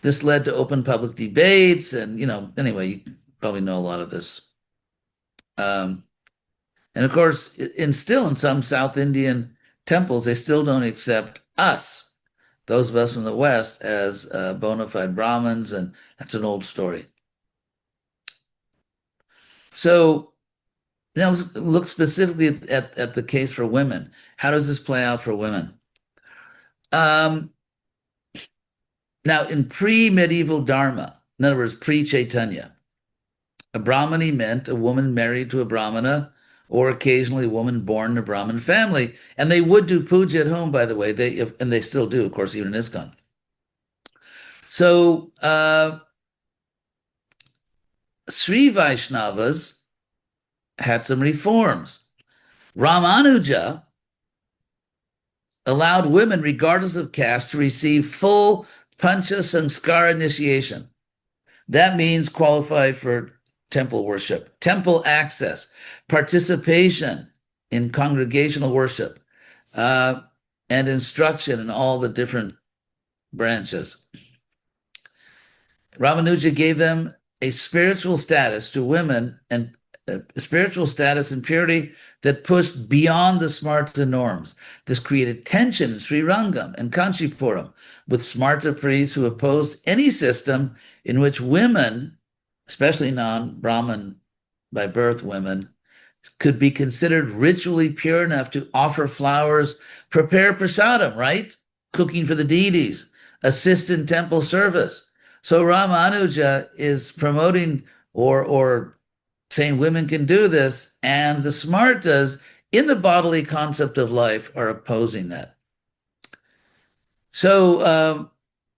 This led to open public debates, and anyway, you probably know a lot of this. And of course, still in some South Indian temples, they still don't accept us, those of us from the West, as bona fide Brahmins, and that's an old story. So now let's look specifically at the case for women. How does this play out for women? Now, in pre-medieval Dharma, in other words, pre-Chaitanya, a Brahmani meant a woman married to a Brahmana, or occasionally a woman born in a Brahmin family. And they would do puja at home, by the way, and they still do, of course, even in ISKCON. So Sri Vaiṣṇavas had some reforms. Ramanuja allowed women, regardless of caste, to receive full Pancha Sanskara initiation. That means qualified for temple worship, temple access, participation in congregational worship, and instruction in all the different branches. Ramanuja gave them a spiritual status to women, and spiritual status and purity that pushed beyond the Smārta norms. This created tension in Srirangam and Kanchipuram with Smārta priests who opposed any system in which women, especially non-Brahmin by birth women, could be considered ritually pure enough to offer flowers, prepare prasadam, right? Cooking for the deities, assist in temple service. So Ramanuja is promoting or saying women can do this, and the Smārtas in the bodily concept of life are opposing that. So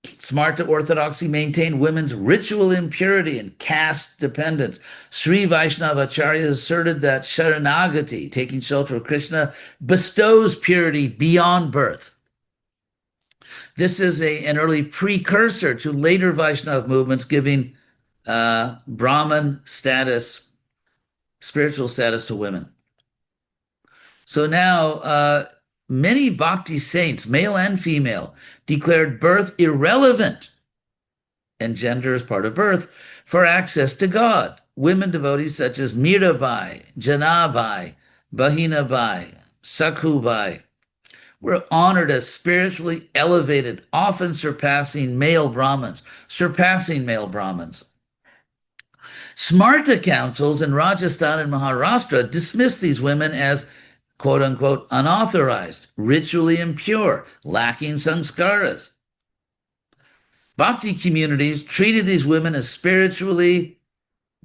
Smārta orthodoxy maintained women's ritual impurity and caste dependence. Sri Vaiṣṇava Acharyas asserted that Sharanagati, taking shelter of Krishna, bestows purity beyond birth. This is an early precursor to later Vaishnava movements giving Brahman status, spiritual status to women. So now many bhakti saints, male and female, declared birth irrelevant, and gender as part of birth, for access to God. Women devotees such as Mirabai, Janabai, Bahinabai, Sakhubai were honored as spiritually elevated, often surpassing male Brahmins. Smārta councils in Rajasthan and Maharashtra dismissed these women as quote unquote unauthorized, ritually impure, lacking sanskaras. Bhakti communities treated these women as spiritually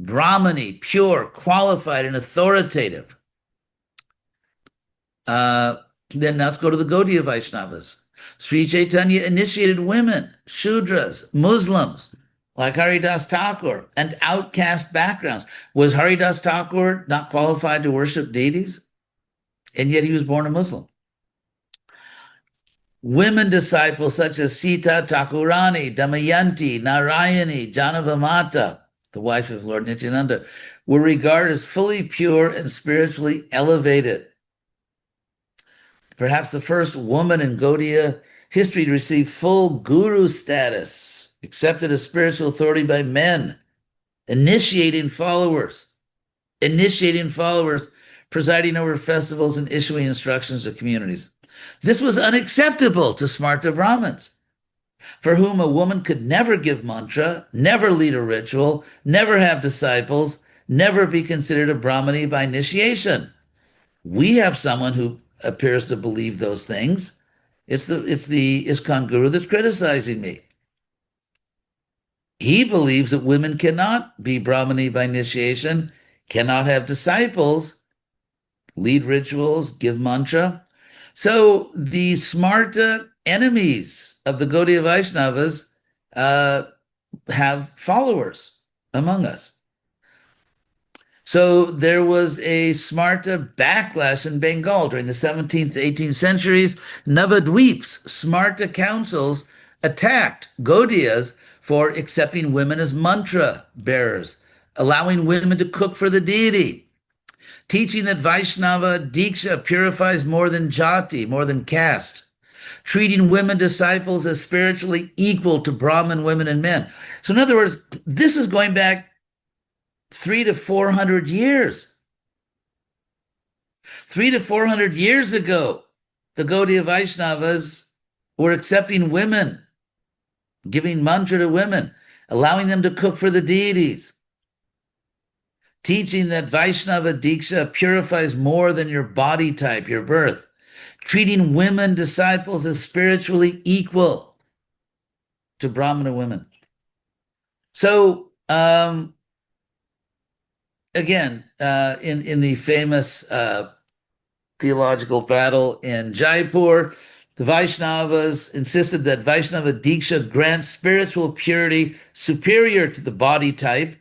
Brahmani, pure, qualified, and authoritative. Then let's go to the Gaudiya Vaishnavas. Sri Chaitanya initiated women, Shudras, Muslims, like Haridas Thakur, and outcast backgrounds. Was Haridas Thakur not qualified to worship deities? And yet he was born a Muslim. Women disciples such as Sita Thakurani, Damayanti, Narayani, Janavamata, the wife of Lord Nityananda, were regarded as fully pure and spiritually elevated. Perhaps the first woman in Gaudiya history to receive full guru status, accepted as spiritual authority by men, initiating followers, presiding over festivals and issuing instructions to communities. This was unacceptable to Smārta Brahmins, for whom a woman could never give mantra, never lead a ritual, never have disciples, never be considered a Brahmani by initiation. We have someone who appears to believe those things. It's the ISKCON guru that's criticizing me. He believes that women cannot be Brahmani by initiation, cannot have disciples, lead rituals, give mantra. So the Smārta enemies of the Gaudiya Vaishnavas have followers among us. So there was a Smārta backlash in Bengal during the 17th to 18th centuries. Navadweeps, Smārta councils attacked Gaudiyas for accepting women as mantra bearers, allowing women to cook for the deity, teaching that Vaiṣṇava Diksha purifies more than jati, more than caste, treating women disciples as spiritually equal to Brahmin women and men. So in other words, this is going back 300 to 400 years. 300 to 400 years ago, the Gaudiya Vaishnavas were accepting women, giving mantra to women, allowing them to cook for the deities, teaching that Vaiṣṇava Diksha purifies more than your body type, your birth, treating women disciples as spiritually equal to Brahmana women. So, again, in the famous theological battle in Jaipur, the Vaishnavas insisted that Vaiṣṇava Diksha grants spiritual purity superior to the body type.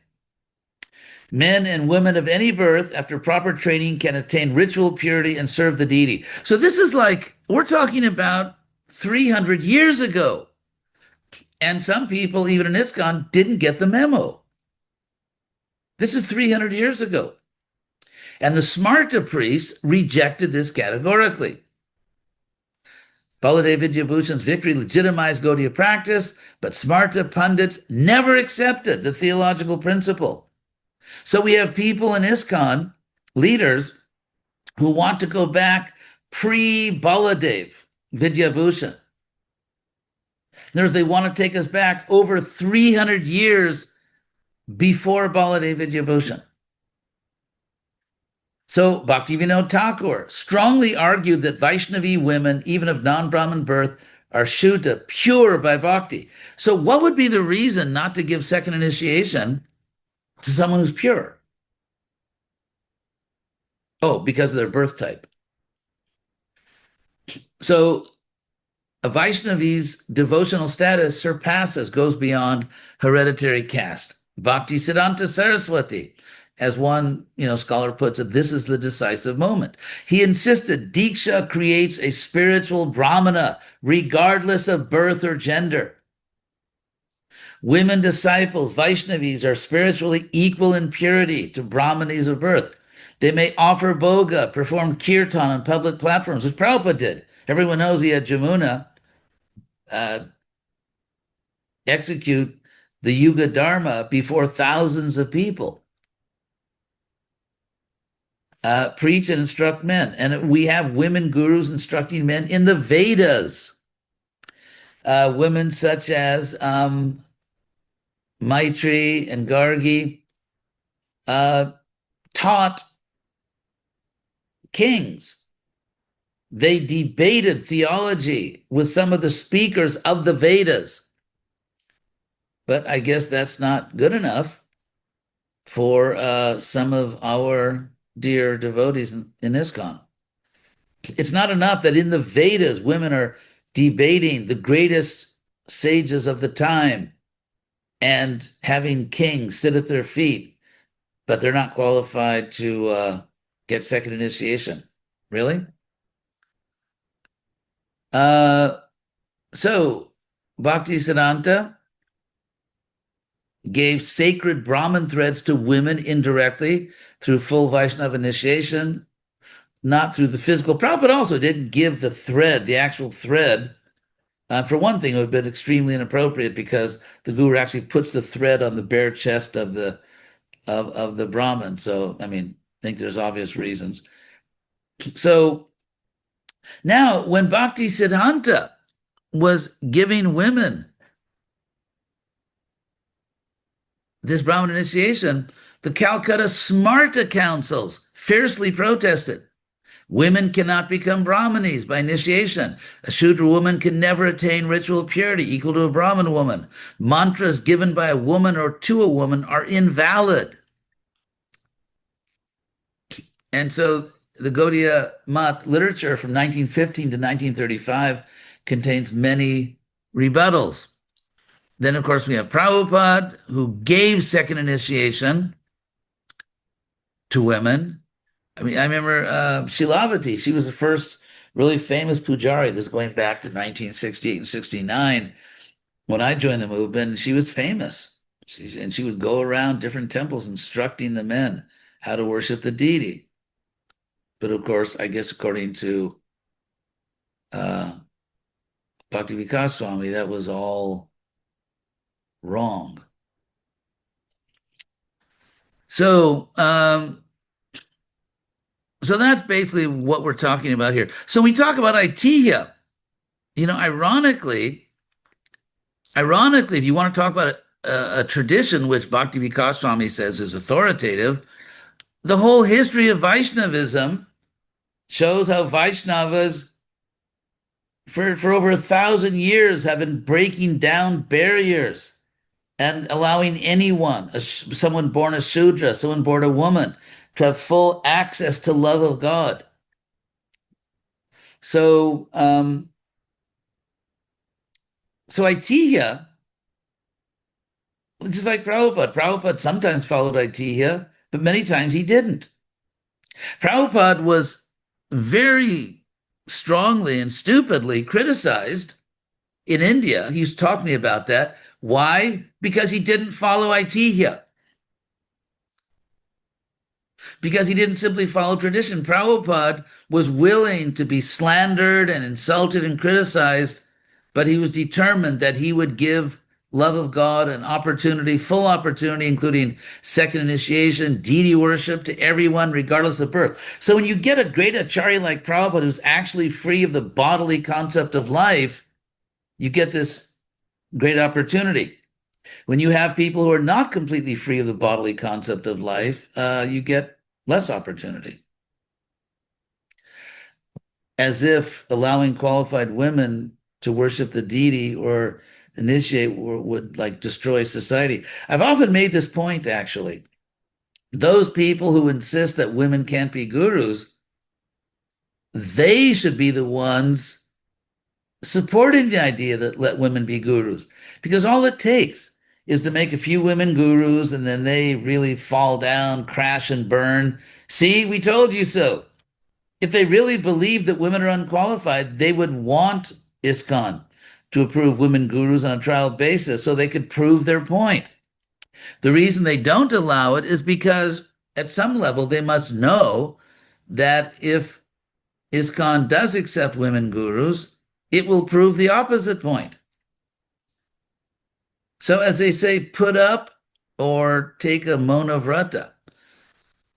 Men and women of any birth, after proper training, can attain ritual purity and serve the deity. So this is like, we're talking about 300 years ago. And some people, even in ISKCON, didn't get the memo. This is 300 years ago. And the Smārta priests rejected this categorically. Baladev Vidyabhushan's victory legitimized Gaudiya practice, but Smārta pundits never accepted the theological principle. So we have people in ISKCON, leaders, who want to go back pre-Baladev Vidyabhushan. In other words, they want to take us back over 300 years before Baladev Vidyabhushan. So Bhaktivinoda Thakur strongly argued that Vaishnavi women, even of non-Brahmin birth, are Shuddha, pure by bhakti. So what would be the reason not to give second initiation to someone who's pure? Oh, because of their birth type. So a Vaishnavi's devotional status goes beyond hereditary caste. Bhakti Siddhanta Saraswati, as one scholar puts it, this is the decisive moment. He insisted Diksha creates a spiritual Brahmana, regardless of birth or gender. Women disciples, Vaishnavis, are spiritually equal in purity to Brahmanis of birth. They may offer bhoga, perform kirtan on public platforms, which Prabhupada did. Everyone knows he had Jamuna execute the Yuga Dharma before thousands of people. Preach and instruct men. And we have women gurus instructing men in the Vedas. Women such as Maitri and Gargi taught kings. They debated theology with some of the speakers of the Vedas. But I guess that's not good enough for some of our dear devotees in ISKCON. It's not enough that in the Vedas, women are debating the greatest sages of the time and having kings sit at their feet, but they're not qualified to get second initiation. Really? So Bhakti Siddhanta gave sacred Brahmin threads to women indirectly through full Vaishnava initiation, not through the physical. Prabhupada also didn't give the thread, the actual thread. For one thing, it would have been extremely inappropriate because the guru actually puts the thread on the bare chest of the Brahmin. So, I think there's obvious reasons. So now, when Bhakti Siddhanta was giving women this Brahmin initiation, the Calcutta Smārta councils fiercely protested. Women cannot become Brahmanis by initiation. A Shudra woman can never attain ritual purity equal to a Brahmin woman. Mantras given by a woman or to a woman are invalid. And so the Gaudiya Math literature from 1915 to 1935 contains many rebuttals. Then, of course, we have Prabhupada, who gave second initiation to women. I remember Śrīlavati. She was the first really famous pujari. This is going back to 1968 and 69. When I joined the movement, she was famous. She would go around different temples instructing the men how to worship the deity. But of course, I guess according to Bhakti Vikasa Swami, that was all wrong. So that's basically what we're talking about here. So we talk about Itihā. Ironically, if you want to talk about a tradition which Bhakti Vikasa Swami says is authoritative, the whole history of Vaishnavism shows how Vaiṣṇavas for over 1,000 years have been breaking down barriers and allowing anyone, someone born a Shudra, someone born a woman, to have full access to love of God. So Itihā, just like Prabhupada sometimes followed Itihā, but many times he didn't. Prabhupada was very strongly and stupidly criticized in India. He used to talk to me about that. Why? Because he didn't follow Itihā. Because he didn't simply follow tradition. Prabhupada was willing to be slandered and insulted and criticized, but he was determined that he would give love of God, and opportunity, full opportunity, including second initiation, deity worship to everyone, regardless of birth. So when you get a great acharya like Prabhupada who's actually free of the bodily concept of life, you get this great opportunity. When you have people who are not completely free of the bodily concept of life, you get less opportunity. As if allowing qualified women to worship the deity or initiate would like destroy society. I've often made this point, actually. Those people who insist that women can't be gurus, they should be the ones supporting the idea that let women be gurus, because all it takes is to make a few women gurus and then they really fall down, crash and burn. See, we told you so. If they really believed that women are unqualified, they would want ISKCON to approve women gurus on a trial basis so they could prove their point. The reason they don't allow it is because at some level they must know that if ISKCON does accept women gurus, it will prove the opposite point. So as they say, put up or take a mona vrata.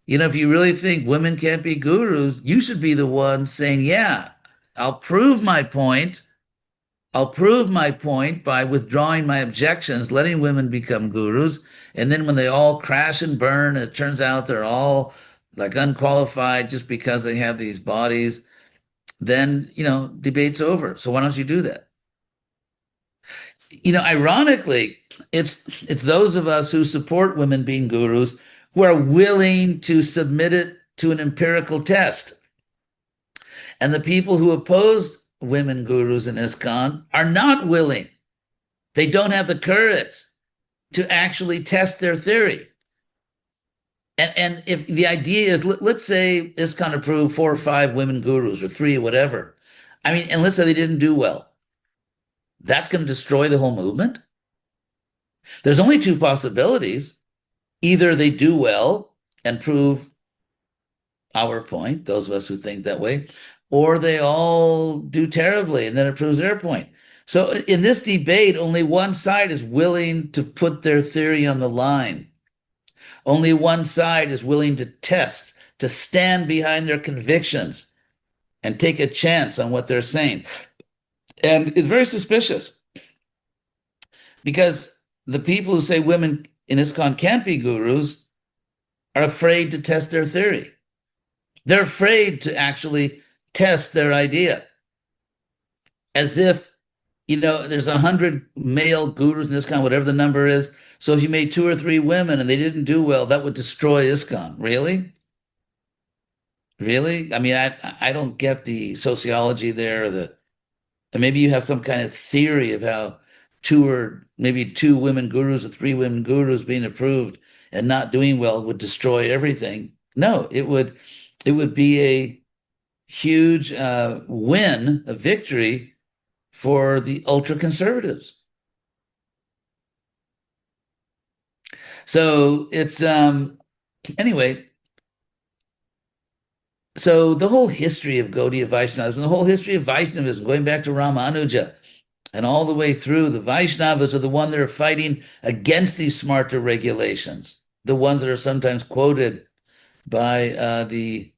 If you really think women can't be gurus, you should be the one saying, yeah, I'll prove my point. I'll prove my point by withdrawing my objections, letting women become gurus. And then when they all crash and burn, it turns out they're all like unqualified just because they have these bodies, then, debate's over. So why don't you do that? Ironically, it's those of us who support women being gurus who are willing to submit it to an empirical test. And the people who oppose women gurus in ISKCON are not willing. They don't have the courage to actually test their theory. And if the idea is, let's say ISKCON approved 4 or 5 women gurus or 3 or whatever. And let's say they didn't do well. That's going to destroy the whole movement. There's only 2 possibilities. Either they do well and prove our point, those of us who think that way, or they all do terribly and then it proves their point. So in this debate, only one side is willing to put their theory on the line. Only one side is willing to test, to stand behind their convictions and take a chance on what they're saying. And it's very suspicious because the people who say women in ISKCON can't be gurus are afraid to test their theory. They're afraid to actually test their idea. As if, there's 100 male gurus in ISKCON, whatever the number is. So if you made 2 or 3 women and they didn't do well, that would destroy ISKCON. Really? Really? I don't get the sociology there. And maybe you have some kind of theory of how 2 women gurus or 3 women gurus being approved and not doing well would destroy everything. No, it would be a huge win, a victory for the ultra conservatives. So it's anyway. So the whole history of Gaudiya Vaishnavas, the whole history of Vaishnavism, going back to Ramanuja, and all the way through, the Vaishnavas are the one that are fighting against these Smārta regulations, the ones that are sometimes quoted by the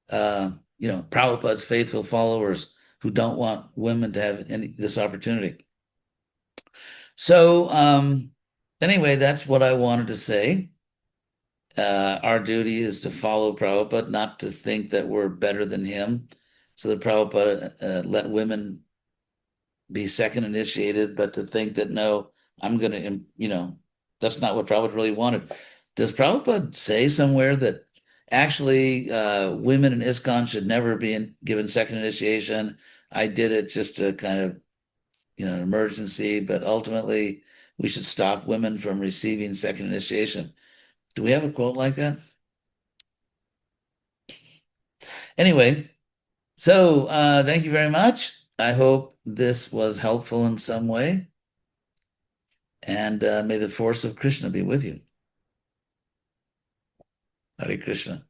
Prabhupada's faithful followers who don't want women to have this opportunity. So anyway, that's what I wanted to say. Our duty is to follow Prabhupada, not to think that we're better than him. So that Prabhupada let women be second initiated, but to think that, no, I'm going to, that's not what Prabhupada really wanted. Does Prabhupada say somewhere that actually women in ISKCON should never be given second initiation? I did it just to kind of, an emergency, but ultimately we should stop women from receiving second initiation. Do we have a quote like that? Anyway, so thank you very much. I hope this was helpful in some way. And may the force of Krishna be with you. Hare Krishna.